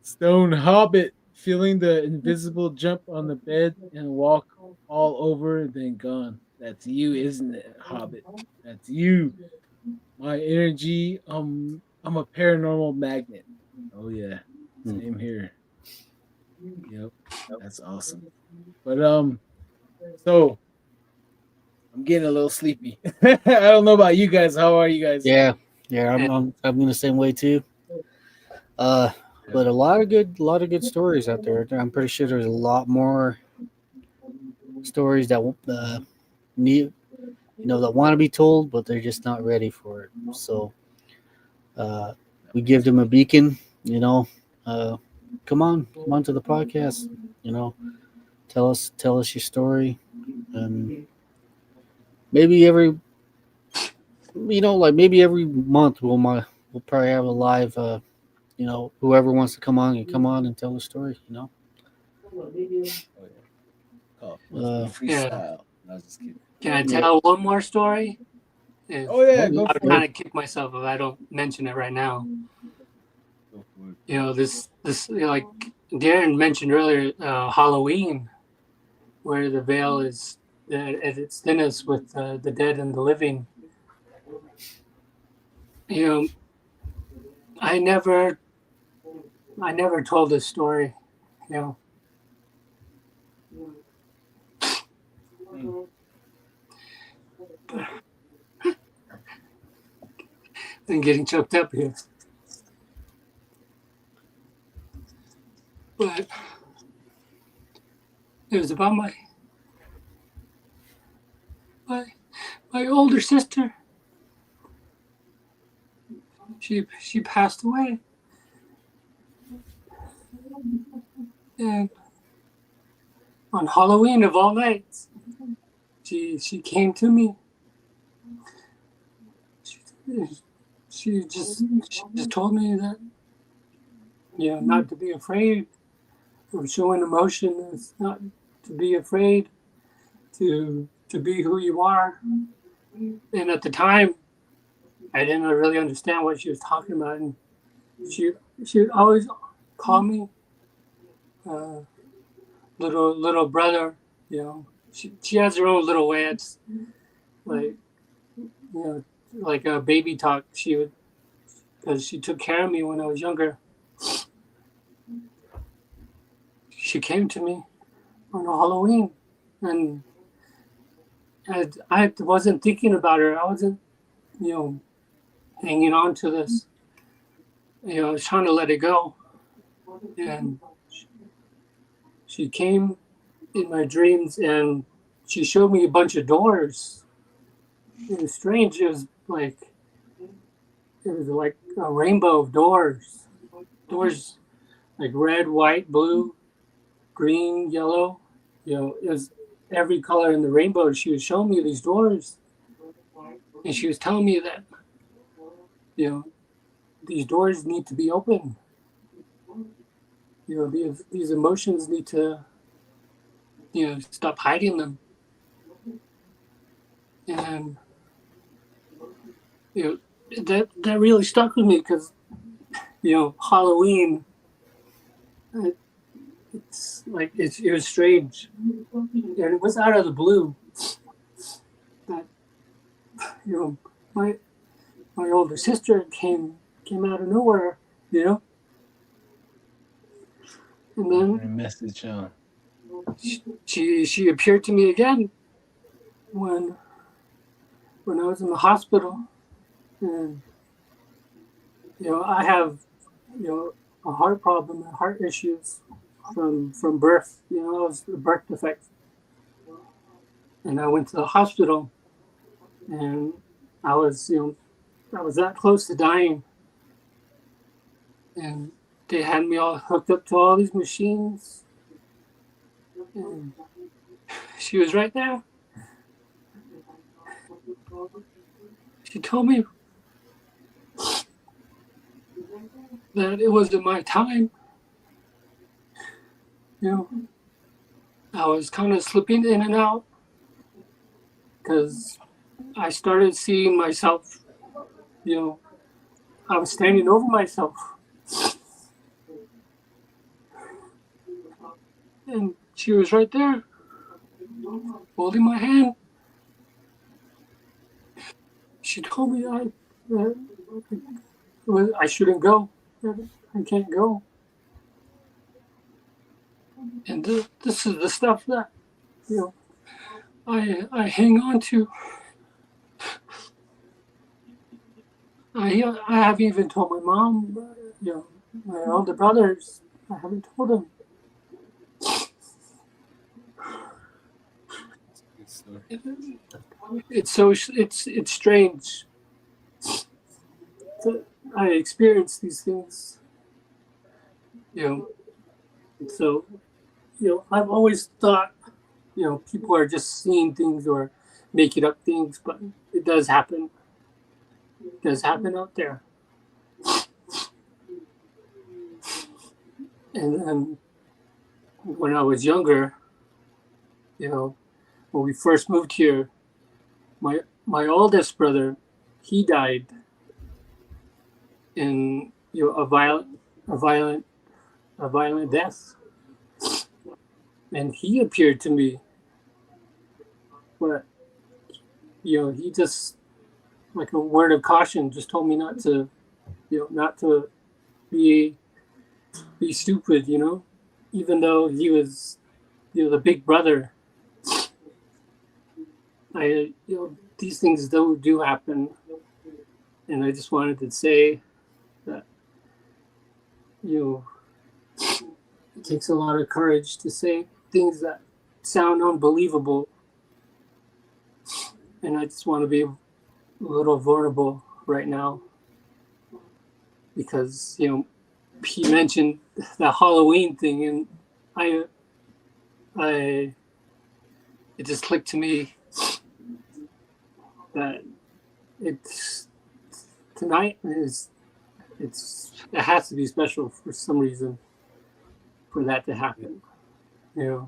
Stone Hobbit, feeling the invisible jump on the bed and walk all over, then gone. That's you, isn't it, Hobbit? That's you. My energy. I'm a paranormal magnet. Oh yeah,
Hmm.
same here. Yep, that's awesome. But so I'm getting a little sleepy. I don't know about you guys. How are you guys?
Yeah, yeah. I'm in the same way too. Uh,
Yeah.
but a lot of good stories out there. I'm pretty sure there's a lot more stories that need, that want to be told, but they're just not ready for it. So uh, we give them a beacon. Uh, come on to the podcast. You know, tell us your story, and maybe maybe every month we'll probably have a live. Whoever wants to come on and come on and tell a story.
Oh yeah. Call
Uh,
Yeah.
freestyle. I was just kidding.
Can I
yeah.
tell one more story? If
Oh yeah,
Oh,
go
yeah,
I would
for
yeah.
it.
kind of kick myself if I don't mention it right now.
Go for it.
This like Darren mentioned earlier, Halloween, where the veil is at its thinnest with the dead and the living. You know, I never I never told this story. You know,
Mm.
I'm getting choked up here, but it was about my my older sister. She passed away, and on Halloween of all nights, she came to me. She, she just told me that not to be afraid of showing emotion. It's not to be afraid to be who you are. And at the time, I didn't really understand what she was talking about, and she she would always call me uh, little brother. She has her own little way. It's like like a baby talk. She would because she took care of me when I was younger. She came to me on Halloween, and I wasn't thinking about her. I wasn't you know hanging on to this. I was trying to let it go, and she came in my dreams, and she showed me a bunch of doors. It was strange. It was like a rainbow of doors. Doors like red, white, blue, green, yellow. It was every color in the rainbow. She was showing me these doors, and she was telling me that you know these doors need to be open. These emotions need to stop hiding them. and that really stuck with me because Halloween. It's like it was strange, and it was out of the blue. That my older sister came out of nowhere, and then
message, huh?
she appeared to me again when I was in the hospital, and I have a heart problem, heart issues from birth. I was a birth defect, and I went to the hospital, and I was that close to dying, and they had me all hooked up to all these machines, and she was right there. She told me that it wasn't my time. I was kind of slipping in and out because I started seeing myself, I was standing over myself. And she was right there, holding my hand. She told me I shouldn't go. I can't go. And this is the stuff that I hang on to. I haven't even told my mom. My older brothers. I haven't told them. It's strange. I experience these things. So I've always thought people are just seeing things or making up things, but it does happen. It does happen out there. And then when I was younger, when we first moved here, my oldest brother, he died in a violent death, and he appeared to me, but he just, like a word of caution, just told me not to be stupid, even though he was the big brother. These things do happen, and I just wanted to say that it takes a lot of courage to say things that sound unbelievable, and I just want to be a little vulnerable right now because he mentioned the Halloween thing, and it just clicked to me that it's tonight it has to be special for some reason for that to happen. I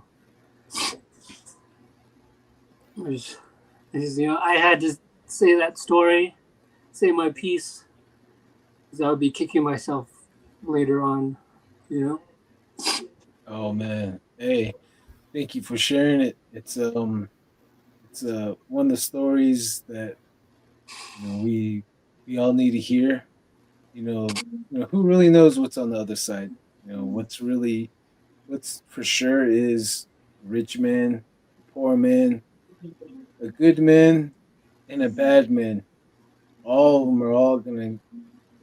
had to say that story, say my piece, because I would be kicking myself later on.
Oh man, hey, thank you for sharing it. It's one of the stories that we all need to hear. Who really knows what's on the other side? What's for sure is a rich man, a poor man, a good man, and a bad man. All of them are all gonna.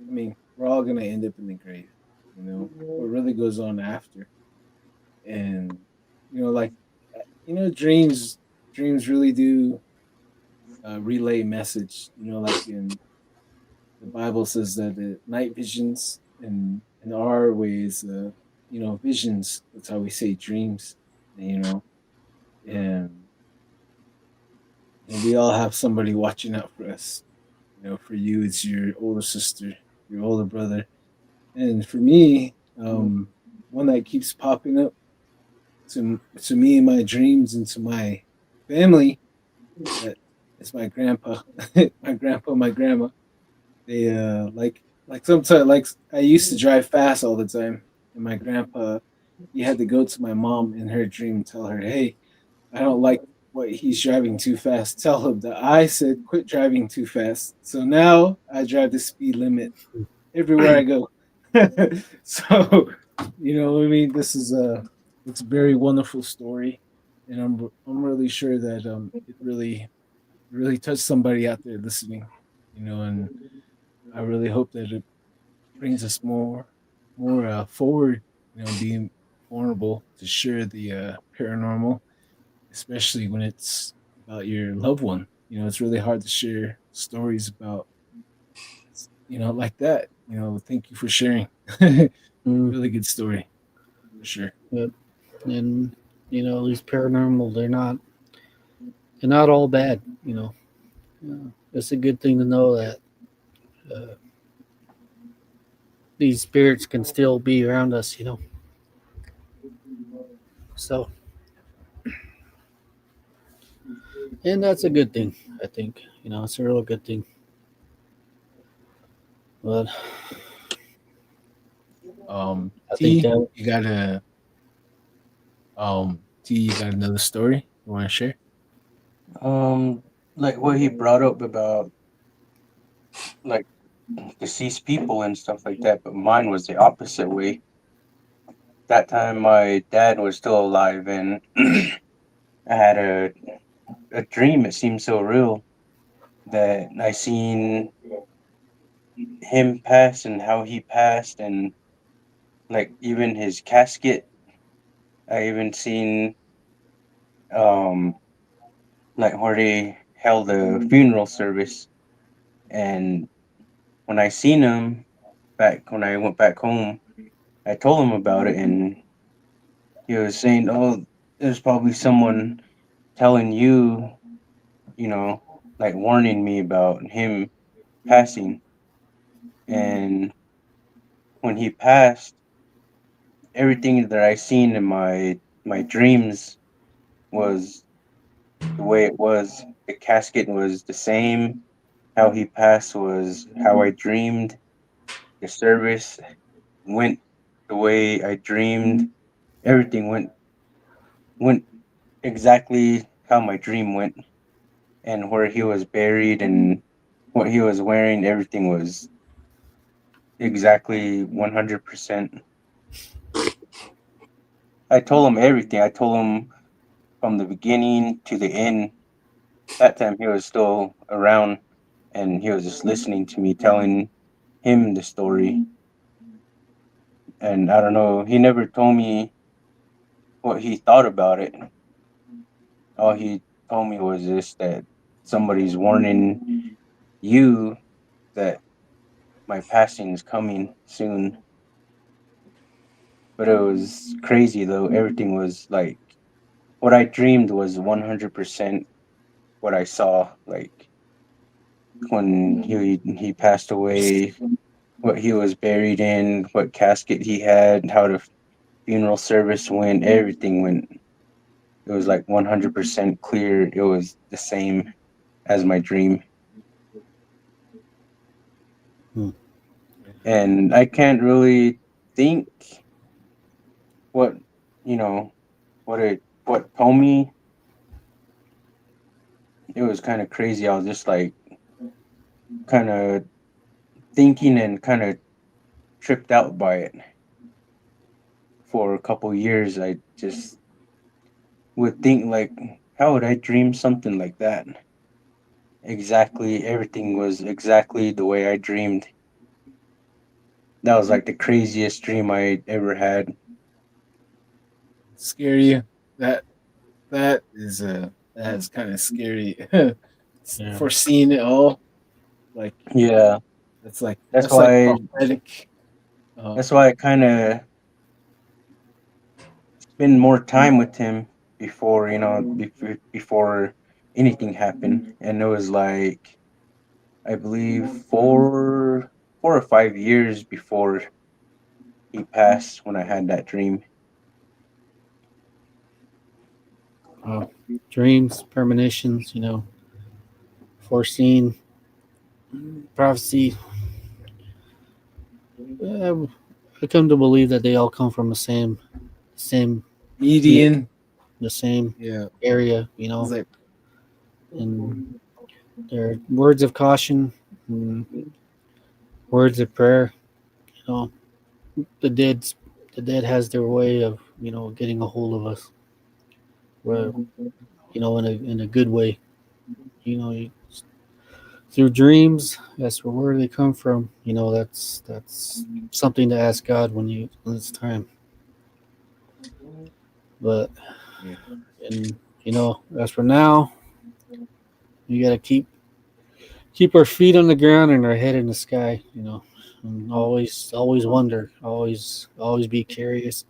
I mean, we're all gonna end up in the grave. What really goes on after, and like dreams really do relay message. Like in the Bible says that the night visions and in our ways, visions. That's how we say dreams. And we all have somebody watching out for us. For you, it's your older sister, your older brother, and for me, one that keeps popping up to me in my dreams and to my family, that it's my grandpa, my grandpa, my grandma. They like sometimes like I used to drive fast all the time, and my grandpa he had to go to my mom in her dream, and tell her, "Hey, I don't like what he's driving too fast. Tell him that I said quit driving too fast." So now I drive the speed limit everywhere I go. So you know, I mean, this is a it's a very wonderful story, and I'm really sure that it really touched somebody out there listening, you know, and I really hope that it brings us more forward, you know, being vulnerable to share the paranormal, especially when it's about your loved one. You know, it's really hard to share stories about, you know, like that. You know, thank you for sharing.
Mm,
Really good story for sure.
yep. And these paranormal, they're not all bad. It's a good thing to know that uh, these spirits can still be around us. So, and that's a good thing. I think it's a real good thing. But I think
T,
that
you got a T, you got another story you want to share?
Um, like what he brought up about like deceased people and stuff like that, but mine was the opposite way. That time my dad was still alive, and I had a dream. It seemed so real that I seen him pass and how he passed, and like even his casket. I even seen um like where they held a funeral service, and when I seen him back when I went back home, I told him about it, and he was saying, "Oh, there's probably someone telling you, you know, like warning me about him passing." And when he passed, everything that I seen in my dreams was the way it was. The casket was the same. How he passed was how I dreamed. The service went the way I dreamed. Everything went exactly how my dream went, and where he was buried and what he was wearing, everything was exactly 100%. I told him everything. I told him from the beginning to the end. That time he was still around, and he was just listening to me telling him the story. And I don't know, he never told me what he thought about it. All he told me was just that somebody's warning you that my passing is coming soon. But it was crazy though. Everything was like what I dreamed was 100% what I saw. Like when he passed away, what he was buried in, what casket he had, how the funeral service went, everything went. It was like 100% clear. It was the same as my dream.
hmm,
And I can't really think what, you know, what told me. It was kind of crazy. I was just like kind of thinking and kind of tripped out by it for a couple years. I just would think like, how would I dream something like that? Exactly, everything was exactly the way I dreamed. That was like the craziest dream I ever had.
Scare you? That that's kind of scary.
yeah,
Foreseeing it all, like
Yeah, that's
that's like
why
prophetic.
that's why I kind of spend more time with him before before anything happened, and it was like I believe 4 or 5 years before he passed when I had that dream.
dreams, premonitions. foreseen, prophecy. I come to believe that they all come from same,
Median.
the same
Yeah.
area.
It's like
And they're words of caution, and words of prayer. You know, the dead, the dead has their way of getting a hold of us. Where in a good way. You know, you, through dreams. That's where they come from. That's something to ask God when it's time. But
yeah.
and as for now, you gotta keep our feet on the ground and our head in the sky. And always wonder, always be curious.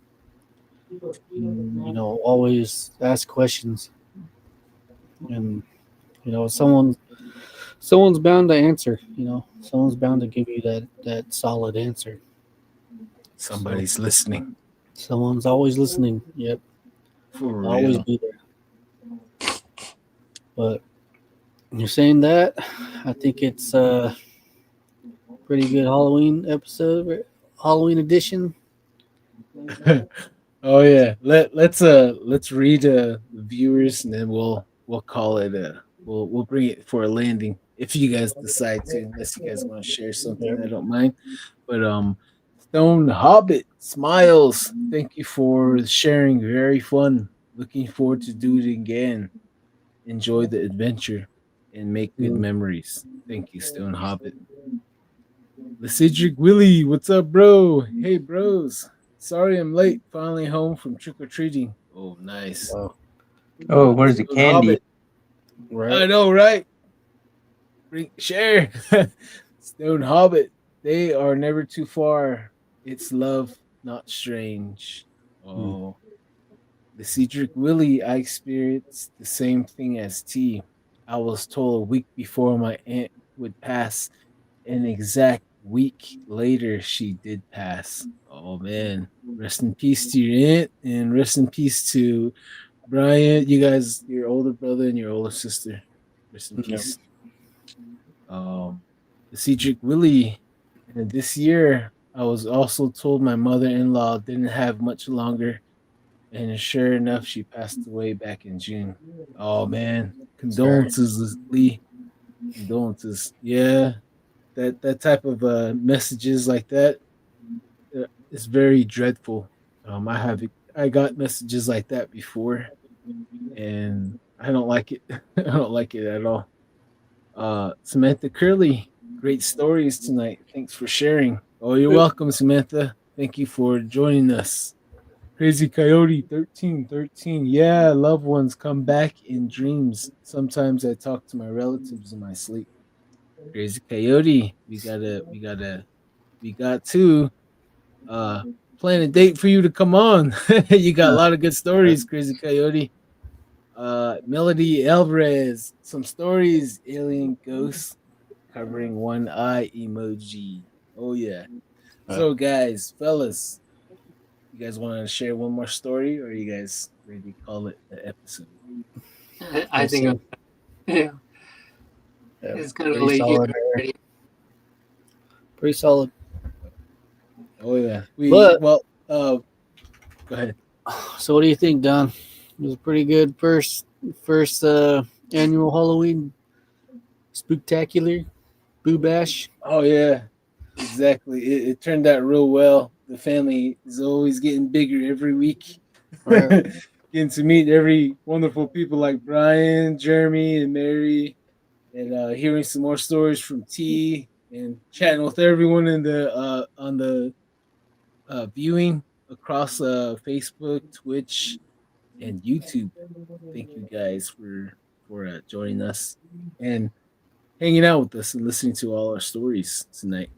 And, always ask questions, and someone's bound to answer. Someone's bound to give you that solid answer. So
Somebody's listening.
someone's always listening. Yep,
For
they'll always
real.
be there. But you're saying that, I think it's a pretty good Halloween episode, Halloween edition.
Oh yeah. Let's read the viewers and then we'll call it we'll bring it for a landing if you guys decide to, unless you guys want to share something,
Yep.
I don't mind. But Stone Hobbit Smiles, thank you for sharing. Very fun. Looking forward to do it again. Enjoy the adventure and make good memories. Thank you, Stone Hobbit. Cedric Willie, what's up, bro? Hey, bros. Sorry I'm late. Finally home from trick or treating. Oh, nice.
Oh,
Oh, where's the
Stone Hobbit.
candy?
right.
I know, right? Bring share. Stone Hobbit. They are never too far. It's love, not strange. Oh, the Cedric Willie, I experienced the same thing as T. I was told a week before my aunt would pass. An exact week later, she did pass. Oh man. Rest in peace to your aunt and rest in peace to Brian. You guys, your older brother and your older sister. Rest in
Yep.
peace. The Cedric Willie. And this year, I was also told my mother in law didn't have much longer. And sure enough, she passed away back in June. Oh man.
Sorry.
Condolences, Lee. Condolences. Yeah. That type of messages like that is very dreadful. I got messages like that before, and I don't like it. I don't like it at all. Samantha Curley, great stories tonight. Thanks for sharing. Oh, you're welcome, Samantha. Thank you for joining us. Crazy Coyote 1313. Yeah, loved ones come back in dreams. Sometimes I talk to my relatives in my sleep. Crazy Coyote, we got to uh plan a date for you to come on. You got a lot of good stories, Crazy Coyote. Melody Alvarez, some stories, alien ghosts covering one eye emoji. Oh yeah. So guys, fellas, you guys want to share one more story, or you guys ready to call it the episode?
I think, yeah,
Yeah,
it's kind of
pretty
late here
solid.
already.
Pretty solid.
Oh yeah.
But
Go ahead.
so, what do you think, Don? It was a pretty good first annual Halloween spooktacular boo bash.
Oh yeah, exactly. It turned out real well. The family is always getting bigger every week.
Right.
Getting to meet every wonderful people like Brian, Jeremy, and Mary, and hearing some more stories from T, and chatting with everyone in the on the viewing across Facebook, Twitch, and YouTube. Thank you guys for joining us and hanging out with us and listening to all our stories tonight.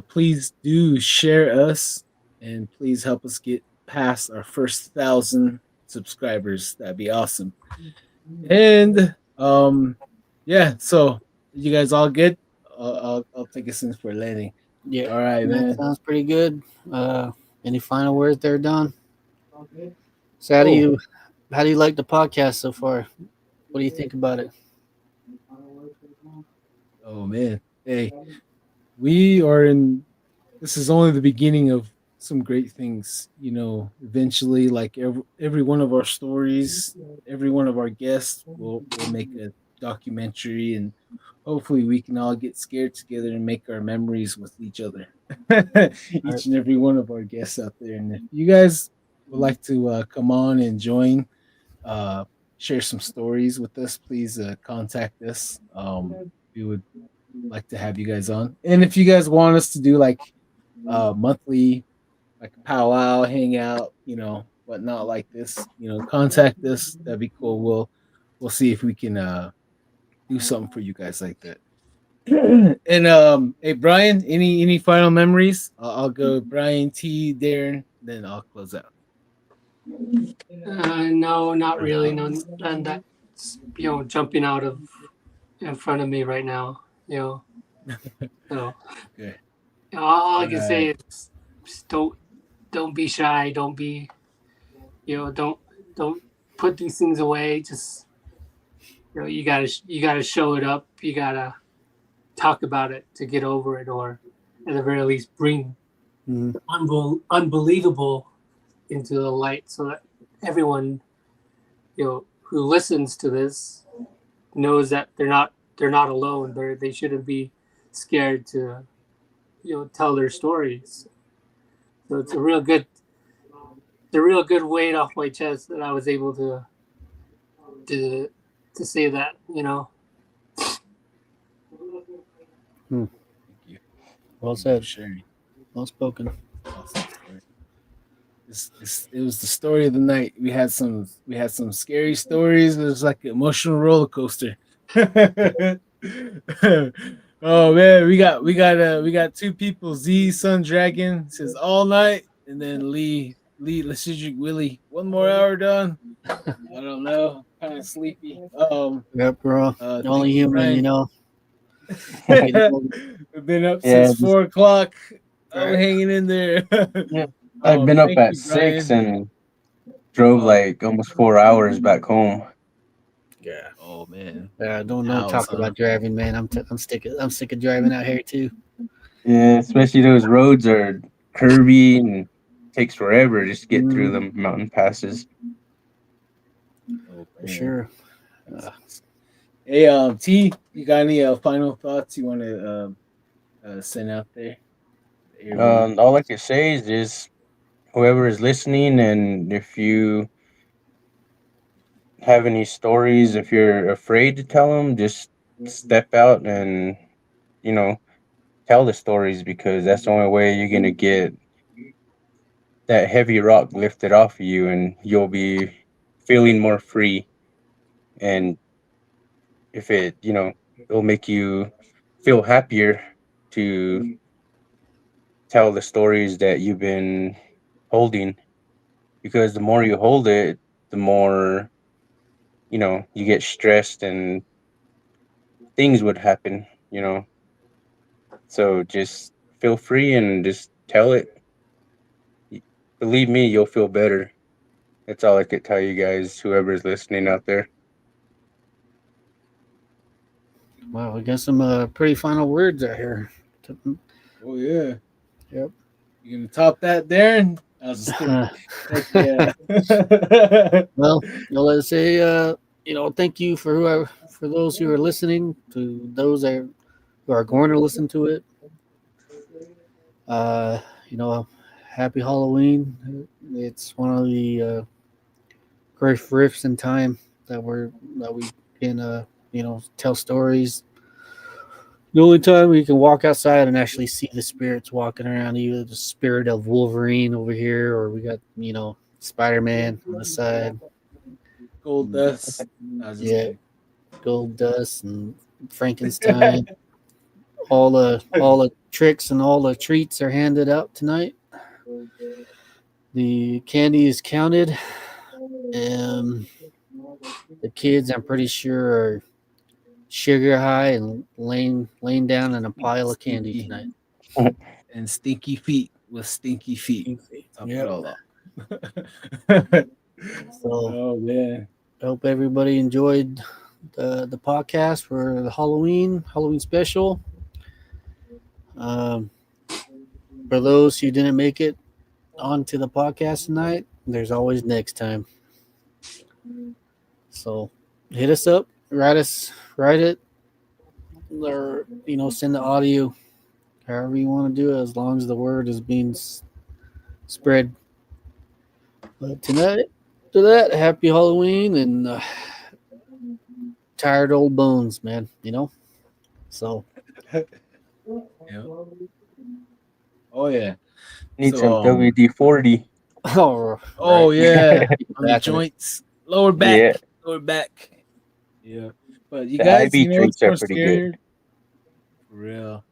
Please do share us and please help us get past our first 1,000 subscribers. That'd be awesome. And yeah, so you guys all good? I'll take us in for landing.
Yeah,
All right,
that
man.
sounds pretty good. Any final words there, Don? So, how do you like the podcast so far? What do you think about it?
Oh man. Hey, we are in this is only the beginning of some great things. Eventually, like every one of our stories, every one of our guests will make a documentary, and hopefully we can all get scared together and make our memories with each other.
All right.
Each and every one of our guests out there. And if you guys would like to come on and join, uh, share some stories with us, please contact us. We would like to have you guys on. And if you guys want us to do like monthly, like a powwow, hangout, whatnot like this, contact us. That'd be cool. We'll see if we can do something for you guys like that. And hey Brian, any final memories? I'll go Brian, T, Darren, then I'll close out.
No, not really. No, none that's jumping out of in front of me right now. So
Okay.
all I
All
can
right.
say is just don't be shy. Don't be don't put these things away. Just you gotta show it up. You gotta talk about it to get over it, or at the very least bring
Mhm.
unbelievable into the light, so that everyone who listens to this knows that they're not alone. They shouldn't be scared to tell their stories. So it's a real good weight off my chest that I was able to to say that.
Thank you.
Well
Thank you for
said.
sharing.
Well spoken.
Awesome story. It was the story of the night. We had some scary stories. It was like an emotional roller coaster. Oh man, we got two people. Z Sun Dragon says all night, and then Lee Lasigic Willie. 1 more hour done. I don't know. Kind of sleepy.
Yep, bro.
Thank
Only
you,
human,
Brian.
You know.
We've been up
Yeah,
since
just
4 o'clock. I'm
Right.
hanging in there.
yeah. I've been up
Thank
at
you,
6
Brian.
and drove
Oh,
like almost 4 hours back home.
Yeah.
oh man,
Don't
house,
talk
huh?
about driving, man. I'm sick of driving out here too.
Yeah, especially those roads are curvy and takes forever just to get through
Mm,
them mountain passes.
Oh
for
man,
sure.
that's awesome. Hey, T, you got any final thoughts you want to send out there? The airwaves.
All I can say is just whoever is listening, and if you have any stories, if you're afraid to tell them, just step out and you know tell the stories because that's the only way you're gonna get that heavy rock lifted off of you, and you'll be feeling more free. And if it'll make you feel happier to tell the stories that you've been holding because the more you hold it, the more you get stressed and things would happen. So just feel free and just tell it. Believe me, you'll feel better. That's all I could tell you guys, whoever's listening out there.
Wow, we got some pretty final words out here.
Oh yeah,
Yep.
you gonna top that, Darren? I was just kidding. Heck yeah.
Well, let's say thank you for those who are listening, to those who are going to listen to it. Uh, you know, happy Halloween. It's one of the great riffs in time that we can tell stories. The only time we can walk outside and actually see the spirits walking around, either the spirit of Wolverine over here, or we got Spider Man on the side.
Gold dust. I was just
Yeah,
kidding.
Gold Dust and Frankenstein. All the tricks and all the treats are handed out tonight. The candy is counted. Um, the kids, I'm pretty sure, are sugar high and laying down in a pile of candy
Stinky
tonight.
and stinky feet with stinky feet. Top it
Yep.
all off.
So
Oh man.
I hope everybody enjoyed the podcast for the Halloween special. Um, for those who didn't make it onto the podcast tonight, there's always next time. So hit us up, write it, or send the audio, however you want to do it, as long as the word is being spread. But tonight, to that, happy Halloween and tired old bones, man. So
Yeah. Oh yeah.
Need
So,
some WD-40.
oh,
Oh
right.
yeah, on the
Back in it.
joints, lower back,
Yeah,
lower back. Yeah, but you
the
guys,
IV
you know what's
drinks are
more
pretty good.
scarier? For real.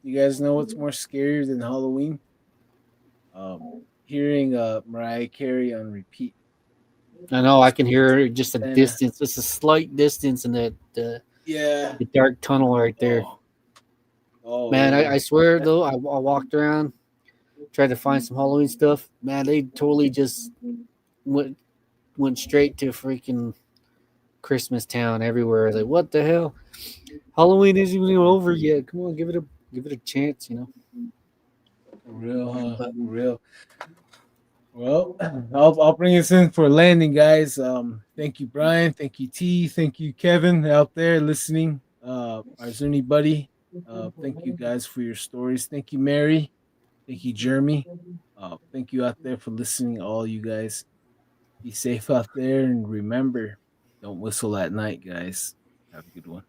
You guys know what's more scarier than Halloween? Hearing Mariah Carey on repeat.
I know I can hear just a
Santa.
distance, just a slight distance in that
Yeah.
the dark tunnel right there.
Oh. Oh
Man,
yeah.
I swear though, I walked around, tried to find some Halloween stuff. Man, they totally just went straight to freaking Christmas Town everywhere. Like, what the hell? Halloween isn't even over yet. Come on, give it a chance.
For real, huh?
But
For real. Well, I'll bring us in for a landing, guys. Thank you, Brian. Thank you, T. Thank you, Kevin, out there listening. Our Zuni buddy. Thank you guys for your stories. Thank you, Mary. Thank you, Jeremy. Thank you out there for listening, all you guys. Be safe out there, and remember, don't whistle at night, guys. Have a good one.